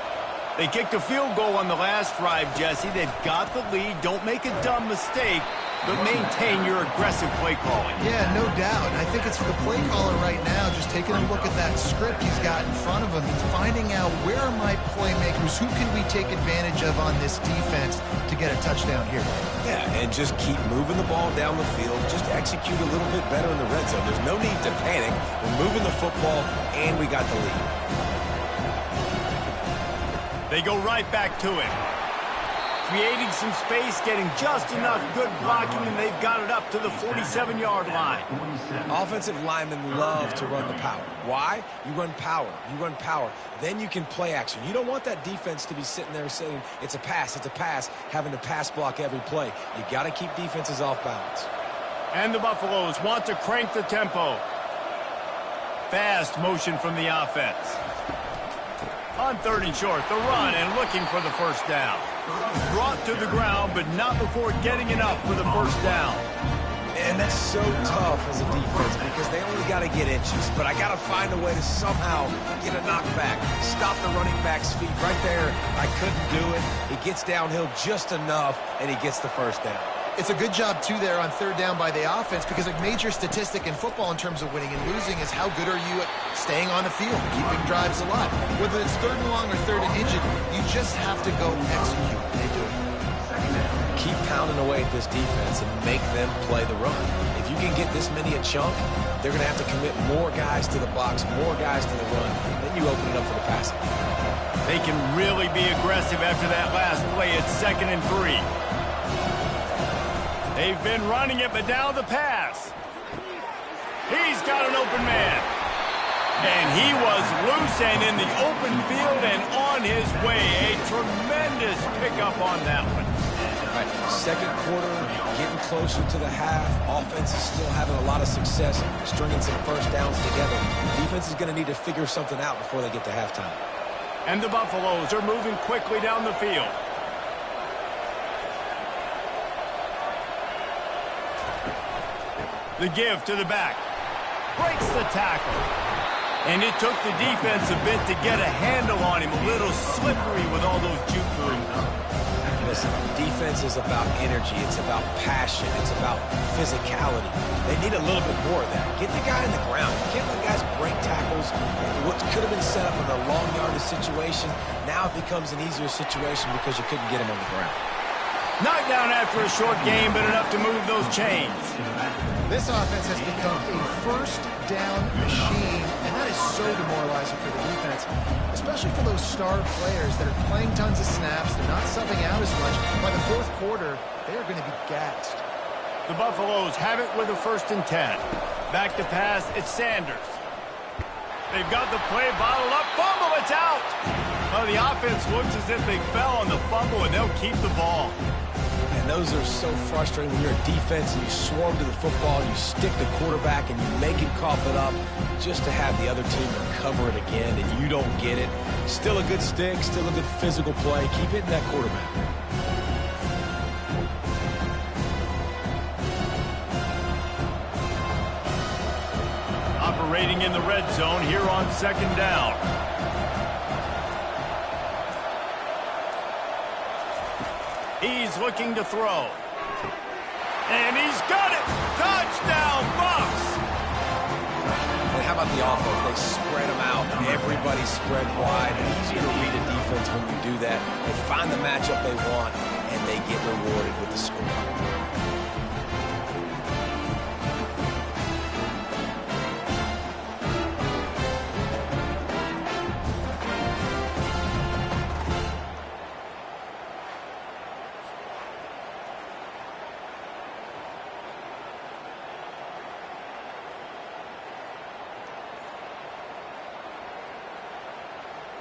They kicked a field goal on the last drive, Jesse. They've got the lead. Don't make a dumb mistake, but maintain your aggressive play calling. Yeah, no doubt. I think it's the play caller right now just taking a look at that script he's got in front of him and finding out where are my playmakers, who can we take advantage of on this defense to get a touchdown here. Yeah, and just keep moving the ball down the field. Just execute a little bit better in the red zone. There's no need to panic. We're moving the football, and we got the lead. They go right back to him. creating some space, getting just enough good blocking, and they've got it up to the 47-yard line. Offensive linemen love to run the power. Why? You run power. You run power. Then you can play action. You don't want that defense to be sitting there saying, it's a pass, having to pass block every play. You got to keep defenses off balance. And the Buffaloes want to crank the tempo. Fast motion from the offense. On 3rd and short, the run and looking for the first down. Brought to the ground, but not before getting enough for the first down. And that's so tough as a defense because they only got to get inches. But I got to find a way to somehow get a knockback. Stop the running back's feet right there. I couldn't do it. He gets downhill just enough, and he gets the first down. It's a good job, too, there on 3rd down by the offense because a major statistic in football in terms of winning and losing is how good are you at staying on the field, keeping drives alive. Whether it's 3rd and long or 3rd and injured, you just have to go execute. They do it. Keep pounding away at this defense and make them play the run. If you can get this many a chunk, they're going to have to commit more guys to the box, more guys to the run. Then you open it up for the passing. They can really be aggressive after that last play at 2nd and 3. They've been running it, but now the pass. He's got an open man. And he was loose and in the open field and on his way. A tremendous pickup on that one. All right, 2nd quarter, getting closer to the half. Offense is still having a lot of success stringing some first downs together. Defense is going to need to figure something out before they get to halftime. And the Buffaloes are moving quickly down the field. The give to the back. Breaks the tackle. And it took the defense a bit to get a handle on him. A little slippery with all those juke moves. Listen, defense is about energy. It's about passion. It's about physicality. They need a little bit more of that. Get the guy in the ground. You can't let guys break tackles. What could have been set up in a long yardage situation, now it becomes an easier situation because you couldn't get him on the ground. Knocked down after a short game, but enough to move those chains. This offense has become a first down machine, and that is so demoralizing for the defense, especially for those star players that are playing tons of snaps. They're not subbing out as much. By the 4th quarter, they are going to be gassed. The Buffaloes have it with a 1st and 10. Back to pass, it's Sanders. They've got the play bottled up. Fumble, it's out. Well, the offense looks as if they fell on the fumble, and they'll keep the ball. And those are so frustrating when you're a defense and you swarm to the football, you stick the quarterback, and you make him cough it up just to have the other team recover it again, and you don't get it. Still a good stick, still a good physical play. Keep hitting that quarterback. Operating in the red zone here on 2nd down. He's looking to throw. And he's got it! Touchdown, Bucks! And how about the offense? They spread them out. Everybody spread wide. Easier to read a defense when you do that. They find the matchup they want, and they get rewarded with the score.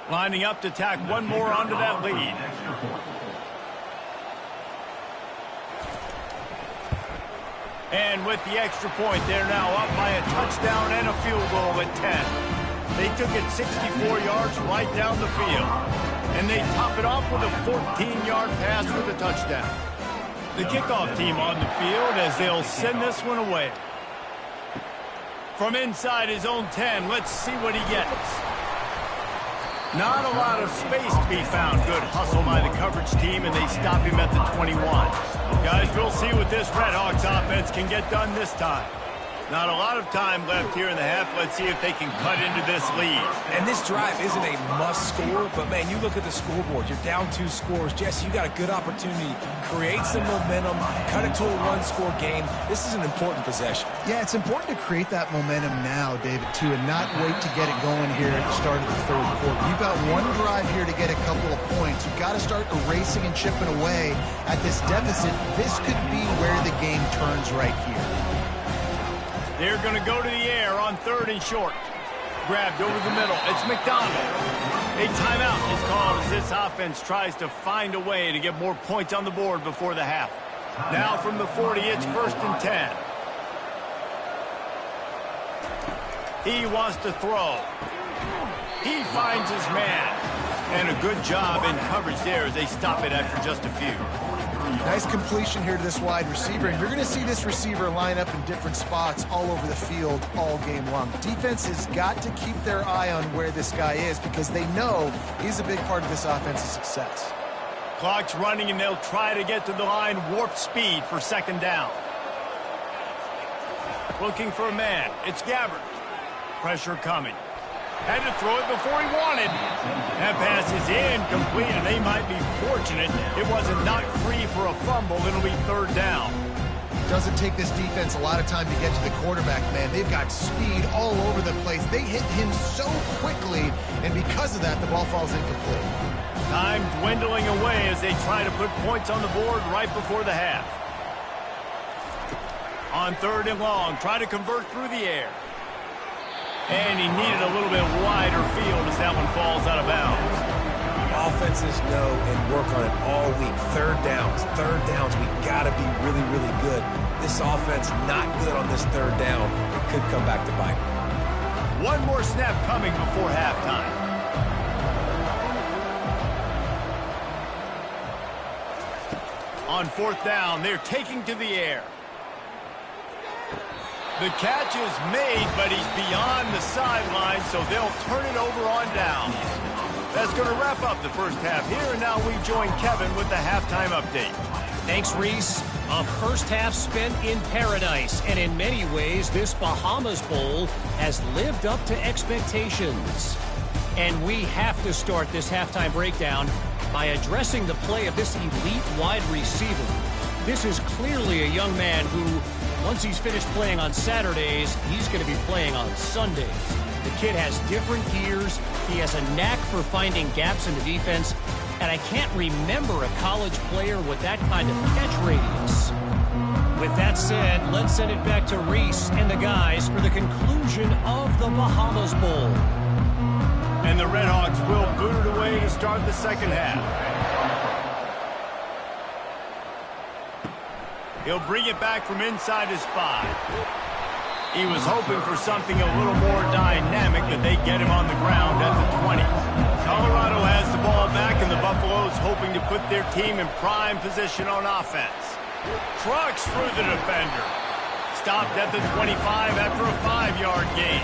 Lining up to tack one more onto that lead. And with the extra point, they're now up by a touchdown and a field goal at 10. They took it 64 yards right down the field. And they top it off with a 14-yard pass for the touchdown. The kickoff team on the field as they'll send this one away. From inside his own 10, let's see what he gets. Not a lot of space to be found. Good hustle by the coverage team, and they stop him at the 21. Guys, we'll see what this Redhawks offense can get done this time. Not a lot of time left here in the half. Let's see if they can cut into this lead. And this drive isn't a must score, but man, you look at the scoreboard. You're down 2 scores. Jesse, you got a good opportunity. Create some momentum. Cut it to a 1-score game. This is an important possession. Yeah, it's important to create that momentum now, David, too, and not wait to get it going here at the start of the third quarter. You've got one drive here to get a couple of points. You've got to start erasing and chipping away at this deficit. This could be where the game turns right here. They're going to go to the air on 3rd and short. Grabbed over the middle. It's McDonald. A timeout is called as this offense tries to find a way to get more points on the board before the half. Now from the 40, it's 1st and 10. He wants to throw. He finds his man. And a good job in coverage there as they stop it after just a few. Nice completion here to this wide receiver, and you're going to see this receiver line up in different spots all over the field all game long. Defense has got to keep their eye on where this guy is because they know he's a big part of this offense's success. Clock's running, and they'll try to get to the line, warp speed for 2nd down. Looking for a man. It's Gabbert. Pressure coming. Had to throw it before he wanted. That pass is incomplete, and they might be fortunate it wasn't knocked free for a fumble. It'll be 3rd down. Doesn't take this defense a lot of time to get to the quarterback, man. They've got speed all over the place. They hit him so quickly, and because of that, the ball falls incomplete. Time dwindling away as they try to put points on the board right before the half. On 3rd and long, try to convert through the air. And he needed a little bit wider field as that one falls out of bounds. Offenses know and work on it all week. 3rd downs. We got to be really, really good. This offense not good on this 3rd down. It could come back to bite them. One more snap coming before halftime. On 4th down, they're taking to the air. The catch is made, but he's beyond the sideline, so they'll turn it over on down. That's going to wrap up the first half here, and now we join Kevin with the halftime update. Thanks, Reese. A first half spent in paradise, and in many ways, this Bahamas Bowl has lived up to expectations. And we have to start this halftime breakdown by addressing the play of this elite wide receiver. This is clearly a young man who, once he's finished playing on Saturdays, he's going to be playing on Sundays. The kid has different gears. He has a knack for finding gaps in the defense. And I can't remember a college player with that kind of catch radius. With that said, let's send it back to Reese and the guys for the conclusion of the Bahamas Bowl. And the Redhawks will boot it away to start the second half. He'll bring it back from inside his 5. He was hoping for something a little more dynamic, but they get him on the ground at the 20. Colorado has the ball back, and the Buffaloes hoping to put their team in prime position on offense. Trucks through the defender. Stopped at the 25 after a 5-yard gain.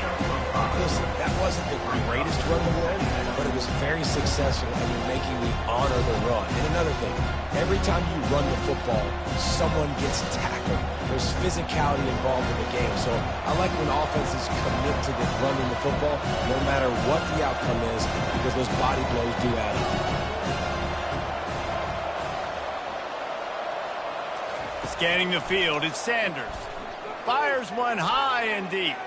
Listen, that wasn't the greatest run in the world, but it was very successful, and you're making me honor the run. And another thing, every time you run the football, someone gets tackled. There's physicality involved in the game. So I like when offenses commit to the running the football, no matter what the outcome is, because those body blows do add up. Scanning the field, it's Sanders. Fires one high and deep.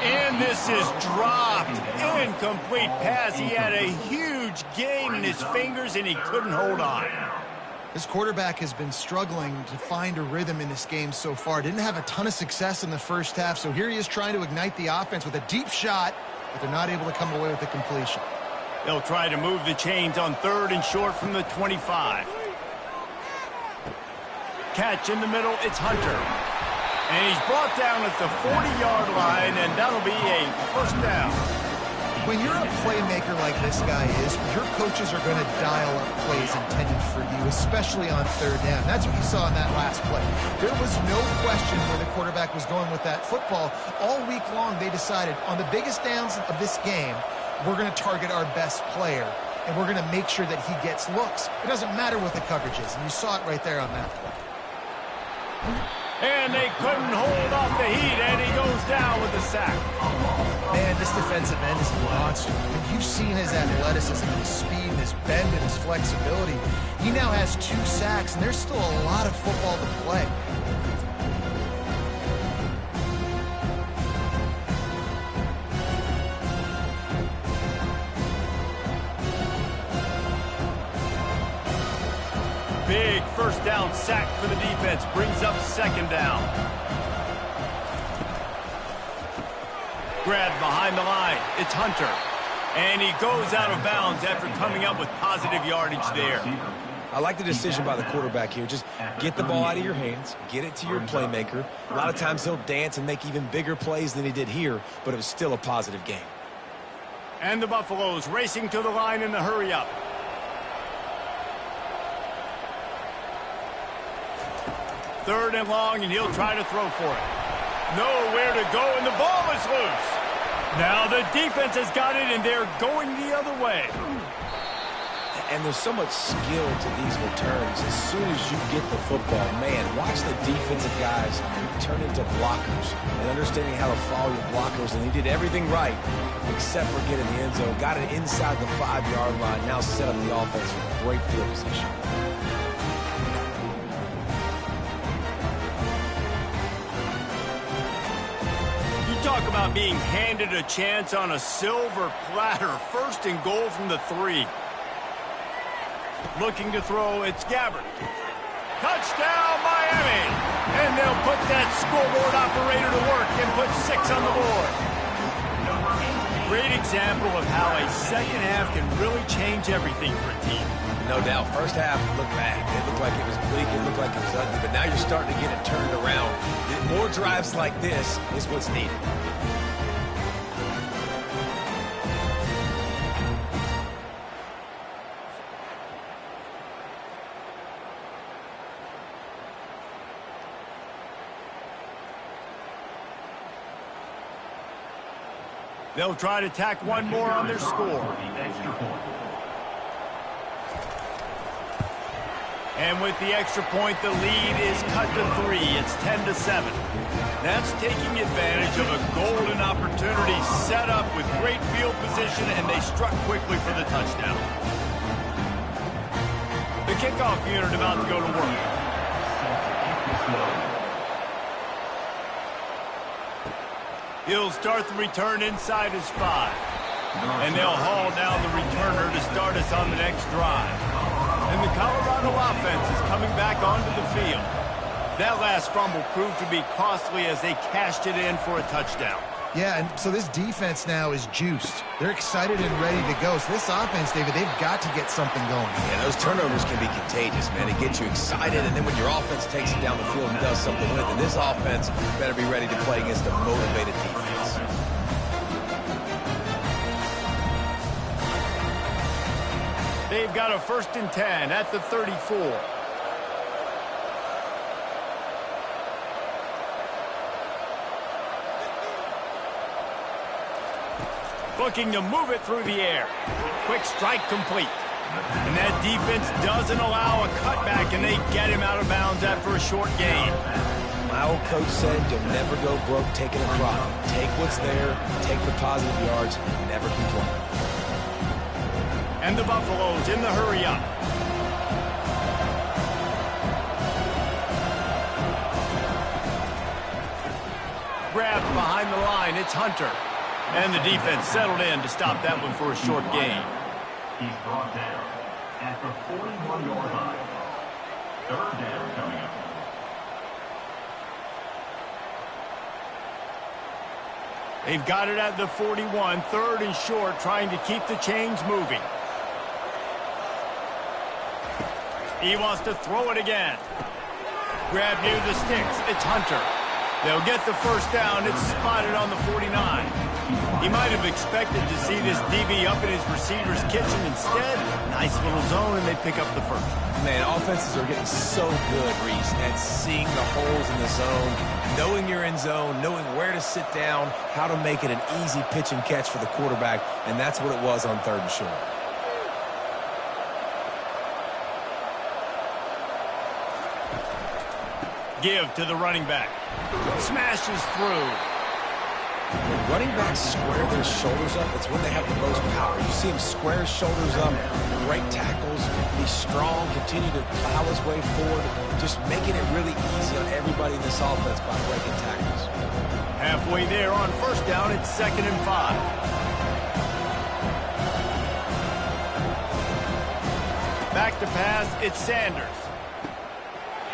And this is dropped. Incomplete pass. He had a huge gain in his fingers, and he couldn't hold on. This quarterback has been struggling to find a rhythm in this game so far. Didn't have a ton of success in the first half, so here he is trying to ignite the offense with a deep shot, but they're not able to come away with the completion. They'll try to move the chains on 3rd and short from the 25. Catch in the middle, it's Hunter. And he's brought down at the 40-yard line, and that'll be a first down. When you're a playmaker like this guy is, your coaches are going to dial up plays intended for you, especially on 3rd down. That's what you saw in that last play. There was no question where the quarterback was going with that football. All week long, they decided on the biggest downs of this game, we're going to target our best player, and we're going to make sure that he gets looks. It doesn't matter what the coverage is, and you saw it right there on that play. And they couldn't hold off the the heat, and he goes down with a sack. Man, this defensive end is a monster. You've seen his athleticism, his speed, his bend, and his flexibility. He now has 2 sacks, and there's still a lot of football to play. Big first down sack for the defense. Brings up second down. Grabbed behind the line. It's Hunter. And he goes out of bounds after coming up with positive yardage there. I like the decision by the quarterback here. Just get the ball out of your hands, get it to your playmaker. A lot of times he'll dance and make even bigger plays than he did here, but it was still a positive game. And the Buffaloes racing to the line in the hurry-up. Third and long, and he'll try to throw for it. Nowhere to go, and the ball is loose. Now the defense has got it, and they're going the other way. And there's so much skill to these returns. As soon as you get the football, man, watch the defensive guys turn into blockers and understanding how to follow your blockers. And he did everything right except for getting the end zone. Got it inside the 5-yard line. Now set up the offense for great field position. Talk about being handed a chance on a silver platter. First and goal from the 3. Looking to throw, it's Gabbert. Touchdown, Miami! And they'll put that scoreboard operator to work and put 6 on the board. Great example of how a second half can really change everything for a team. No doubt. First half looked bad. It looked like it was bleak. It looked like it was ugly. But now you're starting to get it turned around. More drives like this is what's needed. They'll try to tack one more on their score. And with the extra point, the lead is cut to 3. It's 10-7. That's taking advantage of a golden opportunity set up with great field position, and they struck quickly for the touchdown. The kickoff unit about to go to work. He'll start the return inside his 5. And they'll haul down the returner to start us on the next drive. And the Colorado offense is coming back onto the field. That last fumble proved to be costly as they cashed it in for a touchdown. Yeah, and so this defense now is juiced. They're excited and ready to go. So this offense, David, they've got to get something going. Yeah, those turnovers can be contagious, man. It gets you excited, and then when your offense takes it down the field and does something with it, this offense better be ready to play against a motivated defense. They've got a 1st and 10 at the 34. Looking to move it through the air. Quick strike complete. And that defense doesn't allow a cutback, and they get him out of bounds after a short gain. My old coach said you'll never go broke taking a profit. Take what's there, take the positive yards, and never complain. And the Buffaloes in the hurry-up. Grabbed behind the line, it's Hunter. And the defense settled in to stop that one for a short gain. He's brought down at the 41-yard line. 3rd down coming up. They've got it at the 41, 3rd and short, trying to keep the chains moving. He wants to throw it again. Grab near the sticks. It's Hunter. They'll get the first down. It's spotted on the 49. He might have expected to see this DB up in his receiver's kitchen. Instead, nice little zone, and they pick up the first. Man, offenses are getting so good, Reese, at seeing the holes in the zone, knowing you're in zone, knowing where to sit down, how to make it an easy pitch and catch for the quarterback, and that's what it was on 3rd and short. Give to the running back. Smashes through. When running backs square their shoulders up, it's when they have the most power. You see him square his shoulders up, great tackles. He's strong, continue to plow his way forward, just making it really easy on everybody in this offense by breaking tackles. Halfway there on first down, it's 2nd and 5. Back to pass, it's Sanders.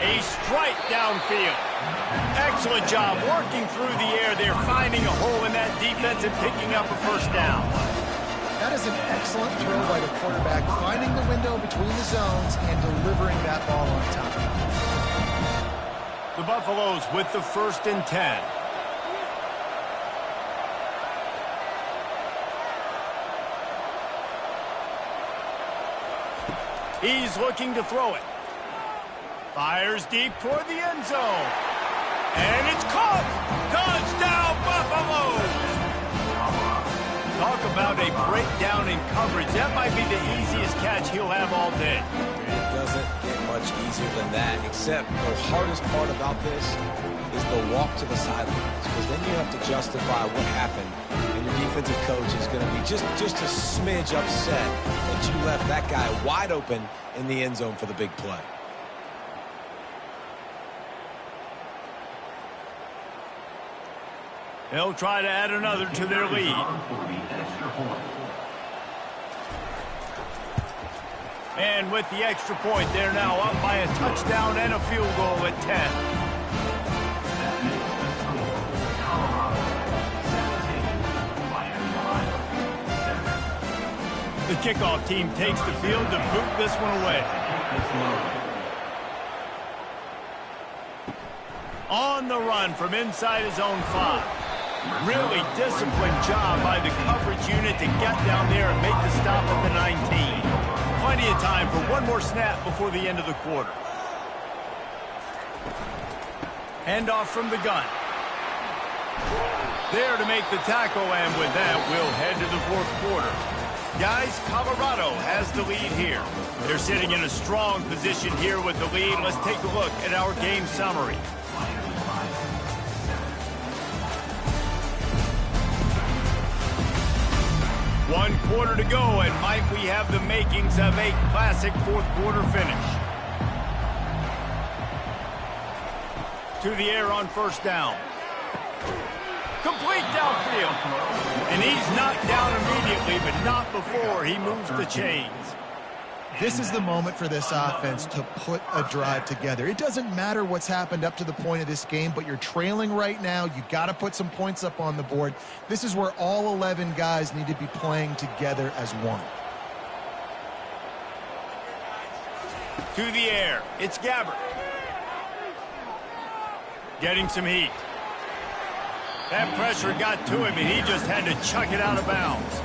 A strike downfield. Excellent job working through the air there, finding a hole in that defense and picking up a first down. That is an excellent throw by the quarterback, finding the window between the zones and delivering that ball on time. The Buffaloes with the 1st and 10. He's looking to throw it. Fires deep toward the end zone. And it's caught. Touchdown, Buffaloes. Talk about a breakdown in coverage. That might be the easiest catch he'll have all day. It doesn't get much easier than that, except the hardest part about this is the walk to the sidelines, because then you have to justify what happened, and your defensive coach is going to be just a smidge upset that you left that guy wide open in the end zone for the big play. They'll try to add another to their lead. And with the extra point, they're now up by a touchdown and a field goal at 10. The kickoff team takes the field to boot this one away. On the run from inside his own 5. Really disciplined job by the coverage unit to get down there and make the stop at the 19. Plenty of time for one more snap before the end of the quarter. Handoff from the gun. There to make the tackle, and with that, we'll head to the 4th quarter. Guys, Colorado has the lead here. They're sitting in a strong position here with the lead. Let's take a look at our game summary. One quarter to go, and might we have the makings of a classic 4th quarter finish. To the air on first down. Complete downfield. And he's knocked down immediately, but not before he moves the chains. This is the moment for this offense to put a drive together. It doesn't matter what's happened up to the point of this game, but you're trailing right now. You got to put some points up on the board. This is where all 11 guys need to be playing together as one. To the air, it's Gabbert. Getting some heat. That pressure got to him, and he just had to chuck it out of bounds.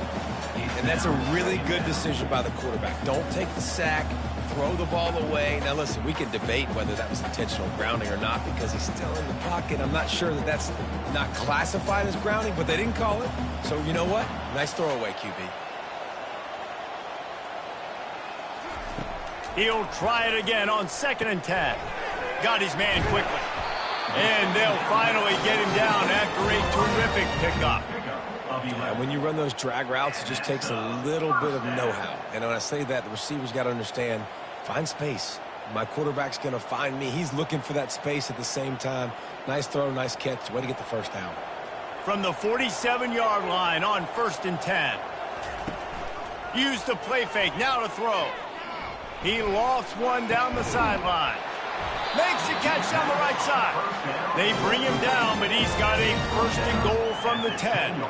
And that's a really good decision by the quarterback. Don't take the sack, throw the ball away. Now, listen, we can debate whether that was intentional grounding or not because he's still in the pocket. I'm not sure that that's not classified as grounding, but they didn't call it. So, you know what? Nice throwaway, QB. He'll try it again on 2nd and 10. Got his man quickly. And they'll finally get him down after a terrific pickup. Yeah, when you run those drag routes, it just takes a little bit of know-how. And when I say that, the receiver's got to understand, find space. My quarterback's going to find me. He's looking for that space at the same time. Nice throw, nice catch. Way to get the first down. From the 47-yard line on 1st and 10. Use the play fake, now to throw. He lofts one down the sideline. Makes the catch down the right side. They bring him down, but he's got a 1st and goal from the 10.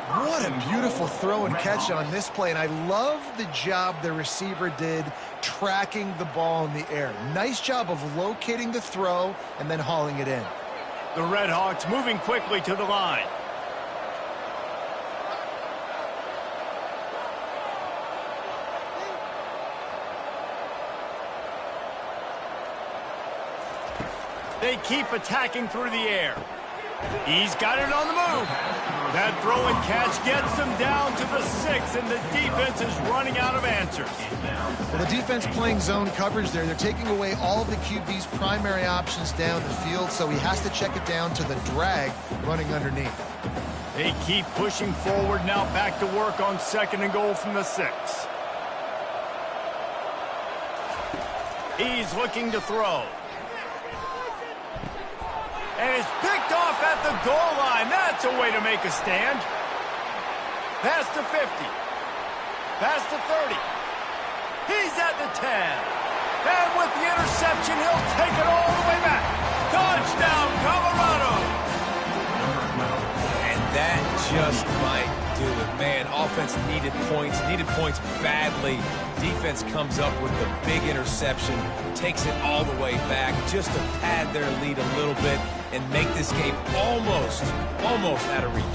What a beautiful throw and catch on this play, and I love the job the receiver did tracking the ball in the air. Nice job of locating the throw and then hauling it in. The Red Hawks moving quickly to the line. They keep attacking through the air. He's got it on the move. That throw and catch gets them down to the 6, and the defense is running out of answers. Well, the defense playing zone coverage there. They're taking away all of the QB's primary options down the field, so he has to check it down to the drag running underneath. They keep pushing forward now, back to work on 2nd and goal from the 6. He's looking to throw. And it's picked off at the goal line. That's a way to make a stand. Pass to 50. Pass to 30. He's at the 10. And with the interception, he'll take it all the way back. Touchdown, Colorado. And that just might do it. Man, offense needed points badly. Defense comes up with the big interception, takes it all the way back just to pad their lead a little bit and make this game almost out of reach.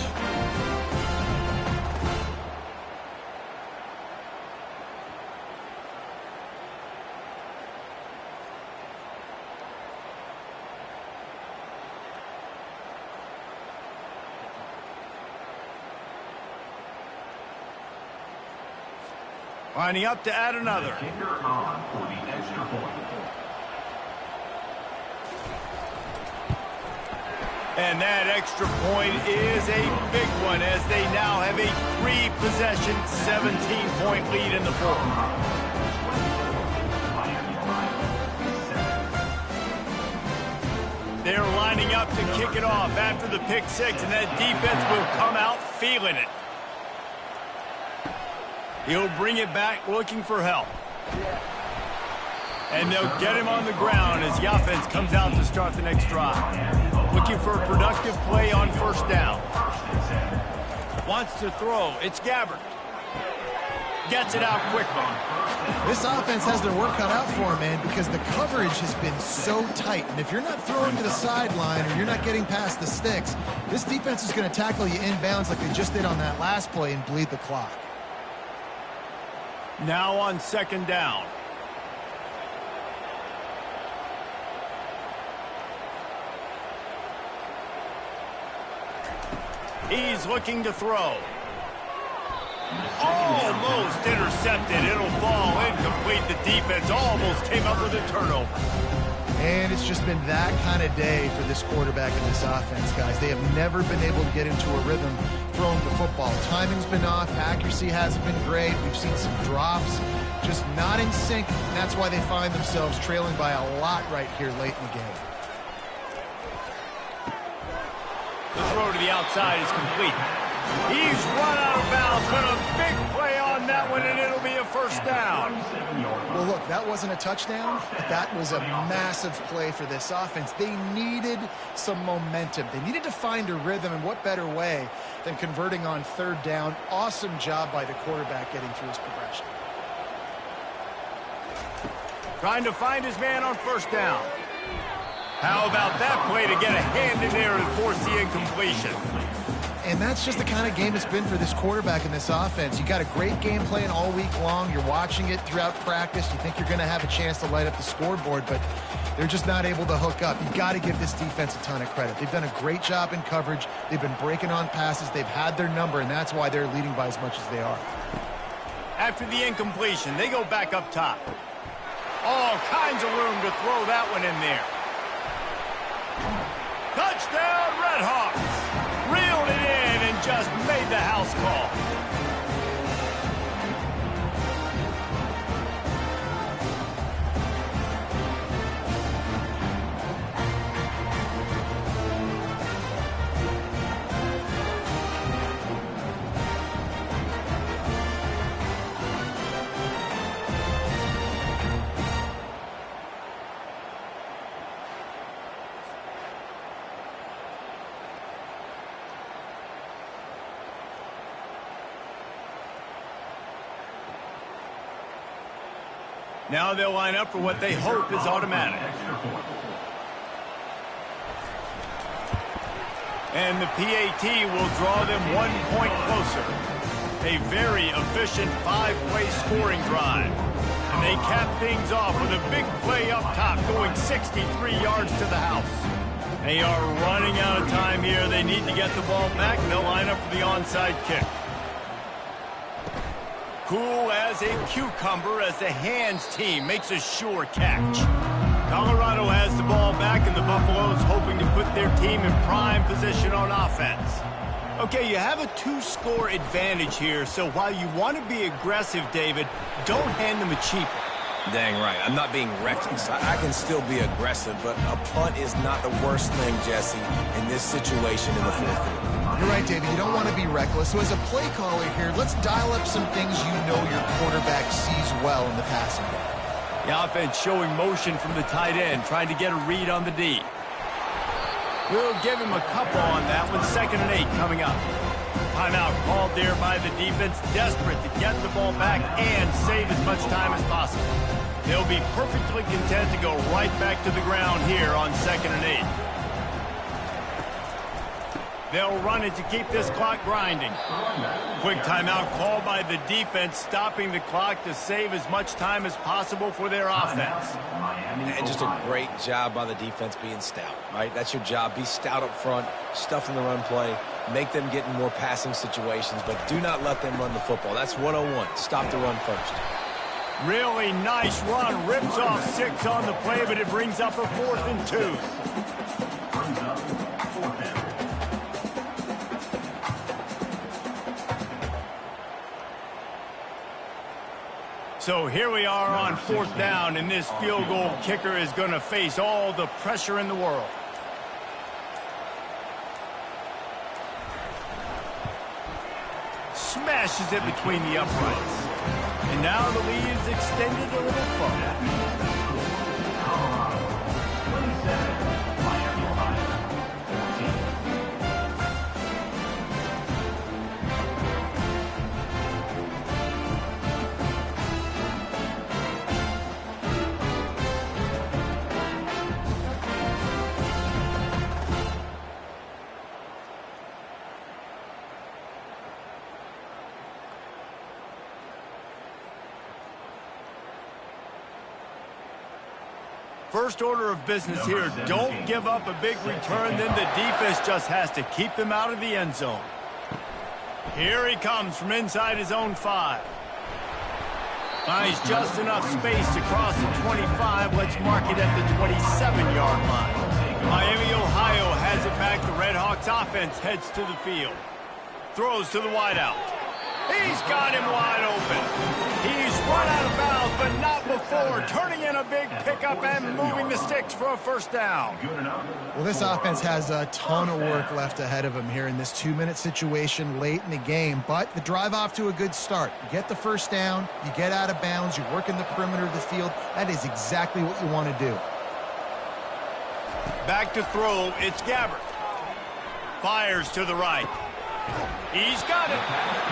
Lining up to add another. Kicker on for the extra point. And that extra point is a big one as they now have a 3-possession, 17-point lead in the 4th. They're lining up to kick it off after the pick 6, and that defense will come out feeling it. He'll bring it back looking for help. And they'll get him on the ground as the offense comes out to start the next drive. Looking for a productive play on 1st down. Wants to throw. It's Gabbert. Gets it out quickly. This offense has their work cut out for them, man, because the coverage has been so tight. And if you're not throwing to the sideline or you're not getting past the sticks, this defense is going to tackle you inbounds like they just did on that last play and bleed the clock. Now on 2nd down. He's looking to throw. Almost intercepted. It'll fall incomplete. The defense almost came up with a turnover. And it's just been that kind of day for this quarterback and this offense, guys. They have never been able to get into a rhythm throwing the football. Timing's been off. Accuracy hasn't been great. We've seen some drops. Just not in sync. And that's why they find themselves trailing by a lot right here late in the game. The throw to the outside is complete. He's run out of bounds, but a big play on that one, and it'll be a 1st down. Well, look, that wasn't a touchdown, but that was a massive play for this offense. They needed some momentum. They needed to find a rhythm, and what better way than converting on 3rd down. Awesome job by the quarterback getting through his progression. Trying to find his man on 1st down. How about that play to get a hand in there and force the incompletion? And that's just the kind of game it's been for this quarterback and this offense. You got a great game plan all week long. You're watching it throughout practice. You think you're going to have a chance to light up the scoreboard, but they're just not able to hook up. You've got to give this defense a ton of credit. They've done a great job in coverage. They've been breaking on passes. They've had their number, and that's why they're leading by as much as they are. After the incompletion, they go back up top. All kinds of room to throw that one in there. Touchdown, Redhawks! Reeled it in and just made the house call. Now they'll line up for what they hope is automatic. And the PAT will draw them 1 point closer. A very efficient 5-play scoring drive. And they cap things off with a big play up top, going 63 yards to the house. They are running out of time here. They need to get the ball back. They'll line up for the onside kick. Cool as a cucumber as the hands team makes a sure catch. Colorado has the ball back, and the Buffaloes hoping to put their team in prime position on offense. Okay, you have a 2-score advantage here, so while you want to be aggressive, David, don't hand them a cheap. Dang right. I'm not being reckless. I can still be aggressive, but a punt is not the worst thing, Jesse, in this situation in the fourth quarter. You're right, David. You don't want to be reckless. So as a play caller here, let's dial up some things you know your quarterback sees well in the passing game. The offense showing motion from the tight end, trying to get a read on the D. We'll give him a couple on that one. 2nd and 8 coming up. Timeout called there by the defense, desperate to get the ball back and save as much time as possible. They'll be perfectly content to go right back to the ground here on 2nd and 8. They'll run it to keep this clock grinding. Quick timeout called by the defense, stopping the clock to save as much time as possible for their offense. And just a great job by the defense being stout, right? That's your job. Be stout up front, stuff in the run play, make them get in more passing situations, but do not let them run the football. That's 101. Stop the run first. Really nice run. Rips off 6 on the play, but it brings up a 4th and 2. Brings up 4th down. So here we are on 4th down, and this field goal kicker is going to face all the pressure in the world. Smashes it between the uprights. And now the lead is extended a little further. 27, Miami, Ohio. 14. First order of business here, don't give up a big return, then the defense just has to keep them out of the end zone. Here he comes from inside his own 5. Finds just enough space to cross the 25. Let's mark it at the 27-yard line. Miami, Ohio has it back. The Redhawks offense heads to the field. Throws to the wideout. He's got him wide open. He's run out of bounds, but not before. Turning in a big pickup and moving the sticks for a 1st down. Well, this offense has a ton of work left ahead of them here in this 2-minute situation late in the game, but the drive off to a good start. You get the 1st down, you get out of bounds, you work in the perimeter of the field. That is exactly what you want to do. Back to throw, it's Gabbert. Fires to the right. He's got it.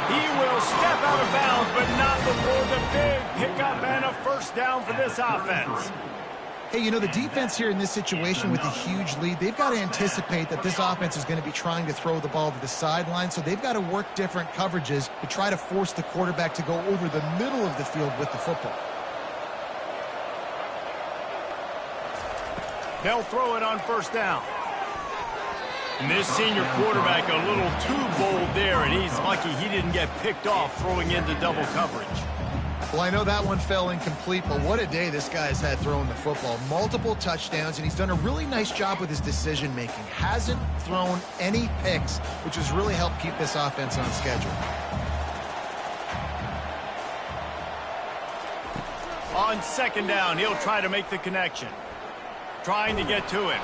He will step out of bounds, but not before the big pickup and a 1st down for this offense. Hey, you know, the defense here in this situation with a huge lead, they've got to anticipate that this offense is going to be trying to throw the ball to the sideline, so they've got to work different coverages to try to force the quarterback to go over the middle of the field with the football. They'll throw it on 1st down. And this senior quarterback a little too bold there, and he's lucky he didn't get picked off throwing into double coverage. Well, I know that one fell incomplete, but what a day this guy's had throwing the football. Multiple touchdowns, and he's done a really nice job with his decision-making. Hasn't thrown any picks, which has really helped keep this offense on schedule. On 2nd down, he'll try to make the connection. Trying to get to it.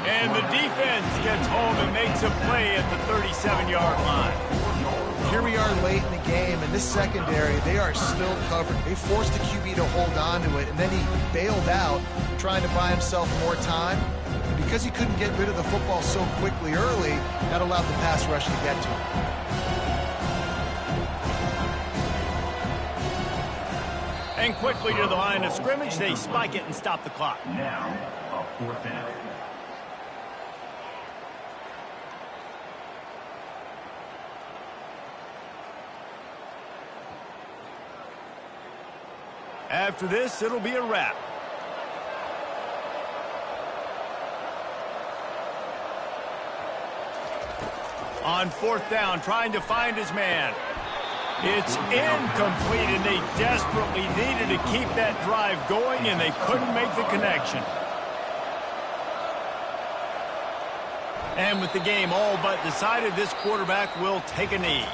And the defense gets home and makes a play at the 37-yard line. Here we are late in the game, and this secondary, they are still covered. They forced the QB to hold on to it, and then he bailed out, trying to buy himself more time. And because he couldn't get rid of the football so quickly early, that allowed the pass rush to get to him. And quickly to the line of scrimmage, they spike it and stop the clock. Now, a 4th down. After this, it'll be a wrap. On fourth down, trying to find his man. It's incomplete, and they desperately needed to keep that drive going, and they couldn't make the connection. And with the game all but decided, this quarterback will take a knee.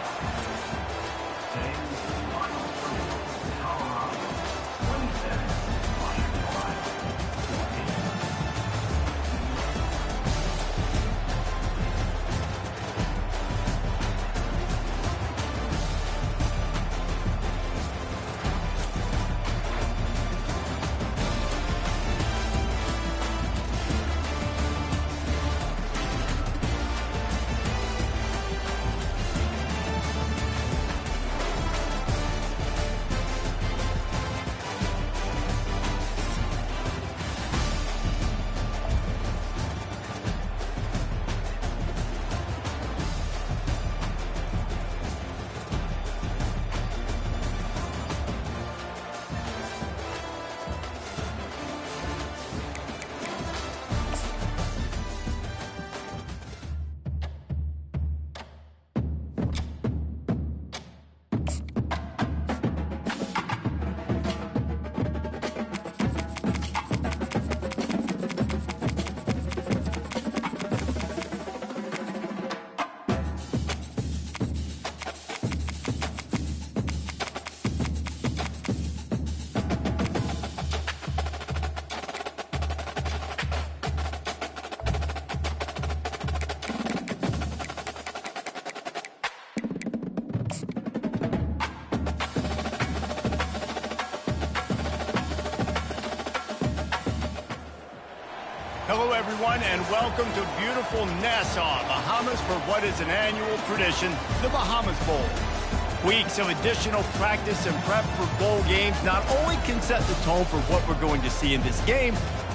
Hello, everyone, and welcome to beautiful Nassau, Bahamas, for what is an annual tradition, the Bahamas Bowl. Weeks of additional practice and prep for bowl games not only can set the tone for what we're going to see in this game,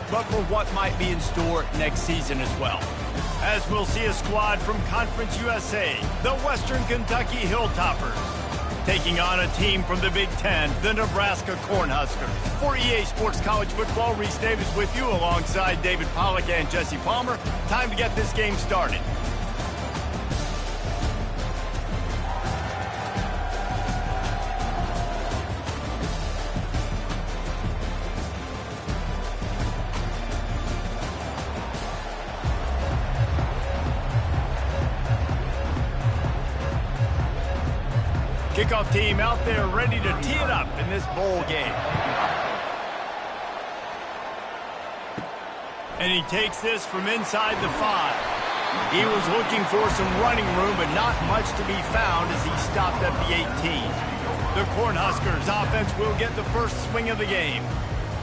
but for what might be in store next season as well. As we'll see a squad from Conference USA, the Western Kentucky Hilltoppers, taking on a team from the Big Ten, the Nebraska Cornhuskers. For EA Sports College Football, Reese Davis with you alongside David Pollack and Jesse Palmer. Time to get this game started. Kickoff team out there ready to tee it up in this bowl game. And he takes this from inside the 5. He was looking for some running room, but not much to be found as he stopped at the 18. The Cornhuskers offense will get the first swing of the game.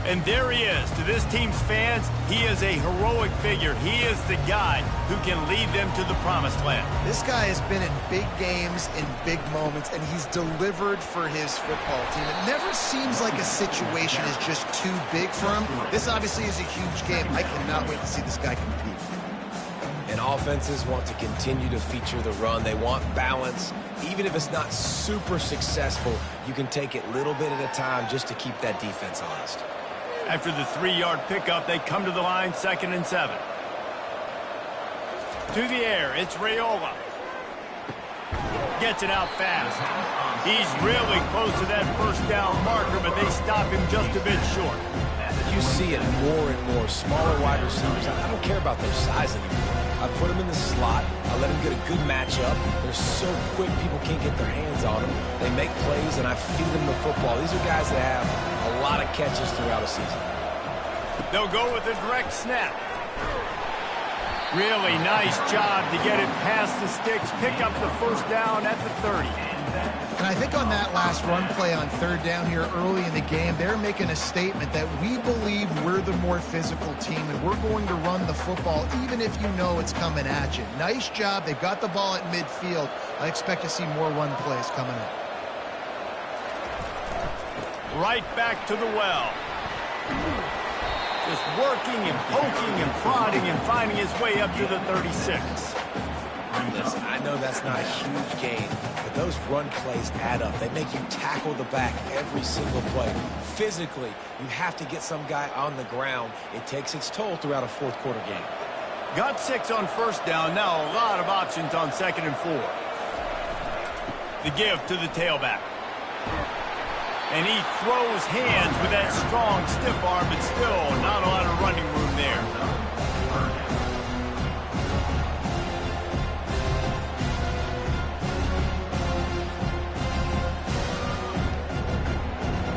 And there he is. To this team's fans, he is a heroic figure. He is the guy who can lead them to the promised land. This guy has been in big games, in big moments, and he's delivered for his football team. It never seems like a situation is just too big for him. This obviously is a huge game. I cannot wait to see this guy compete. And offenses want to continue to feature the run. They want balance. Even if it's not super successful, you can take it little bit at a time just to keep that defense honest. After the 3-yard pickup, they come to the line, 2nd and 7. To the air, it's Raiola. Gets it out fast. He's really close to that first down marker, but they stop him just a bit short. You see it more and more. Smaller wide receivers, I don't care about their size anymore. I put them in the slot. I let them get a good matchup. They're so quick, people can't get their hands on them. They make plays, and I feed them the football. These are guys that have a lot of catches throughout a season. They'll go with a direct snap. Really nice job to get it past the sticks, pick up the first down at the 30. And I think on that last run play on 3rd down here early in the game, they're making a statement that we believe we're the more physical team and we're going to run the football even if you know it's coming at you. Nice job. They've got the ball at midfield. I expect to see more run plays coming up. Right back to the well. Just working and poking and prodding and finding his way up to the 36. Listen, I know that's not a huge gain, but those run plays add up. They make you tackle the back every single play. Physically, you have to get some guy on the ground. It takes its toll throughout a 4th quarter game. Got 6 on first down. Now a lot of options on 2nd and 4. The give to the tailback. And he throws hands with that strong, stiff arm, but still not a lot of running room there.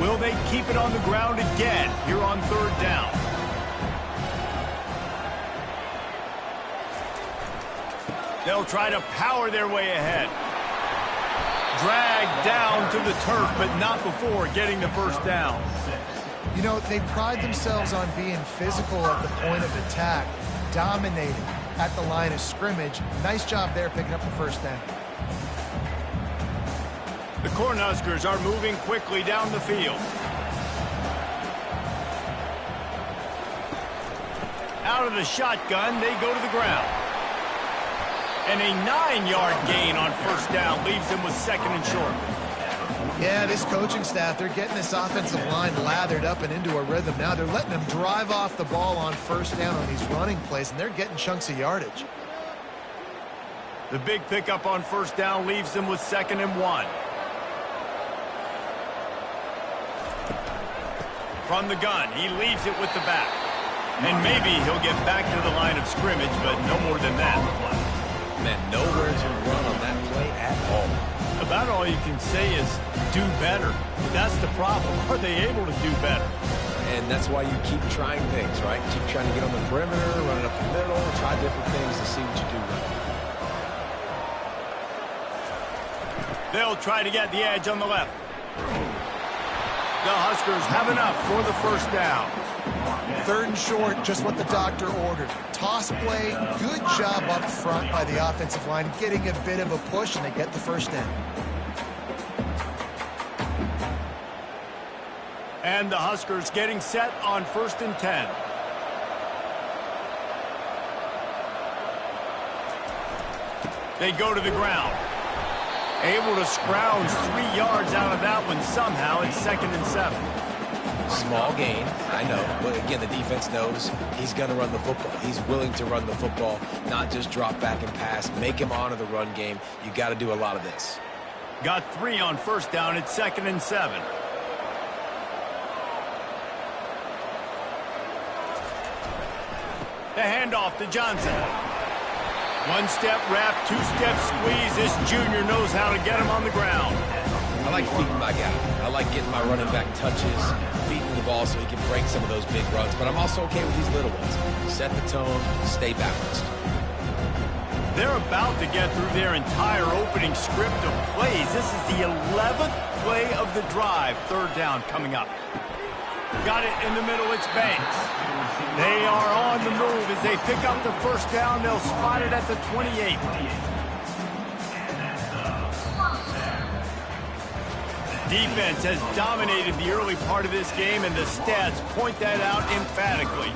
Will they keep it on the ground again here on 3rd down? They'll try to power their way ahead. Dragged down to the turf, but not before getting the first down. You know, they pride themselves on being physical at the point of attack, dominating at the line of scrimmage. Nice job there picking up the first down. The Cornhuskers are moving quickly down the field. Out of the shotgun, they go to the ground. And a 9-yard gain on first down leaves them with 2nd and short. Yeah, this coaching staff, they're getting this offensive line lathered up and into a rhythm. Now they're letting them drive off the ball on first down on these running plays, and they're getting chunks of yardage. The big pickup on first down leaves them with 2nd and 1. From the gun, he leaves it with the back. And maybe he'll get back to the line of scrimmage, but no more than that. Man, nowhere to run on that play at all. About all you can say is do better. That's the problem. Are they able to do better? And that's why you keep trying things, right? Keep trying to get on the perimeter, running up the middle, try different things to see what you do right. They'll try to get the edge on the left. The Huskers have enough for the first down. 3rd and short, just what the doctor ordered. Toss play, good job up front by the offensive line, getting a bit of a push, and they get the first down. And the Huskers getting set on 1st and 10. They go to the ground. Able to scrounge 3 yards out of that one somehow. It's 2nd and 7. Small gain, I know, but again, the defense knows he's going to run the football. He's willing to run the football, not just drop back and pass, make him honor the run game. You got to do a lot of this. Got 3 on first down. It's 2nd and 7. The handoff to Johnson. 1-step wrap, 2-step squeeze. This junior knows how to get him on the ground. I like feeding my guy. I like getting my running back touches, feeding the ball so he can break some of those big runs. But I'm also okay with these little ones. Set the tone, stay balanced. They're about to get through their entire opening script of plays. This is the 11th play of the drive. 3rd down coming up. Got it in the middle. It's Banks. They are on the move as they pick up the first down. They'll spot it at the 28. Defense has dominated the early part of this game, and the stats point that out emphatically.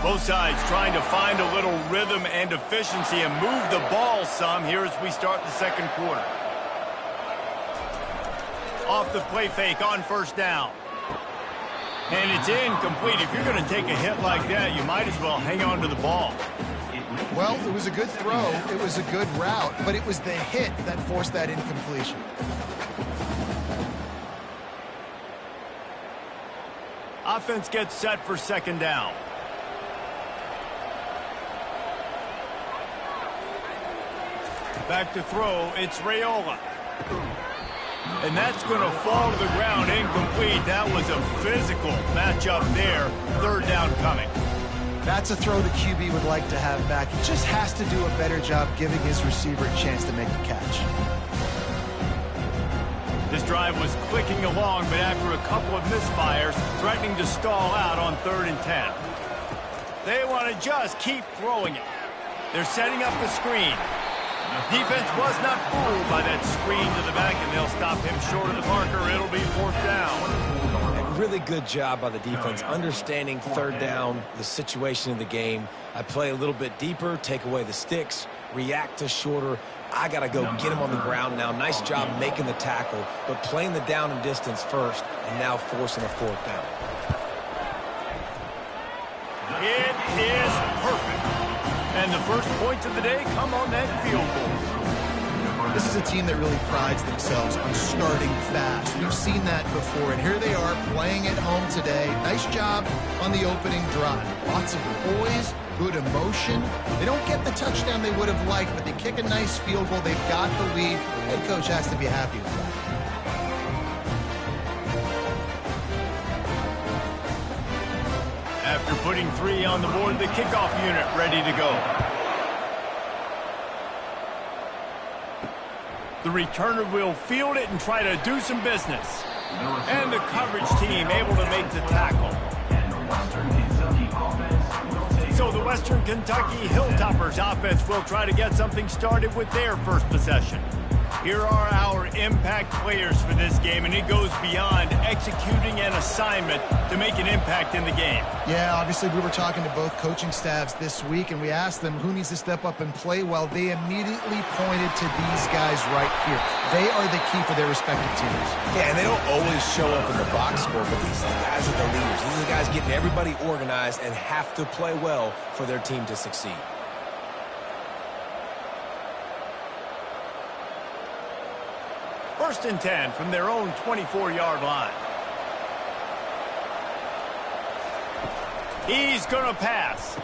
Both sides trying to find a little rhythm and efficiency and move the ball some here as we start the 2nd quarter. Off the play fake on first down. And it's incomplete. If you're going to take a hit like that, you might as well hang on to the ball. Well, it was a good throw. It was a good route, but it was the hit that forced that incompletion. Offense gets set for 2nd down. Back to throw, it's Raiola. And that's going to fall to the ground, incomplete. That was a physical matchup there. 3rd down coming. That's a throw the QB would like to have back. He just has to do a better job giving his receiver a chance to make the catch. This drive was clicking along, but after a couple of misfires, threatening to stall out on 3rd and 10. They want to just keep throwing it. They're setting up the screen. Defense was not fooled by that screen to the back, and they'll stop him short of the marker. It'll be 4th down. And really good job by the defense, understanding 3rd down, the situation of the game. I play a little bit deeper, take away the sticks, react to shorter I got to go get him on the ground now. Nice job making the tackle, but playing the down and distance first and now forcing a fourth down. It is perfect. And the first points of the day come on that field goal. This is a team that really prides themselves on starting fast. We've seen that before, and here they are playing at home today. Nice job on the opening drive. Lots of poise, good emotion. They don't get the touchdown they would have liked, but they kick a nice field goal. They've got the lead. Head coach has to be happy with that. After putting 3 on the board, the kickoff unit ready to go. The returner will field it and try to do some business. And the coverage team able to make the tackle. So the Western Kentucky Hilltoppers offense will try to get something started with their first possession. Here are our impact players for this game, and it goes beyond executing an assignment to make an impact in the game. Yeah, obviously we were talking to both coaching staffs this week, and we asked them who needs to step up and play well. They immediately pointed to these guys right here. They are the key for their respective teams. Yeah, and they don't always show up in the box score, but these guys are the leaders. These are the guys getting everybody organized and have to play well for their team to succeed. First and 10 from their own 24-yard line. He's going to pass.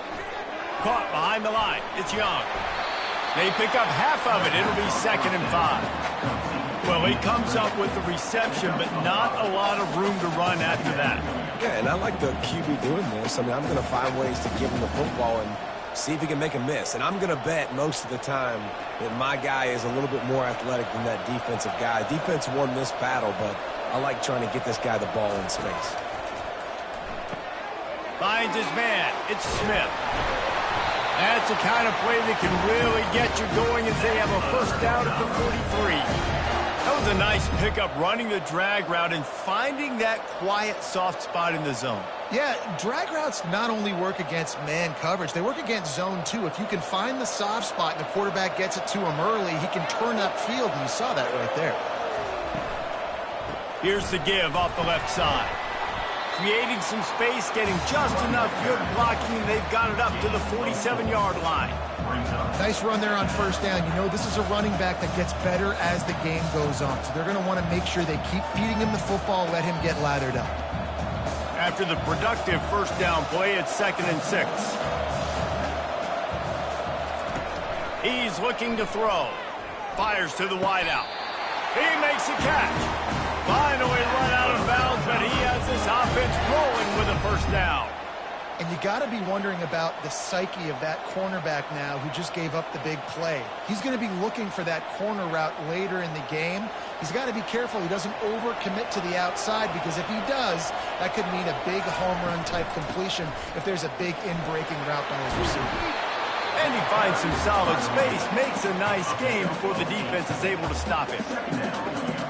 Caught behind the line. It's Young. They pick up half of it. It'll be 2nd and 5. Well, he comes up with the reception, but not a lot of room to run after that. Yeah, and I like the QB doing this. I mean, I'm going to find ways to give him the football and see if he can make a miss. And I'm going to bet most of the time that my guy is a little bit more athletic than that defensive guy. Defense won this battle, but I like trying to get this guy the ball in space. Finds his man. It's Smith. That's the kind of play that can really get you going as they have a first down at the 43. That was a nice pickup, running the drag route and finding that quiet, soft spot in the zone. Yeah, drag routes not only work against man coverage, they work against zone too. If you can find the soft spot and the quarterback gets it to him early, he can turn upfield, and you saw that right there. Here's the give off the left side. Creating some space, getting just enough good blocking, and they've got it up to the 47-yard line. Nice run there on first down. You know, this is a running back that gets better as the game goes on, so they're going to want to make sure they keep feeding him the football, let him get lathered up. After the productive first down play, it's 2nd and 6. He's looking to throw. Fires to the wideout. He makes a catch. Finally run out of bounds, but he has this offense rolling with a first down. And you got to be wondering about the psyche of that cornerback now who just gave up the big play. He's going to be looking for that corner route later in the game. He's got to be careful he doesn't overcommit to the outside, because if he does, that could mean a big home run type completion if there's a big in-breaking route by his receiver. And he finds some solid space, makes a nice game before the defense is able to stop him.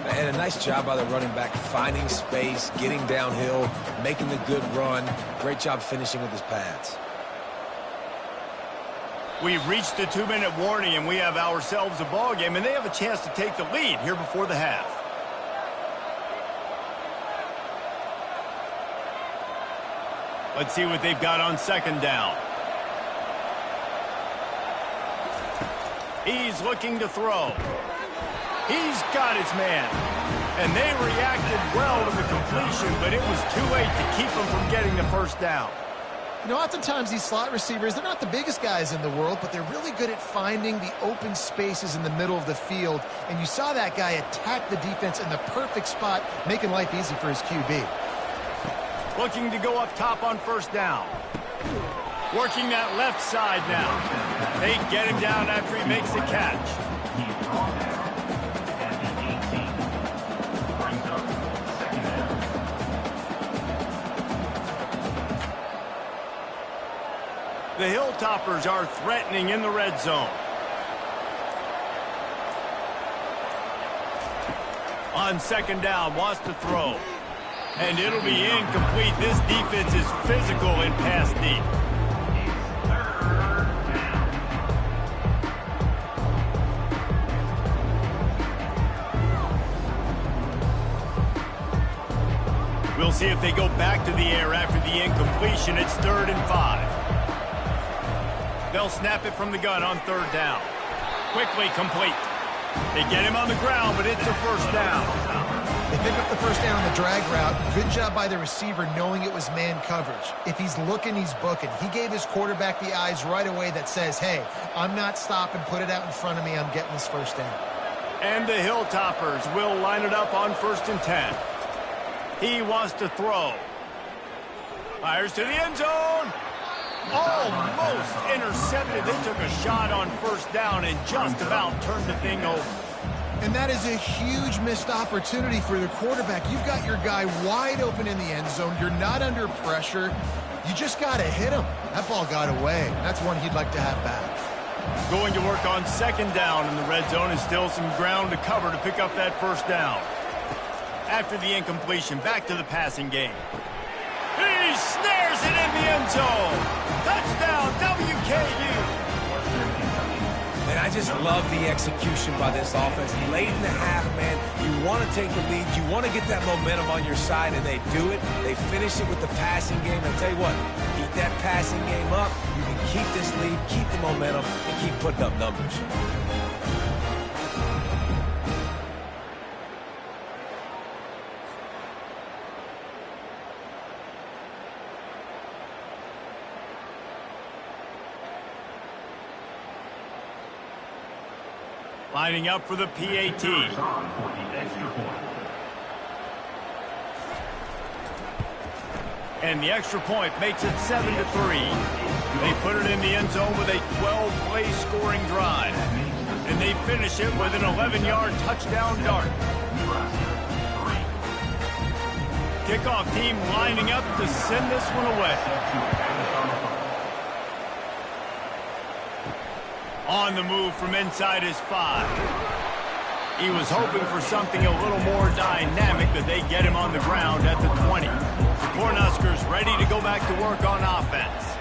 And a nice job by the running back, finding space, getting downhill, making the good run. Great job finishing with his pads. We've reached the 2-minute warning, and we have ourselves a ball game, and they have a chance to take the lead here before the half. Let's see what they've got on 2nd down. He's looking to throw. He's got his man. And they reacted well to the completion, but it was too late to keep him from getting the first down. You know, oftentimes these slot receivers, they're not the biggest guys in the world, but they're really good at finding the open spaces in the middle of the field. And you saw that guy attack the defense in the perfect spot, making life easy for his QB. Looking to go up top on first down. Working that left side now. They get him down after he makes the catch. The Hilltoppers are threatening in the red zone. On 2nd down, wants to throw. And it'll be incomplete. This defense is physical and pass deep. We'll see if they go back to the air after the incompletion. It's 3rd and 5. They'll snap it from the gun on 3rd down. Quickly complete. They get him on the ground, but it's a 1st down. They pick up the 1st down on the drag route. Good job by the receiver knowing it was man coverage. If he's looking, he's booking. He gave his quarterback the eyes right away that says, hey, I'm not stopping. Put it out in front of me. I'm getting this 1st down. And the Hilltoppers will line it up on 1st and 10. He wants to throw. Fires to the end zone. Almost intercepted. They took a shot on 1st down and just about turned the thing over. And that is a huge missed opportunity for the quarterback. You've got your guy wide open in the end zone. You're not under pressure. You just got to hit him. That ball got away. That's one he'd like to have back. Going to work on 2nd down in the red zone, and still some ground to cover to pick up that 1st down. After the incompletion, back to the passing game. He snares it in the end zone. Touchdown, WKU. And I just love the execution by this offense. Late in the half, man, you want to take the lead. You want to get that momentum on your side, and they do it. They finish it with the passing game. I'll tell you what, keep that passing game up. You can keep this lead, keep the momentum, and keep putting up numbers. Lining up for the PAT. And the extra point makes it 7-3. They put it in the end zone with a 12-play scoring drive. And they finish it with an 11-yard touchdown dart. Kickoff team lining up to send this one away. On the move from inside his 5. He was hoping for something a little more dynamic, but they get him on the ground at the 20. The Cornhuskers ready to go back to work on offense.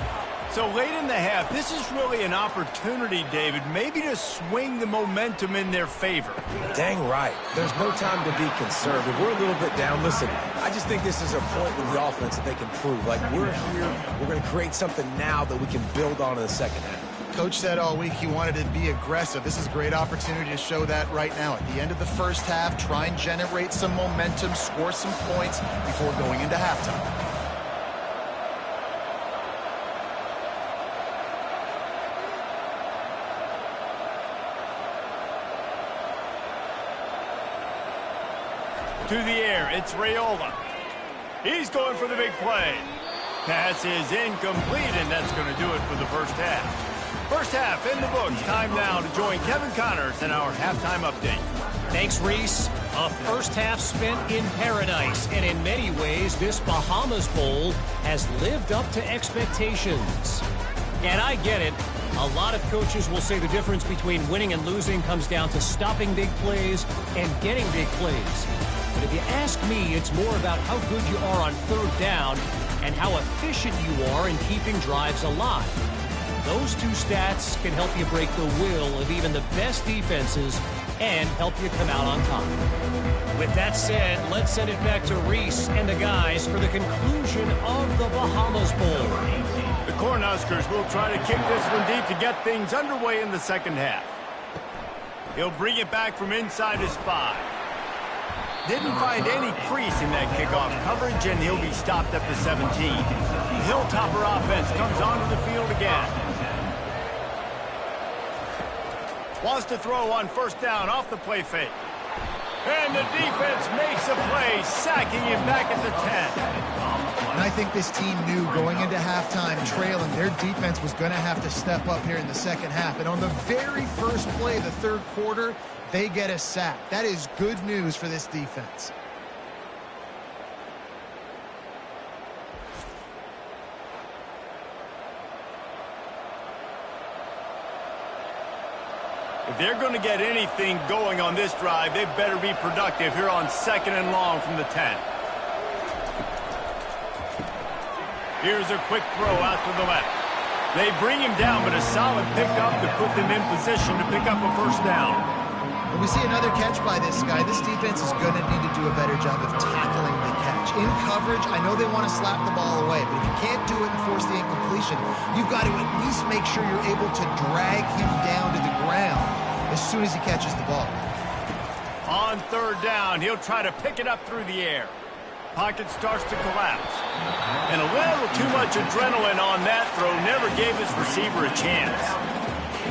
So late in the half, this is really an opportunity, David, maybe to swing the momentum in their favor. Dang right. There's no time to be conservative. We're a little bit down. Listen, I just think this is a point with the offense that they can prove. Like, we're here, we're going to create something now that we can build on in the second half. Coach said all week he wanted to be aggressive. This is a great opportunity to show that right now. At the end of the 1st half, try and generate some momentum, score some points before going into halftime. To the air, it's Raiola. He's going for the big play. Pass is incomplete, and that's going to do it for the 1st half. 1st half in the books. Time now to join Kevin Connors in our halftime update. Thanks, Reese. A 1st half spent in paradise, and in many ways, this Bahamas Bowl has lived up to expectations. And I get it. A lot of coaches will say the difference between winning and losing comes down to stopping big plays and getting big plays. But if you ask me, it's more about how good you are on 3rd down and how efficient you are in keeping drives alive. Those two stats can help you break the will of even the best defenses and help you come out on top. With that said, let's send it back to Reese and the guys for the conclusion of the Bahamas Bowl. The Cornhuskers will try to kick this one deep to get things underway in the 2nd half. He'll bring it back from inside his 5. Didn't find any crease in that kickoff coverage, and he'll be stopped at the 17. The Hilltopper offense comes onto the field again. Wants to throw on 1st down off the play fake. And the defense makes a play, sacking him back at the 10. And I think this team knew going into halftime trailing, their defense was going to have to step up here in the 2nd half. And on the very 1st play of the 3rd quarter, they get a sack. That is good news for this defense. If they're going to get anything going on this drive, they better be productive here on 2nd and long from the 10. Here's a quick throw out to the left. They bring him down, but a solid pickup to put them in position to pick up a 1st down. When we see another catch by this guy, this defense is going to need to do a better job of tackling the catch. in coverage, I know they want to slap the ball away, but if you can't do it and force the incompletion, you've got to at least make sure you're able to drag him down to the ground as soon as he catches the ball. On third down, he'll try to pick it up through the air. Pocket starts to collapse. And a little too much adrenaline on that throw never gave his receiver a chance.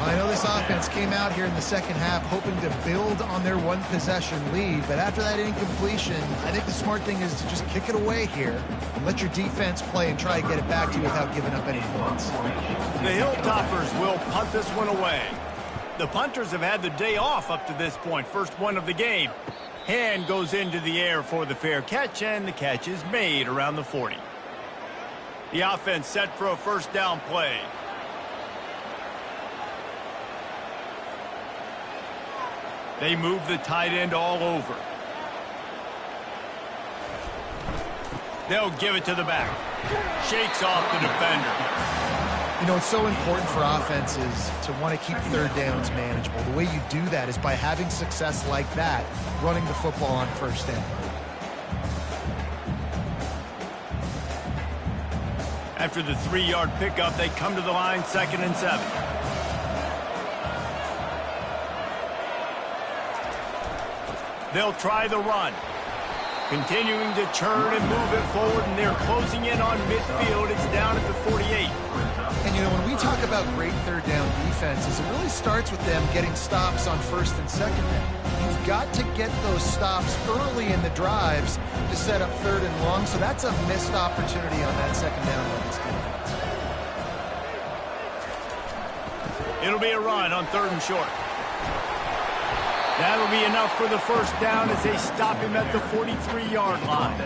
I know this offense came out here in the second half hoping to build on their one-possession lead, but after that incompletion, I think the smart thing is to just kick it away here and let your defense play and try to get it back to you without giving up any points. The Hilltoppers will punt this one away. The punters have had the day off up to this point, first one of the game. Hand goes into the air for the fair catch, and the catch is made around the 40. The offense set for a first down play. They move the tight end all over. They'll give it to the back. Shakes off the defender. You know, it's so important for offenses to want to keep third downs manageable. The way you do that is by having success like that, running the football on first down. After the 3-yard pickup, they come to the line, 2nd and 7. They'll try the run. Continuing to churn and move it forward, and they're closing in on midfield. It's down at the 48. And, you know, when we talk about great third down defenses, it really starts with them getting stops on first and second down. You've got to get those stops early in the drives to set up third and long, so that's a missed opportunity on that second down by this defense. It'll be a run on 3rd and short. That'll be enough for the first down as they stop him at the 43-yard line.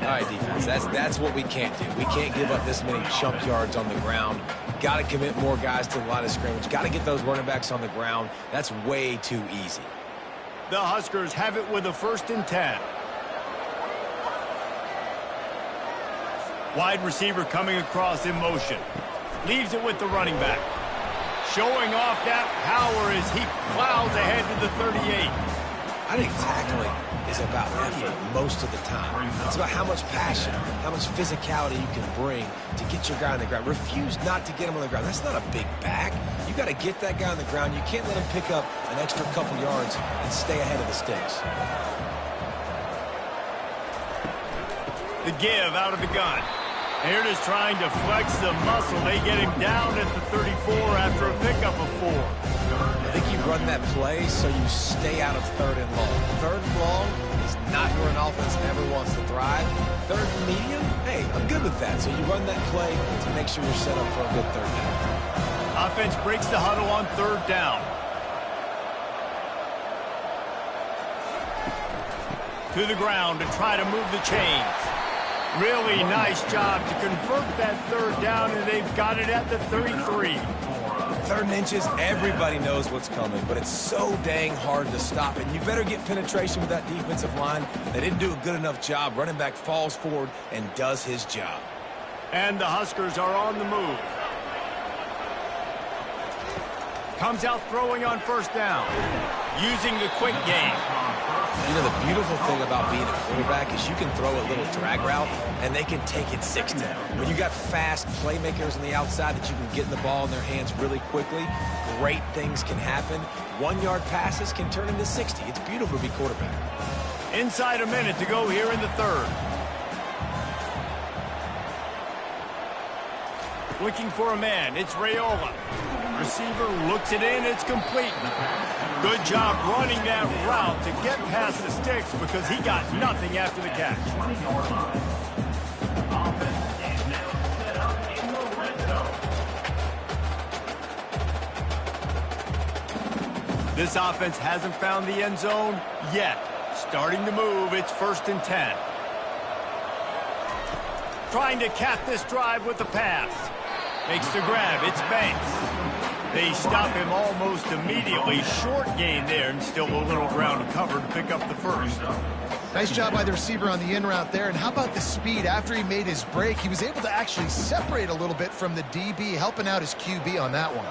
All right, defense, that's what we can't do. We can't give up this many chunk yards on the ground. Got to commit more guys to the line of scrimmage. Got to get those running backs on the ground. That's way too easy. The Huskers have it with a 1st and 10. Wide receiver coming across in motion. Leaves it with the running back. Showing off that power as he plows ahead to the 38. I think tackling is about effort most of the time. It's about how much passion, how much physicality you can bring to get your guy on the ground. Refuse not to get him on the ground. That's not a big back. You got to get that guy on the ground. You can't let him pick up an extra couple yards and stay ahead of the sticks. The give out of the gun. Here it is trying to flex the muscle. They get him down at the 34 after a pickup of 4. I think you run that play so you stay out of 3rd and long. 3rd and long is not where an offense ever wants to thrive. 3rd and medium, hey, I'm good with that. So you run that play to make sure you're set up for a good 3rd down. Offense breaks the huddle on 3rd down. To the ground to try to move the chains. Really nice job to convert that 3rd down, and they've got it at the 33. 3rd and inches, everybody knows what's coming, but it's so dang hard to stop it. And you better get penetration with that defensive line. They didn't do a good enough job. Running back falls forward and does his job. And the Huskers are on the move. Comes out throwing on 1st down. Using the quick game. You know, the beautiful thing about being a quarterback is you can throw a little drag route, and they can take it 60. When you got fast playmakers on the outside that you can get the ball in their hands really quickly, great things can happen. 1-yard passes can turn into 60. It's beautiful to be quarterback. Inside a minute to go here in the 3rd. Looking for a man. It's Raiola. Receiver looks it in. It's complete. Good job running that route to get past the sticks because he got nothing after the catch. This offense hasn't found the end zone yet. Starting to move. It's 1st and 10. Trying to cap this drive with the pass. Makes the grab. It's Banks. They stop him almost immediately. Short gain there, and still a little ground to cover to pick up the 1st. Nice job by the receiver on the in route there. And how about the speed? After he made his break, he was able to actually separate a little bit from the DB, helping out his QB on that one.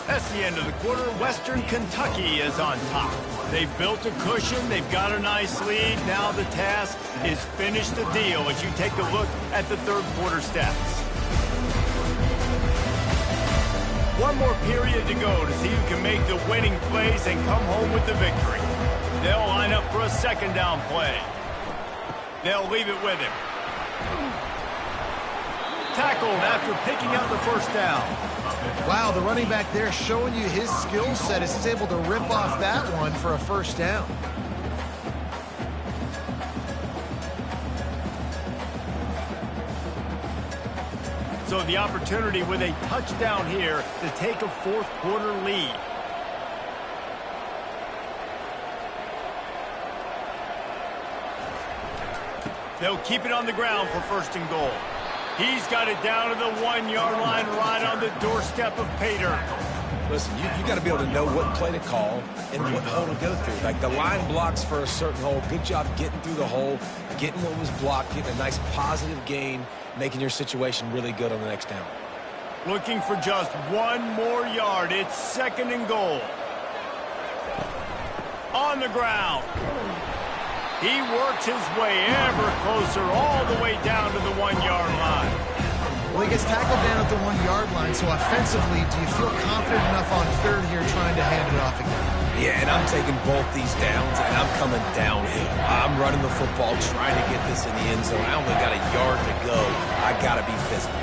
That's the end of the quarter. Western Kentucky is on top. They've built a cushion. They've got a nice lead. Now the task is finish the deal as you take a look at the third quarter stats. One more period to go to see who can make the winning plays and come home with the victory. They'll line up for a second down play. They'll leave it with him. Tackled after picking up the first down. Wow, the running back there showing you his skill set as he's able to rip off that one for a first down. So the opportunity with a touchdown here to take a fourth quarter lead. They'll keep it on the ground for first and goal. He's got it down to the 1-yard line right on the doorstep of Pater. Listen, you got to be able to know what play to call and what hole to go through. Like the line blocks for a certain hole. Good job getting through the hole, getting what was blocked, getting a nice positive gain, making your situation really good on the next down. Looking for just one more yard. It's second and goal. On the ground. He works his way ever closer all the way down to the 1-yard line. Well, he gets tackled down at the 1-yard line, so offensively, do you feel confident enough on third here trying to hand it off again? Yeah, and I'm taking both these downs, and I'm coming downhill. I'm running the football, trying to get this in the end zone. I only got a yard to go. I got to be physical.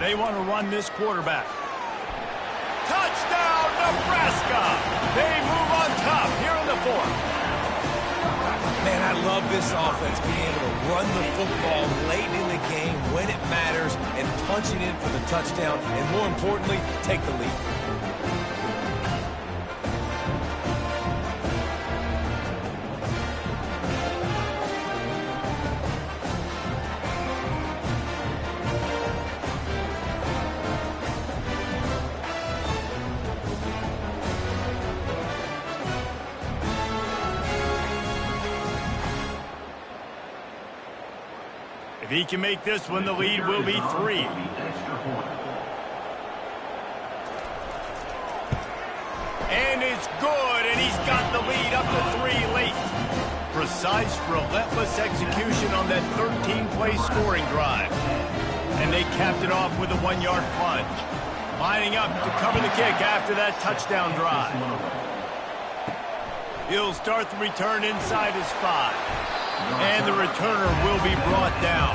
They want to run this quarterback. Touchdown, Nebraska! They move on top here in the fourth. Man, I love this offense, being able to run the football late in the game when it matters and punch it in for the touchdown, and more importantly, take the lead. If he can make this one, the lead will be 3. And it's good, and he's got the lead up to 3 late. Precise, relentless execution on that 13-play scoring drive. And they capped it off with a 1-yard plunge. Lining up to cover the kick after that touchdown drive. He'll start the return inside his 5. And the returner will be brought down.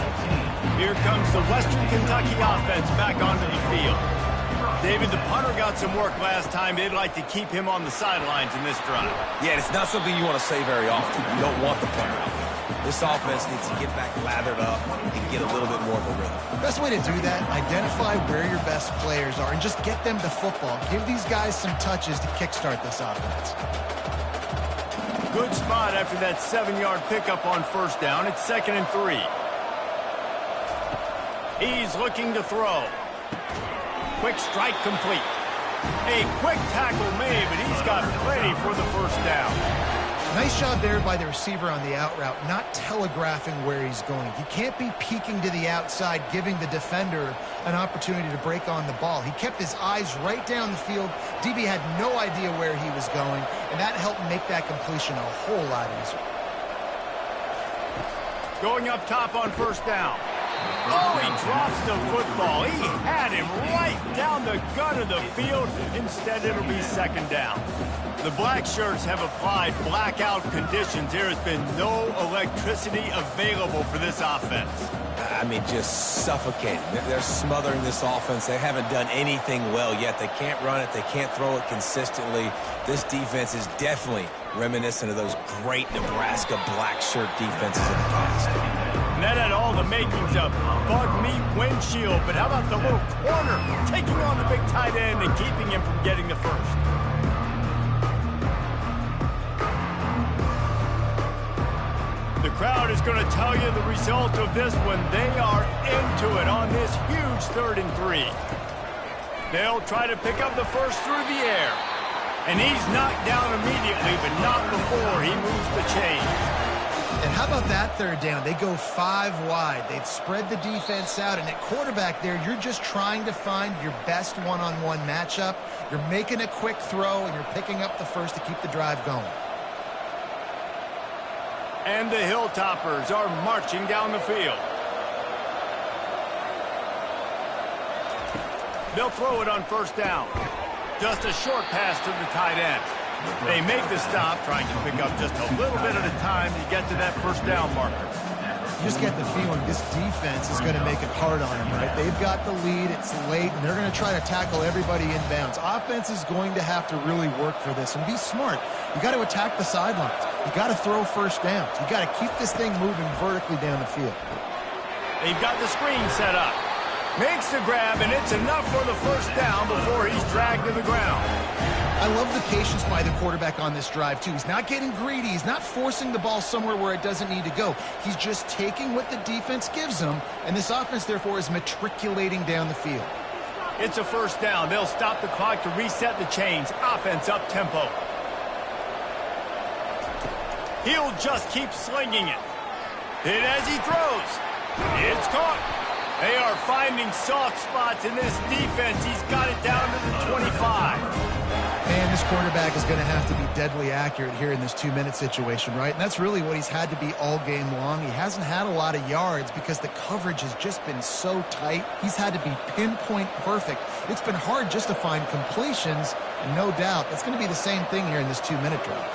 Here comes the Western Kentucky offense back onto the field. David, the punter got some work last time. They'd like to keep him on the sidelines in this drive. Yeah, it's not something you want to say very often. You don't want the punter out there. This offense needs to get back lathered up and get a little bit more of a rhythm. The best way to do that, identify where your best players are and just get them the football. Give these guys some touches to kickstart this offense. Good spot after that 7-yard pickup on first down. It's second and 3. He's looking to throw. Quick strike complete. A quick tackle made, but he's got plenty for the first down. Nice job there by the receiver on the out route, not telegraphing where he's going. He can't be peeking to the outside, giving the defender an opportunity to break on the ball. He kept his eyes right down the field. DB had no idea where he was going, and that helped make that completion a whole lot easier. Going up top on first down. Oh, he drops the football. He had him right down the gut of the field. Instead, it'll be second down. The black shirts have applied blackout conditions. There has been no electricity available for this offense. I mean, just suffocating. They're smothering this offense. They haven't done anything well yet. They can't run it. They can't throw it consistently. This defense is definitely reminiscent of those great Nebraska black shirt defenses in the past. And that had all the makings of bug meat windshield. But how about the little corner taking on the big tight end and keeping him from getting the first? The crowd is going to tell you the result of this when they are into it on this huge 3rd and 3. They'll try to pick up the first through the air. And he's knocked down immediately, but not before he moves the chains. And how about that third down? They go 5 wide. They'd spread the defense out, and at quarterback there, you're just trying to find your best one-on-one matchup. You're making a quick throw, and you're picking up the first to keep the drive going. And the Hilltoppers are marching down the field. They'll throw it on first down. Just a short pass to the tight end. They make the stop, trying to pick up just a little bit at a time to get to that first down marker. You just get the feeling this defense is going to make it hard on them, right? They've got the lead, it's late, and they're going to try to tackle everybody inbounds. Offense is going to have to really work for this and be smart. You got to attack the sidelines. You got to throw first downs. You got to keep this thing moving vertically down the field. They've got the screen set up. Makes the grab, and it's enough for the first down before he's dragged to the ground. I love the patience by the quarterback on this drive, too. He's not getting greedy. He's not forcing the ball somewhere where it doesn't need to go. He's just taking what the defense gives him, and this offense, therefore, is matriculating down the field. It's a first down. They'll stop the clock to reset the chains. Offense up tempo. He'll just keep slinging it. Hit as he throws. It's caught. They are finding soft spots in this defense. He's got it down to the 25. And this quarterback is going to have to be deadly accurate here in this 2-minute situation, right? And that's really what he's had to be all game long. He hasn't had a lot of yards because the coverage has just been so tight. He's had to be pinpoint perfect. It's been hard just to find completions, and no doubt that's going to be the same thing here in this 2-minute drive.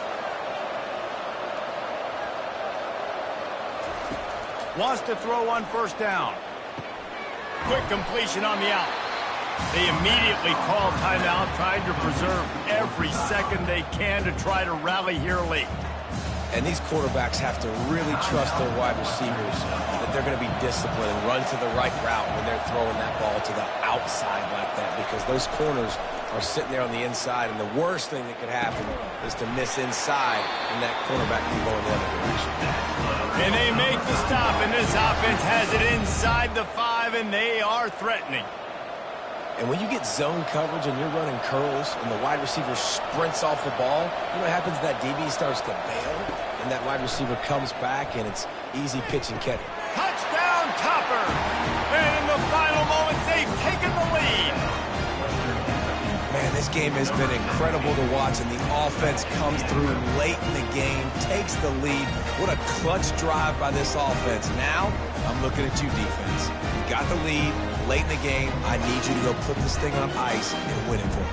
Wants to throw on first down. Quick completion on the out. They immediately call timeout, trying to preserve every second they can to try to rally here late. And these quarterbacks have to really trust their wide receivers that they're going to be disciplined and run to the right route when they're throwing that ball to the outside like that, because those corners are sitting there on the inside, and the worst thing that could happen is to miss inside and that cornerback can go in the other direction. And they make the stop, and this offense has it inside the 5, and they are threatening. And when you get zone coverage and you're running curls and the wide receiver sprints off the ball, you know what happens? That DB starts to bail, and that wide receiver comes back, and it's easy pitch and catch. Touchdown, Topper! And in the final moments, they've taken the lead. Man, this game has been incredible to watch, and the offense comes through late in the game, takes the lead. What a clutch drive by this offense. Now, I'm looking at you, defense. You got the lead late in the game. I need you to go put this thing on ice and win it for me.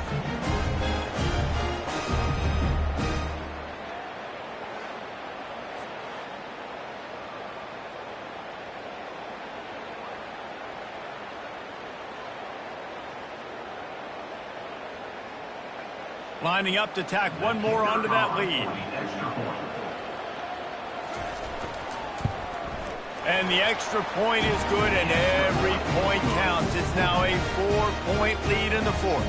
Lining up to tack one more onto that lead. And the extra point is good, and every point counts. It's now a 4-point lead in the fourth.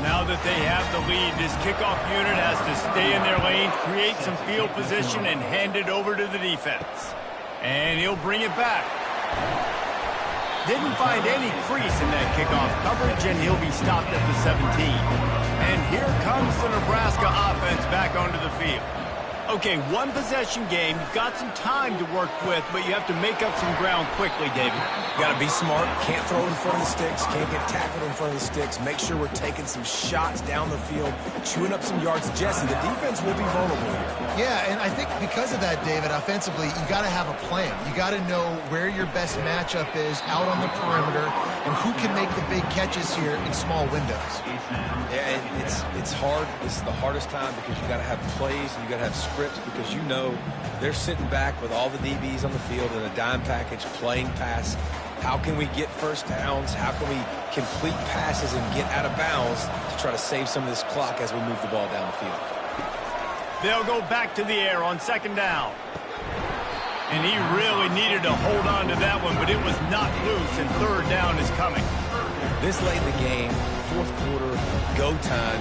Now that they have the lead, this kickoff unit has to stay in their lanes, create some field position, and hand it over to the defense. And he'll bring it back. Didn't find any crease in that kickoff coverage, and he'll be stopped at the 17. And here comes the Nebraska offense back onto the field. Okay, one possession game. You've got some time to work with, but you have to make up some ground quickly, David. You got to be smart. Can't throw in front of the sticks. Can't get tackled in front of the sticks. Make sure we're taking some shots down the field, chewing up some yards. Jesse, the defense will be vulnerable here. Yeah, and I think because of that, David, offensively, you got to have a plan. You got to know where your best matchup is out on the perimeter and who can make the big catches here in small windows. Yeah, and it's hard. This is the hardest time because you got to have plays and you got to have scripts, because you know they're sitting back with all the DBs on the field in a dime package playing pass. How can we get first downs? How can we complete passes and get out of bounds to try to save some of this clock as we move the ball down the field? They'll go back to the air on second down. And he really needed to hold on to that one, but it was knocked loose, and third down is coming. This late in the game, fourth quarter, go time,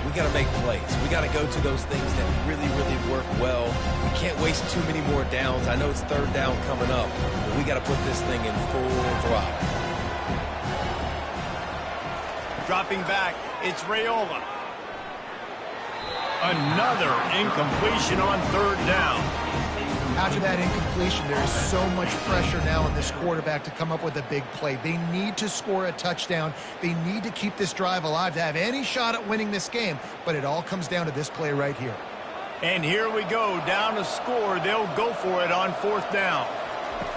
we got to make plays. We got to go to those things that really, really work well. We can't waste too many more downs. I know it's third down coming up, but we got to put this thing in full throttle. Dropping back, it's Raiola. Another incompletion on third down. After that incompletion, there is so much pressure now on this quarterback to come up with a big play. They need to score a touchdown. They need to keep this drive alive to have any shot at winning this game. But it all comes down to this play right here. And here we go, down to score. They'll go for it on fourth down.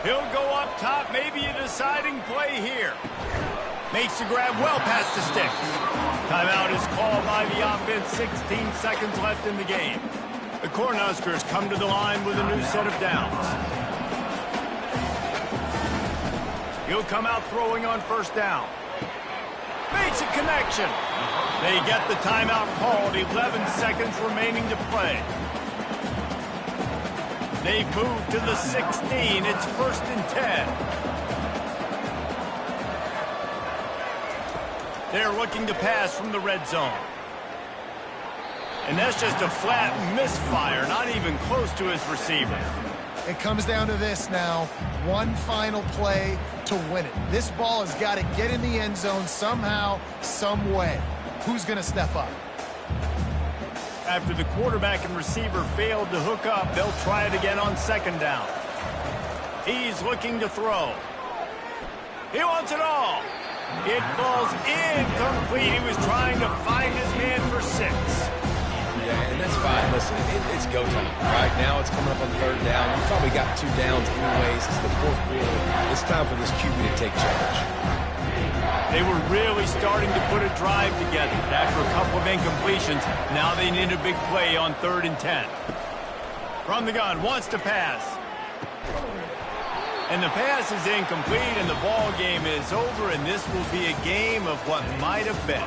He'll go up top, maybe a deciding play here. Makes the grab well past the sticks. Timeout is called by the offense, 16 seconds left in the game. The Cornhuskers come to the line with a new set of downs. He'll come out throwing on first down. Makes a connection. They get the timeout called, 11 seconds remaining to play. They've moved to the 16. It's 1st and 10. They're looking to pass from the red zone. And that's just a flat misfire, not even close to his receiver. It comes down to this now. One final play to win it. This ball has got to get in the end zone somehow, some way. Who's going to step up? After the quarterback and receiver failed to hook up, they'll try it again on second down. He's looking to throw. He wants it all. It falls incomplete. He was trying to find his man for 6. Yeah, and that's fine. Listen, it's go time. Right now it's coming up on third down. You probably got 2 downs anyways. It's the 4th quarter. It's time for this QB to take charge. They were really starting to put a drive together. After a couple of incompletions, now they need a big play on 3rd and 10. From the gun, wants to pass. And the pass is incomplete, and the ball game is over, and this will be a game of what might have been.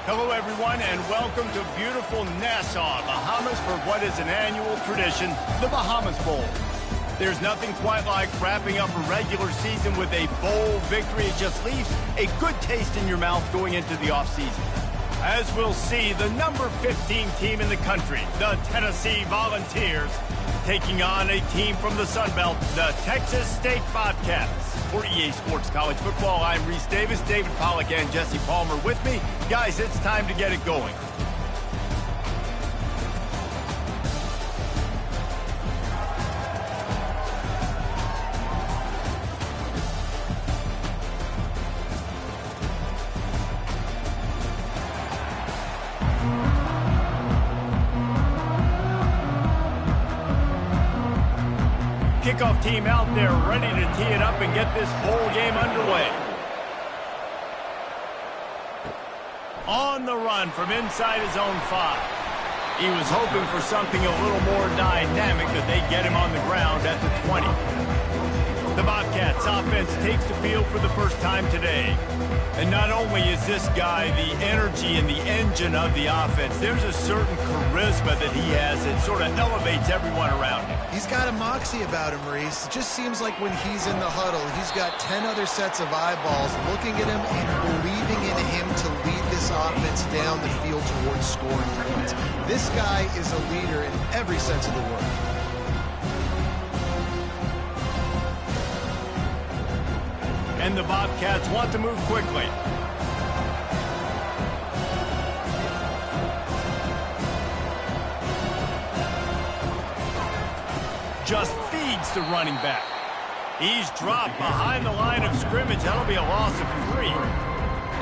Hello, everyone, and welcome to beautiful Nassau, Bahamas, for what is an annual tradition, the Bahamas Bowl. There's nothing quite like wrapping up a regular season with a bowl victory. It just leaves a good taste in your mouth going into the offseason. As we'll see, the number 15 team in the country, the Tennessee Volunteers, taking on a team from the Sun Belt, the Texas State Bobcats. For EA Sports College Football, I'm Reese Davis, David Pollack, and Jesse Palmer with me. Guys, it's time to get it going. Kickoff team out there ready to tee it up and get this bowl game underway. On the run from inside his own 5. He was hoping for something a little more dynamic, but they get him on the ground at the 20. The Bobcats offense takes the field for the first time today. And not only is this guy the energy and the engine of the offense, there's a certain charisma that he has that sort of elevates everyone around him. He's got a moxie about him, Reese. It just seems like when he's in the huddle, he's got 10 other sets of eyeballs looking at him and believing in him to lead this offense down the field towards scoring points. This guy is a leader in every sense of the word. And the Bobcats want to move quickly. Just feeds the running back. He's dropped behind the line of scrimmage. That'll be a loss of 3.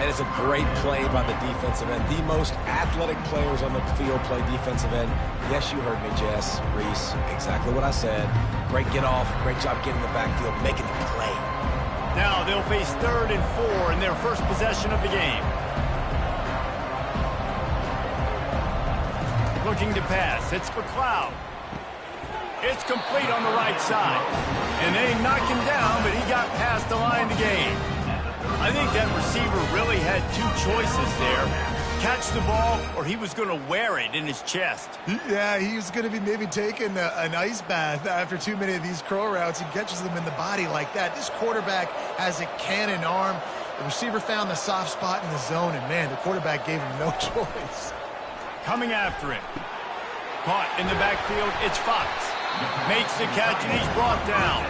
That is a great play by the defensive end. The most athletic players on the field play defensive end. Yes, you heard me, Jess, Reese. Exactly what I said. Great get off. Great job getting the backfield, making the play. Now they'll face 3rd and 4 in their first possession of the game. Looking to pass. It's McLeod. It's complete on the right side. And they knock him down, but he got past the line to gain. I think that receiver really had 2 choices there. Catch the ball, or he was going to wear it in his chest. Yeah, he was going to be maybe taking an ice bath after too many of these curl routes. He catches them in the body like that. This quarterback has a cannon arm. The receiver found the soft spot in the zone, and, man, the quarterback gave him no choice. Coming after him. Caught in the backfield, it's Fox. Makes the catch, and he's brought down.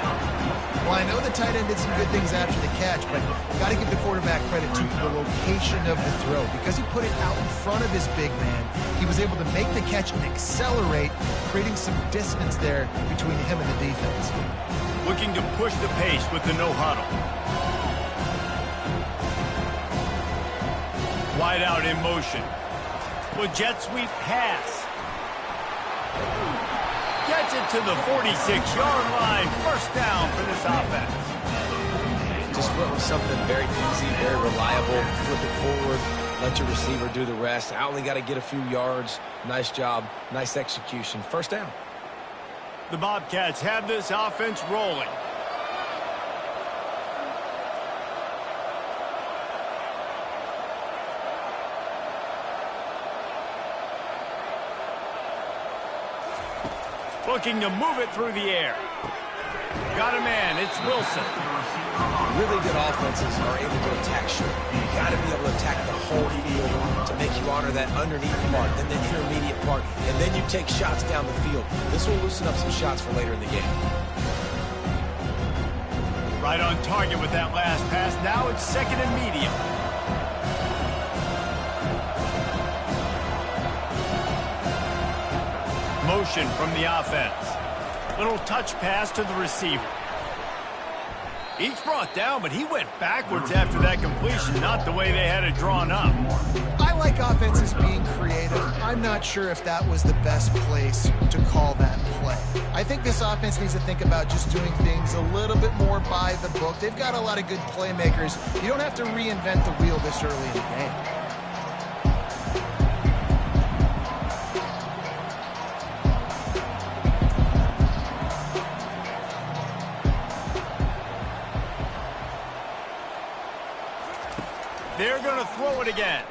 Well, I know the tight end did some good things after the catch, but got to give the quarterback credit to the location of the throw. Because he put it out in front of his big man, he was able to make the catch and accelerate, creating some distance there between him and the defense. Looking to push the pace with the no huddle. Wide out in motion. With jet sweep pass. Gets it to the 46-yard line. First down for this offense. Just went with something very easy, very reliable. Flip it forward, let your receiver do the rest. I only got to get a few yards. Nice job, nice execution. First down. The Bobcats have this offense rolling. Looking to move it through the air. Got a man, it's Wilson. Really good offenses are able to attack short. You got to be able to attack the whole field to make you honor that underneath part, then the intermediate part, and then you take shots down the field. This will loosen up some shots for later in the game. Right on target with that last pass. Now it's 2nd and medium. Motion from the offense. Little touch pass to the receiver. He's brought down, but he went backwards after that completion, not the way they had it drawn up. I like offenses being creative. I'm not sure if that was the best place to call that play. I think this offense needs to think about just doing things a little bit more by the book. They've got a lot of good playmakers. You don't have to reinvent the wheel this early in the game. They're going to throw it again.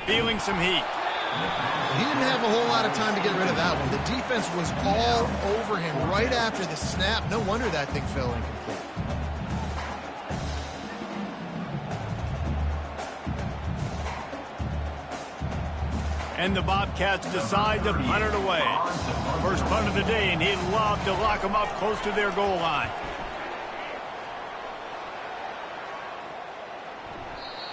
Feeling some heat. He didn't have a whole lot of time to get rid of that one. The defense was all over him right after the snap. No wonder that thing fell incomplete. And the Bobcats decide to punt it away. First punt of the day, and he'd love to lock them up close to their goal line.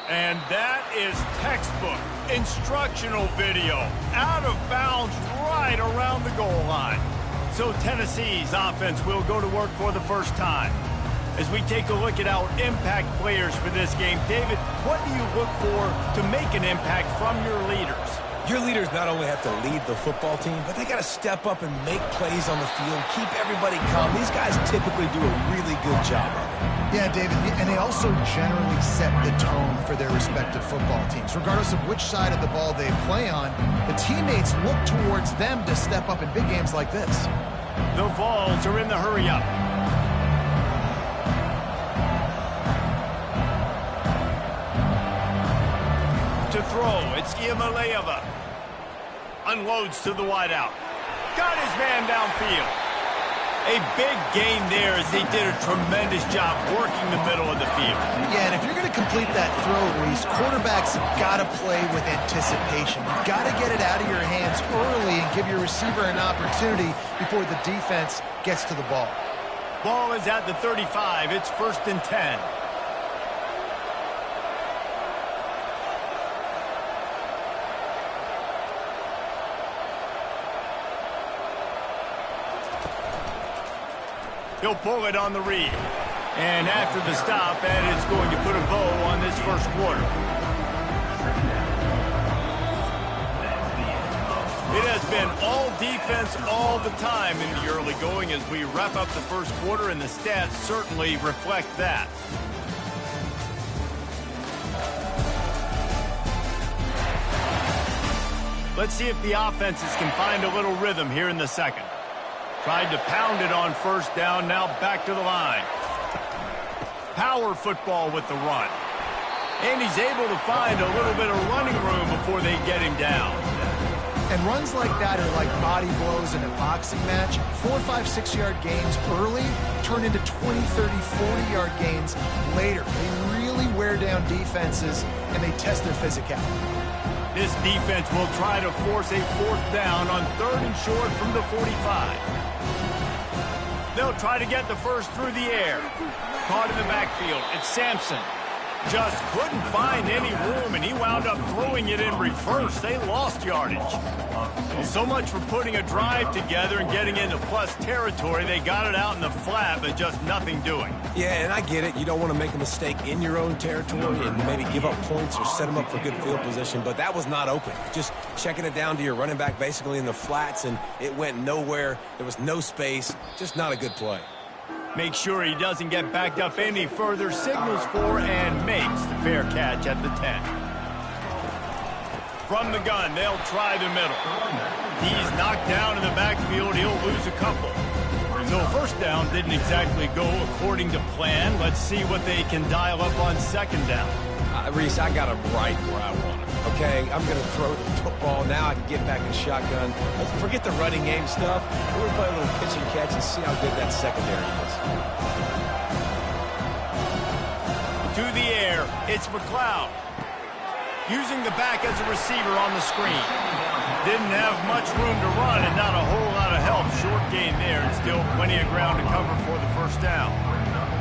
And that is textbook instructional video. Out of bounds right around the goal line. So Tennessee's offense will go to work for the first time. As we take a look at our impact players for this game, David, what do you look for to make an impact from your leaders? Your leaders not only have to lead the football team, but they got to step up and make plays on the field, keep everybody calm. These guys typically do a really good job of it. Yeah, David, and they also generally set the tone for their respective football teams. Regardless of which side of the ball they play on, the teammates look towards them to step up in big games like this. The Vols are in the hurry-up. To throw, it's Iamaleava. Unloads to the wideout. Got his man downfield. A big gain there as they did a tremendous job working the middle of the field. Yeah, and if you're going to complete that throw, Reese, quarterbacks have got to play with anticipation. You've got to get it out of your hands early and give your receiver an opportunity before the defense gets to the ball. Ball is at the 35. It's 1st and 10. He'll pull it on the read. And after the stop, that is going to put a bow on this first quarter. It has been all defense all the time in the early going as we wrap up the first quarter, and the stats certainly reflect that. Let's see if the offenses can find a little rhythm here in the second. Tried to pound it on first down, now back to the line. Power football with the run. And he's able to find a little bit of running room before they get him down. And runs like that are like body blows in a boxing match. 4, 5, 6-yard gains early turn into 20, 30, 40-yard gains later. They really wear down defenses, and they test their physicality. This defense will try to force a 4th down on 3rd and short from the 45. They'll try to get the first through the air. Caught in the backfield. It's Sampson. Just couldn't find any room, and he wound up throwing it in reverse. They lost yardage. Well, so much for putting a drive together and getting into plus territory. They got it out in the flat, but just nothing doing. Yeah, and I get it. You don't want to make a mistake in your own territory and maybe give up points or set them up for good field position, but that was not open. Just checking it down to your running back basically in the flats, and it went nowhere. There was no space. Just not a good play. Make sure he doesn't get backed up any further, signals for and makes the fair catch at the 10. From the gun, they'll try the middle. He's knocked down in the backfield. He'll lose a couple. So first down didn't exactly go according to plan. Let's see what they can dial up on 2nd down. Reese, I got him right where I want him. Okay, I'm going to throw the football. Now I can get back in shotgun. Let's forget the running game stuff. We're going to play a little pitch and catch and see how good that secondary is. To the air, it's McLeod. Using the back as a receiver on the screen. Didn't have much room to run and not a whole lot of help. Short gain there and still plenty of ground to cover for the first down.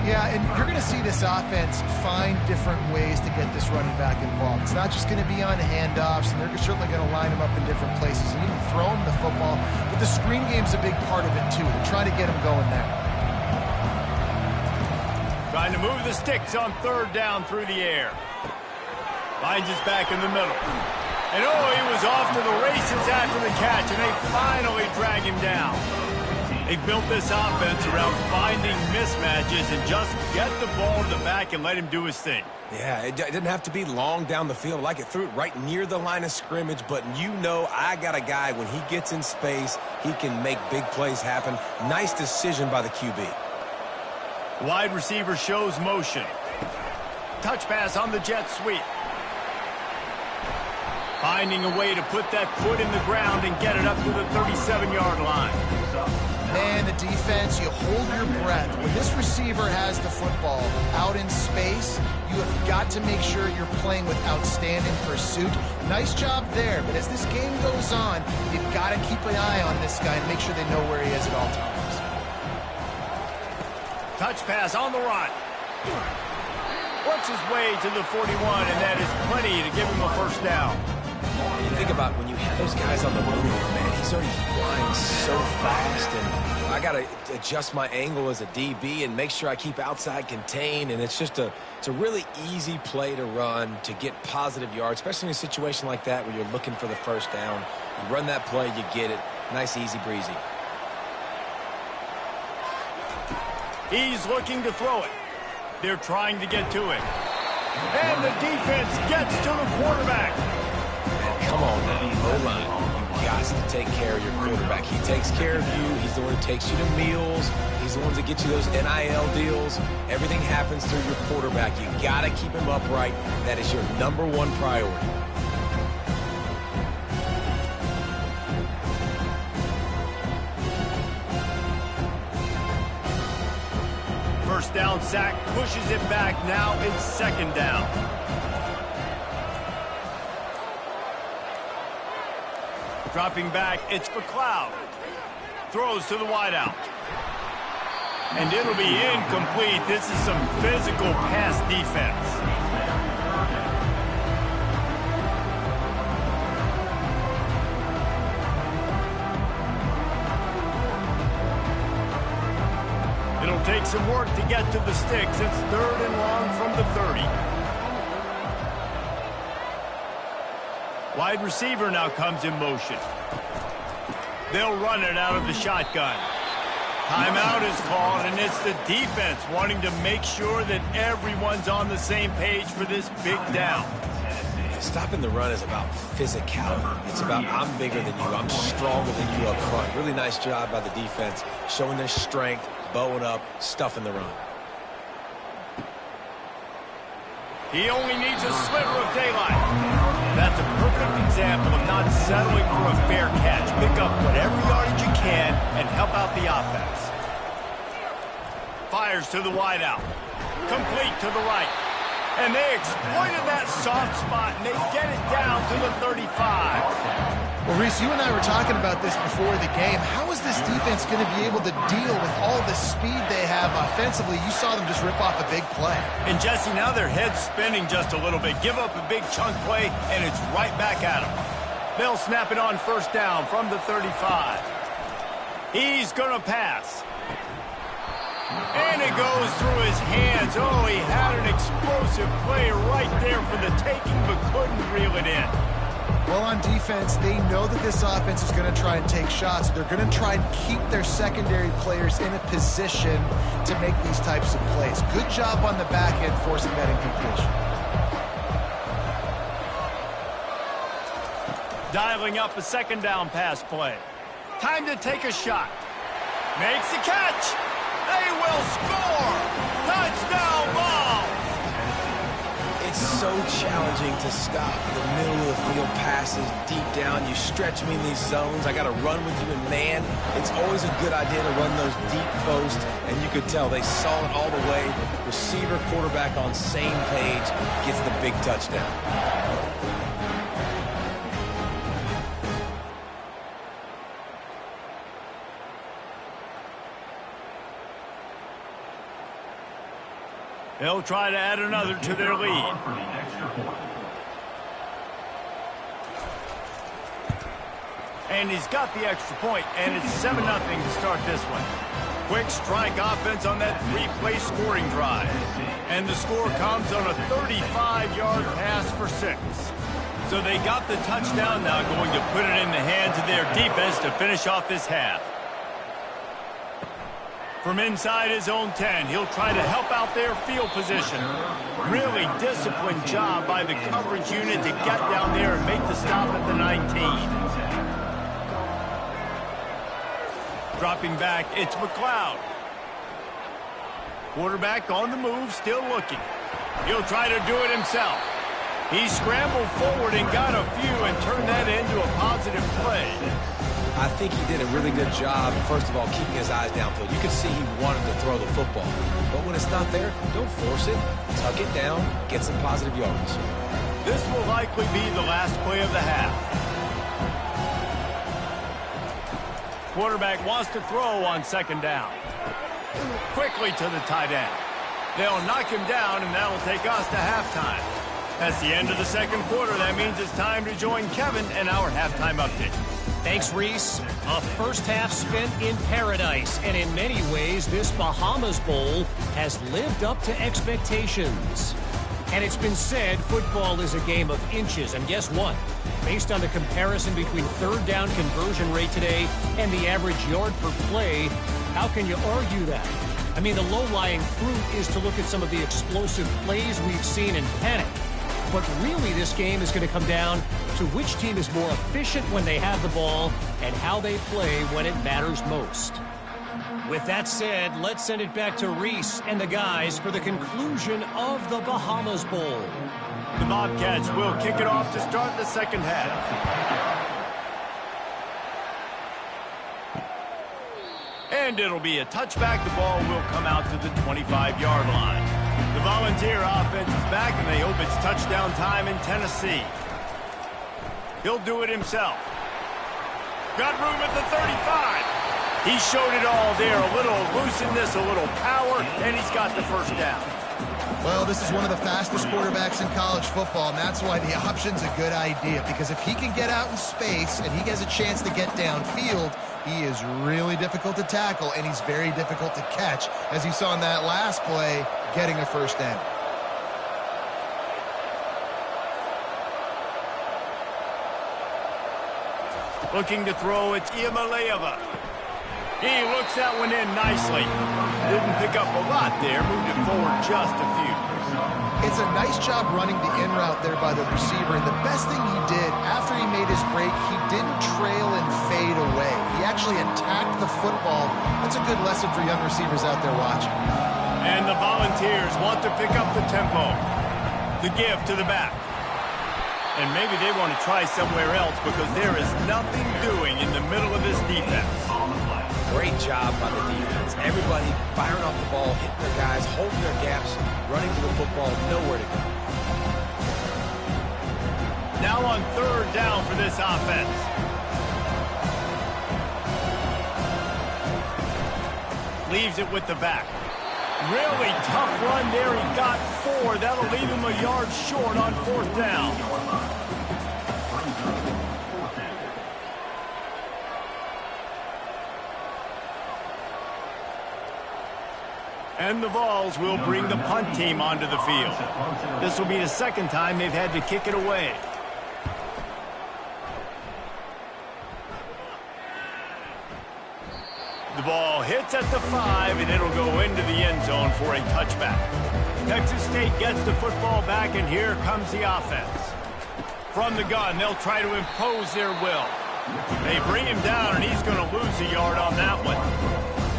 Yeah, and you're going to see this offense find different ways to get this running back involved. It's not just going to be on handoffs, and they're certainly going to line him up in different places and even throw him the football. But the screen game's a big part of it, too. They're trying to get him going there. Trying to move the sticks on 3rd down through the air. Finds his back in the middle. And oh, he was off to the races after the catch, and they finally drag him down. They built this offense around finding mismatches and just get the ball to the back and let him do his thing. Yeah, it didn't have to be long down the field. Like it threw it right near the line of scrimmage, but you know I got a guy, when he gets in space, he can make big plays happen. Nice decision by the QB. Wide receiver shows motion. Touch pass on the jet sweep. Finding a way to put that foot in the ground and get it up to the 37-yard line. Man, the defense, you hold your breath. When this receiver has the football out in space, you have got to make sure you're playing with outstanding pursuit. Nice job there, but as this game goes on, you've got to keep an eye on this guy and make sure they know where he is at all times. Touch pass on the run. Works his way to the 41, and that is plenty to give him a first down. You think about when you have those guys on the move, man, he's already flying so fast, and I got to adjust my angle as a DB and make sure I keep outside contained. And it's a really easy play to run to get positive yards, especially in a situation like that where you're looking for the first down. You run that play, you get it. Nice, easy breezy. He's looking to throw it. They're trying to get to it. And the defense gets to the quarterback. And come on now, O-line. You got to take care of your quarterback. He takes care of you. He's the one who takes you to meals. He's the one that gets you those NIL deals. Everything happens through your quarterback. You got to keep him upright. That is your #1 priority. First down sack, pushes it back. Now it's second down. Dropping back, it's McLeod. Throws to the wideout. And it'll be incomplete. This is some physical pass defense. It'll take some work to get to the sticks. It's 3rd and long from the 30. Wide receiver now comes in motion. They'll run it out of the shotgun. Timeout is called, and it's the defense wanting to make sure that everyone's on the same page for this big down. Stopping the run is about physicality. It's about I'm bigger than you. I'm stronger than you up front. Really nice job by the defense, showing their strength, bowing up, stuffing the run. He only needs a sliver of daylight. That's a perfect example of not settling for a fair catch. Pick up whatever yardage you can and help out the offense. Fires to the wideout. Complete to the right. And they exploited that soft spot, and they get it down to the 35. Well, Reese, you and I were talking about this before the game. How is this defense going to be able to deal with all the speed they have offensively? You saw them just rip off a big play. And, Jesse, now their head's spinning just a little bit. Give up a big chunk play, and it's right back at them. They'll snap it on first down from the 35. He's going to pass. And it goes through his hands. Oh, he had an explosive play right there for the taking, but couldn't reel it in. Well, on defense, they know that this offense is going to try and take shots. They're going to try and keep their secondary players in a position to make these types of plays. Good job on the back end forcing that incompletion. Dialing up a second down pass play. Time to take a shot. Makes the catch. They will score! Touchdown ball! It's so challenging to stop the middle of the field passes deep down. You stretch me in these zones. I got to run with you in man. It's always a good idea to run those deep posts, and you could tell they saw it all the way. Receiver, quarterback on same page, gets the big touchdown. They'll try to add another to their lead. And he's got the extra point, and it's 7-0 to start this one. Quick strike offense on that 3-play scoring drive. And the score comes on a 35-yard pass for 6. So they got the touchdown, now going to put it in the hands of their defense to finish off this half. From inside his own 10, he'll try to help out their field position. Really disciplined job by the coverage unit to get down there and make the stop at the 19. Dropping back, it's McLeod. Quarterback on the move, still looking. He'll try to do it himself. He scrambled forward and got a few and turned that into a positive play. I think he did a really good job, first of all, keeping his eyes downfield. You could see he wanted to throw the football. But when it's not there, don't force it. Tuck it down, get some positive yards. This will likely be the last play of the half. Quarterback wants to throw on second down. Quickly to the tight end. They'll knock him down, and that'll take us to halftime. That's the end of the second quarter. That means it's time to join Kevin and our halftime update. Thanks, Reese. A first half spent in paradise, and in many ways, this Bahamas Bowl has lived up to expectations. And it's been said football is a game of inches, and guess what? Based on the comparison between third down conversion rate today and the average yard per play, how can you argue that? I mean, the low-lying fruit is to look at some of the explosive plays we've seen in panic. But really, this game is going to come down to which team is more efficient when they have the ball and how they play when it matters most. With that said, let's send it back to Reese and the guys for the conclusion of the Bahamas Bowl. The Bobcats will kick it off to start the second half. And it'll be a touchback. The ball will come out to the 25-yard line. The Volunteer offense is back, and they hope it's touchdown time in Tennessee. He'll do it himself. Got room at the 35. He showed it all there. A little elusiveness, a little power, and he's got the first down. Well, this is one of the fastest quarterbacks in college football, and that's why the option's a good idea, because if he can get out in space and he has a chance to get downfield, he is really difficult to tackle, and he's very difficult to catch, as you saw in that last play, getting a first down. Looking to throw, it's Iamaleava. He looks that one in nicely. Didn't pick up a lot there, moved it forward just a few. It's a nice job running the in route there by the receiver, and the best thing he did after he made his break, he didn't trail and fade away. He actually attacked the football. That's a good lesson for young receivers out there watching. And the Volunteers want to pick up the tempo. The give to the back. And maybe they want to try somewhere else because there is nothing doing in the middle of this defense. Great job by the defense. Everybody firing off the ball, hitting their guys, holding their gaps, running to the football, nowhere to go. Now on third down for this offense. Leaves it with the back. Really tough run there. He got 4. That'll leave him a yard short on fourth down. And the Vols will bring the punt team onto the field. This will be the second time they've had to kick it away. The ball hits at the 5, and it'll go into the end zone for a touchback. Texas State gets the football back, and here comes the offense. From the gun, they'll try to impose their will. They bring him down, and he's going to lose a yard on that one.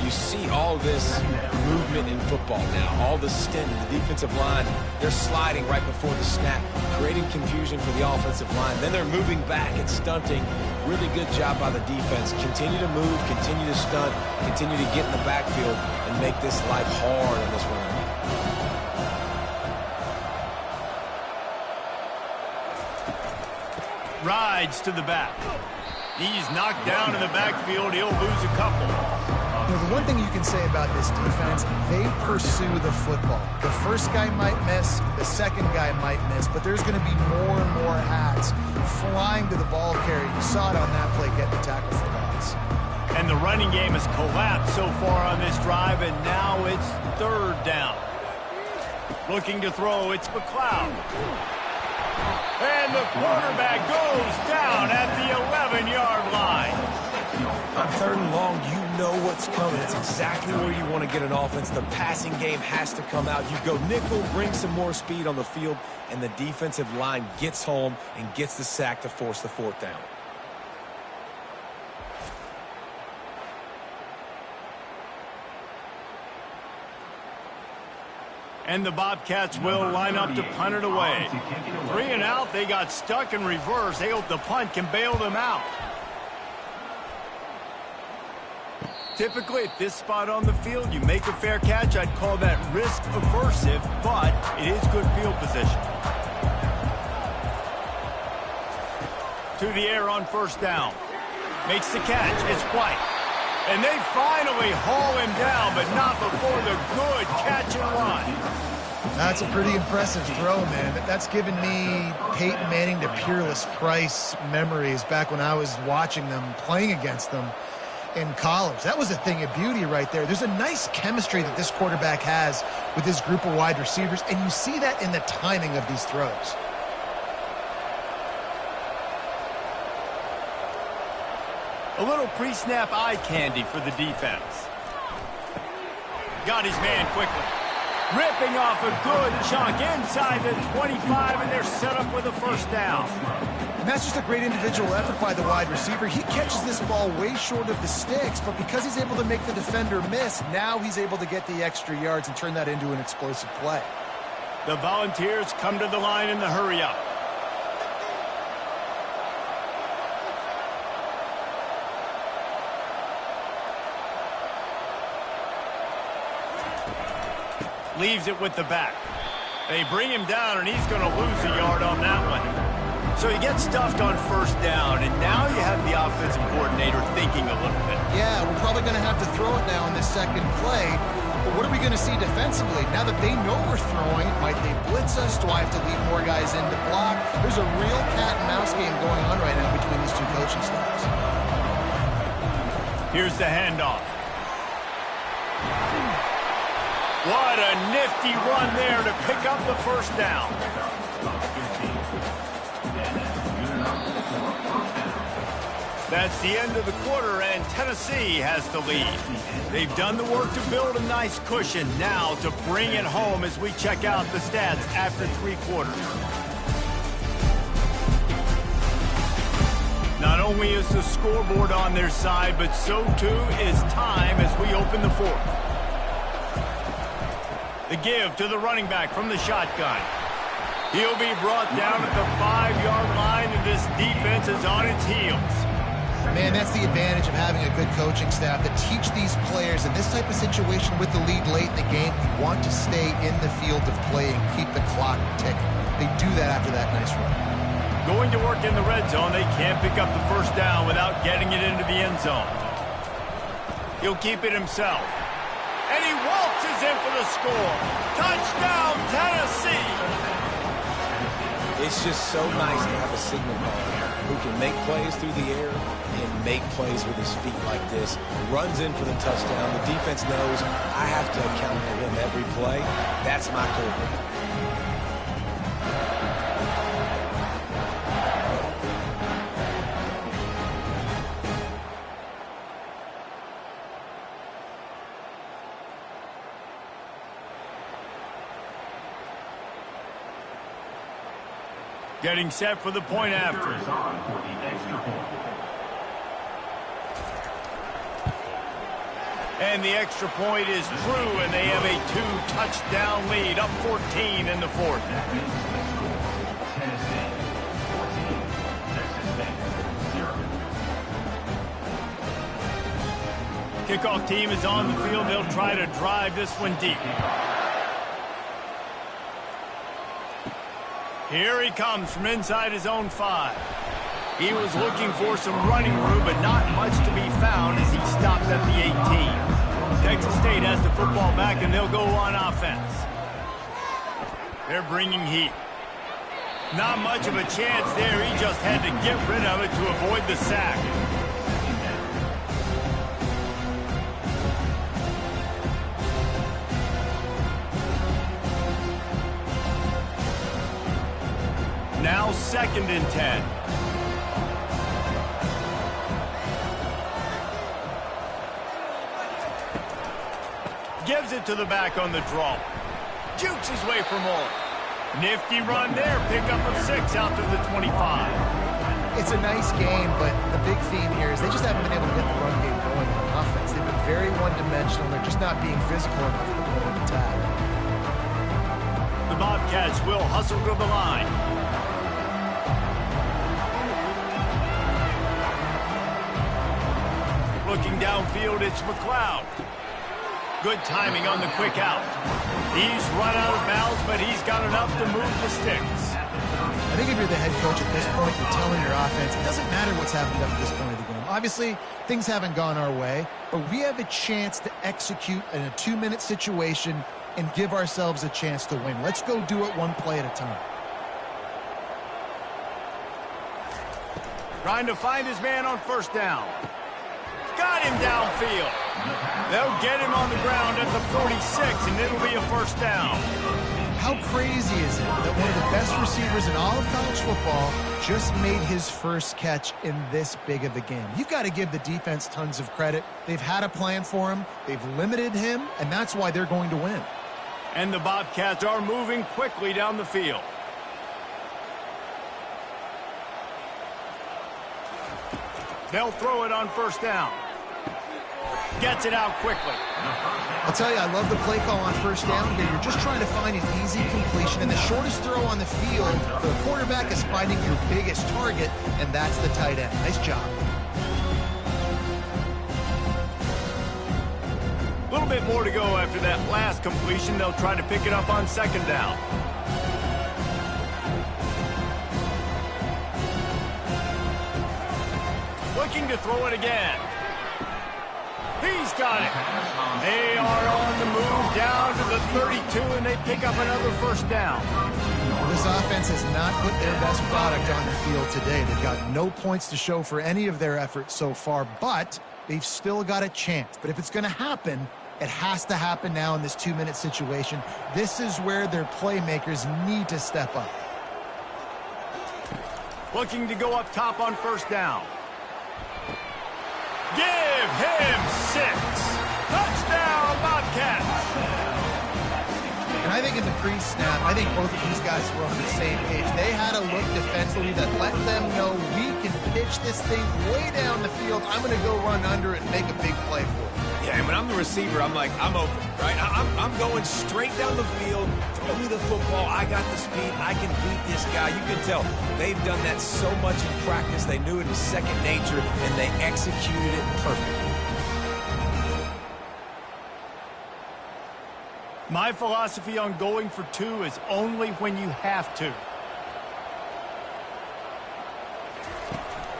You see all this movement in football now, all the stint in the defensive line. They're sliding right before the snap, creating confusion for the offensive line. Then they're moving back and stunting. Really good job by the defense. Continue to move, continue to stunt, continue to get in the backfield and make this life hard on this running game. Rides to the back. He's knocked down in the backfield. He'll lose a couple. You know, the one thing you can say about this defense, they pursue the football. The first guy might miss, the second guy might miss, but there's going to be more and more hats flying to the ball carrier. You saw it on that play, getting the tackle for loss. And the running game has collapsed so far on this drive, and now it's third down. Looking to throw, it's McLeod. And the quarterback goes down at the 11-yard line. On third and long, you know what's coming. It's exactly where you want to get an offense. The passing game has to come out. You go nickel, bring some more speed on the field, and the defensive line gets home and gets the sack to force the fourth down. And the Bobcats will line up to punt it away. 3 and out, they got stuck in reverse. They hope the punt can bail them out. Typically, at this spot on the field, you make a fair catch. I'd call that risk-aversive, but it is good field position. To the air on first down. Makes the catch. It's White. And they finally haul him down, but not before the good catch and run. That's a pretty impressive throw, man. That's given me Peyton Manning to Peerless Price memories back when I was watching them, playing against them in college. That was a thing of beauty right there. There's a nice chemistry that this quarterback has with his group of wide receivers, and you see that in the timing of these throws. A little pre-snap eye candy for the defense. Got his man quickly. Ripping off a good chunk inside the 25, and they're set up with a first down. And that's just a great individual effort by the wide receiver. He catches this ball way short of the sticks, but because he's able to make the defender miss, now he's able to get the extra yards and turn that into an explosive play. The Volunteers come to the line in the hurry-up. Leaves it with the back. They bring him down, and he's going to lose a yard on that one. So he gets stuffed on first down, and now you have the offensive coordinator thinking a little bit. Yeah, we're probably going to have to throw it now in this second play. But what are we going to see defensively? Now that they know we're throwing, might they blitz us? Do I have to leave more guys in to block? There's a real cat and mouse game going on right now between these two coaching staffs. Here's the handoff. What a nifty run there to pick up the first down. That's the end of the quarter, and Tennessee has the lead. They've done the work to build a nice cushion. Now to bring it home as we check out the stats after 3 quarters. Not only is the scoreboard on their side, but so too is time as we open the 4th. The give to the running back from the shotgun. He'll be brought down at the 5-yard line, and this defense is on its heels. Man, that's the advantage of having a good coaching staff that teach these players in this type of situation with the lead late in the game. You want to stay in the field of play and keep the clock ticking. They do that after that nice run. Going to work in the red zone, they can't pick up the first down without getting it into the end zone. He'll keep it himself. And he waltzes in for the score. Touchdown, Tennessee! It's just so nice to have a signal caller who can make plays through the air and make plays with his feet like this. Runs in for the touchdown. The defense knows I have to account for him every play. That's my quarterback. Getting set for the point after. And the extra point is true, and they have a 2-touchdown lead, up 14 in the 4th. Kickoff team is on the field. They'll try to drive this one deep. Here he comes from inside his own 5. He was looking for some running room, but not much to be found as he stopped at the 18. Texas State has the football back, and they'll go on offense. They're bringing heat. Not much of a chance there. He just had to get rid of it to avoid the sack. Now 2nd and 10. Gives it to the back on the draw. Jukes his way for more. Nifty run there. Pickup of 6 out to the 25. It's a nice game, but the big theme here is they just haven't been able to get the run game going on offense. They've been very one-dimensional. They're just not being physical enough at the point of attack. The Bobcats will hustle to the line. Looking downfield, it's McLeod. Good timing on the quick out. He's run out of bounds, but he's got enough to move the sticks. I think if you're the head coach at this point, you're telling your offense, it doesn't matter what's happened up to this point of the game. Obviously, things haven't gone our way, but we have a chance to execute in a 2-minute situation and give ourselves a chance to win. Let's go do it one play at a time. Trying to find his man on first down. Got him downfield. They'll get him on the ground at the 46, and it'll be a first down. How crazy is it that one of the best receivers in all of college football just made his first catch in this big of a game? You've got to give the defense tons of credit. They've had a plan for him. They've limited him, and that's why they're going to win. And the Bobcats are moving quickly down the field. They'll throw it on first down. Gets it out quickly. I'll tell you, I love the play call on first down here. You're just trying to find an easy completion, and the shortest throw on the field, the quarterback is finding your biggest target, and that's the tight end. Nice job. A little bit more to go after that last completion. They'll try to pick it up on second down. Looking to throw it again. He's got it. They are on the move down to the 32, and they pick up another first down. This offense has not put their best product on the field today. They've got no points to show for any of their efforts so far, but they've still got a chance. But if it's going to happen, it has to happen now in this 2-minute situation. This is where their playmakers need to step up. Looking to go up top on first down. Give him 6. Touchdown, Bobcats. And I think in the pre-snap, I think both of these guys were on the same page. They had a look defensively that let them know we can pitch this thing way down the field. I'm going to go run under it and make a big play for it. Yeah, and when I'm the receiver, I'm like, I'm open, right? I'm going straight down the field. Throw me the football. I got the speed. I can beat this guy. You can tell they've done that so much in practice. They knew it was second nature, and they executed it perfectly. My philosophy on going for 2 is only when you have to.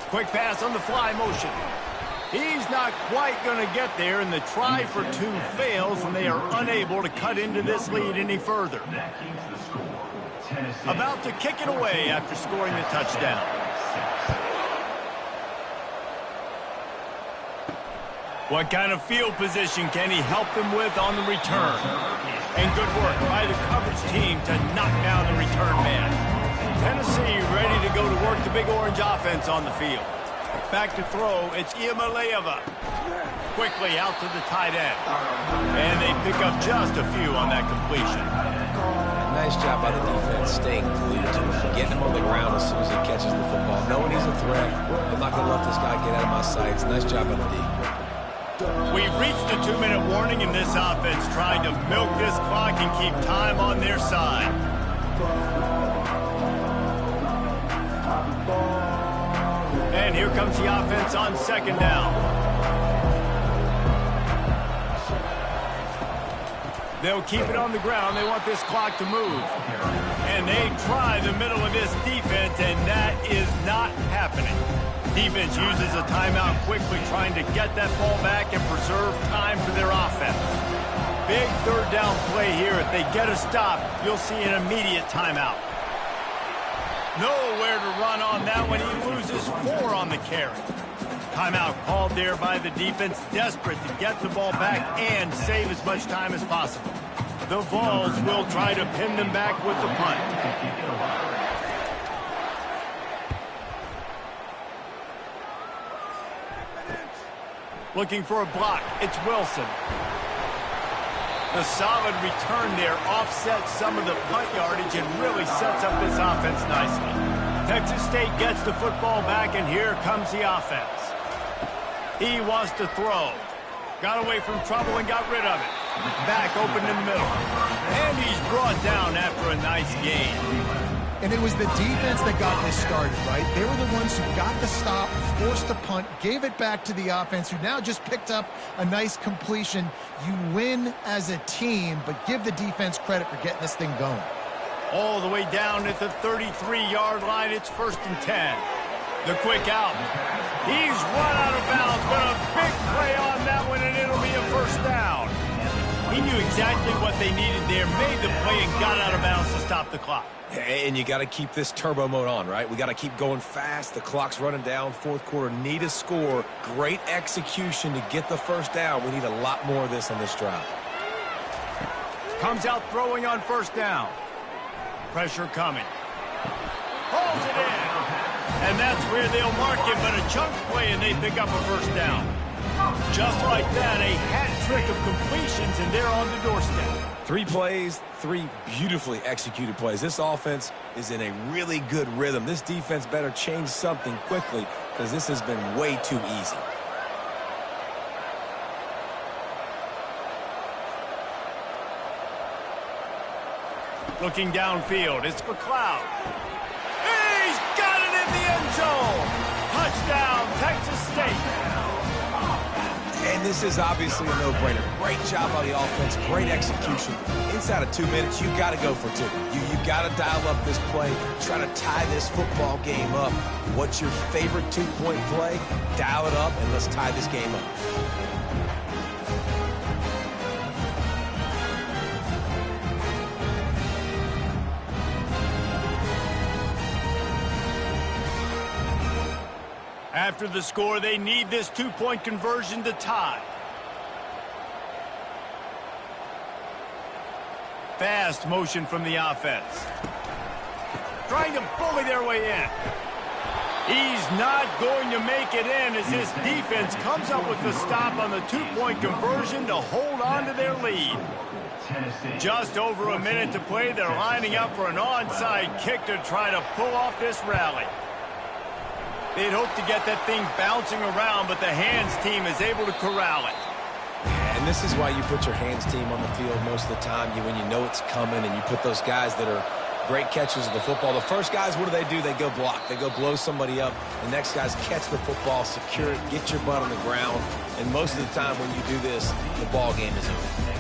Quick pass on the fly motion. He's not quite going to get there, and the try for 2 fails, and they are unable to cut into this lead any further. About to kick it away after scoring the touchdown. What kind of field position can he help them with on the return? And good work by the coverage team to knock down the return man. Tennessee ready to go to work the Big Orange offense on the field. Back to throw, it's Iamaleava. Quickly out to the tight end. And they pick up just a few on that completion. Nice job by the defense, staying glued to him, getting him on the ground as soon as he catches the football. Knowing he's a threat, I'm not going to let this guy get out of my sights. Nice job by the D. We've reached the 2-minute warning in this offense, trying to milk this clock and keep time on their side. And here comes the offense on second down. They'll keep it on the ground. They want this clock to move. And they try the middle of this defense, and that is not happening. Defense uses a timeout quickly, trying to get that ball back and preserve time for their offense. Big third down play here. If they get a stop, you'll see an immediate timeout. Nowhere to run on that one. He loses 4 on the carry. Timeout called there by the defense, desperate to get the ball back and save as much time as possible. The Vols will try to pin them back with the punt. Looking for a block. It's Wilson. The solid return there offsets some of the punt yardage and really sets up this offense nicely. Texas State gets the football back, and here comes the offense. He wants to throw. Got away from trouble and got rid of it. Back open in the middle. And he's brought down after a nice gain. And it was the defense that got this started, right? They were the ones who got the stop, forced the punt, gave it back to the offense, who now just picked up a nice completion. You win as a team, but give the defense credit for getting this thing going. All the way down at the 33-yard line, it's 1st and 10. The quick out. He's run out of bounds, but a big play on that one, and it'll be a first down. He knew exactly what they needed there, made the play, and got out of bounds to stop the clock. And you got to keep this turbo mode on, right? We got to keep going fast. The clock's running down. Fourth quarter, need a score. Great execution to get the first down. We need a lot more of this on this drive. Comes out throwing on first down. Pressure coming. Holds it in. And that's where they'll mark it, but a chunk play, and they pick up a first down. Just like that, a hat trick of completions, and they're on the doorstep. 3 plays, 3 beautifully executed plays. This offense is in a really good rhythm. This defense better change something quickly because this has been way too easy. Looking downfield, it's McLeod. He's got it in the end zone. Touchdown, Texas State. And this is obviously a no-brainer. Great job by the offense, great execution. Inside of 2 minutes, you've got to go for 2. You've got to dial up this play, try to tie this football game up. What's your favorite 2-point play? Dial it up, and let's tie this game up. After the score, they need this 2-point conversion to tie. Fast motion from the offense. Trying to bully their way in. He's not going to make it in as this defense comes up with the stop on the 2-point conversion to hold on to their lead. Just over a minute to play. They're lining up for an onside kick to try to pull off this rally. They'd hope to get that thing bouncing around, but the hands team is able to corral it. And this is why you put your hands team on the field most of the time when you know it's coming, and you put those guys that are great catchers of the football. The first guys, what do? They go block. They go blow somebody up. The next guys catch the football, secure it, get your butt on the ground. And most of the time when you do this, the ball game is over.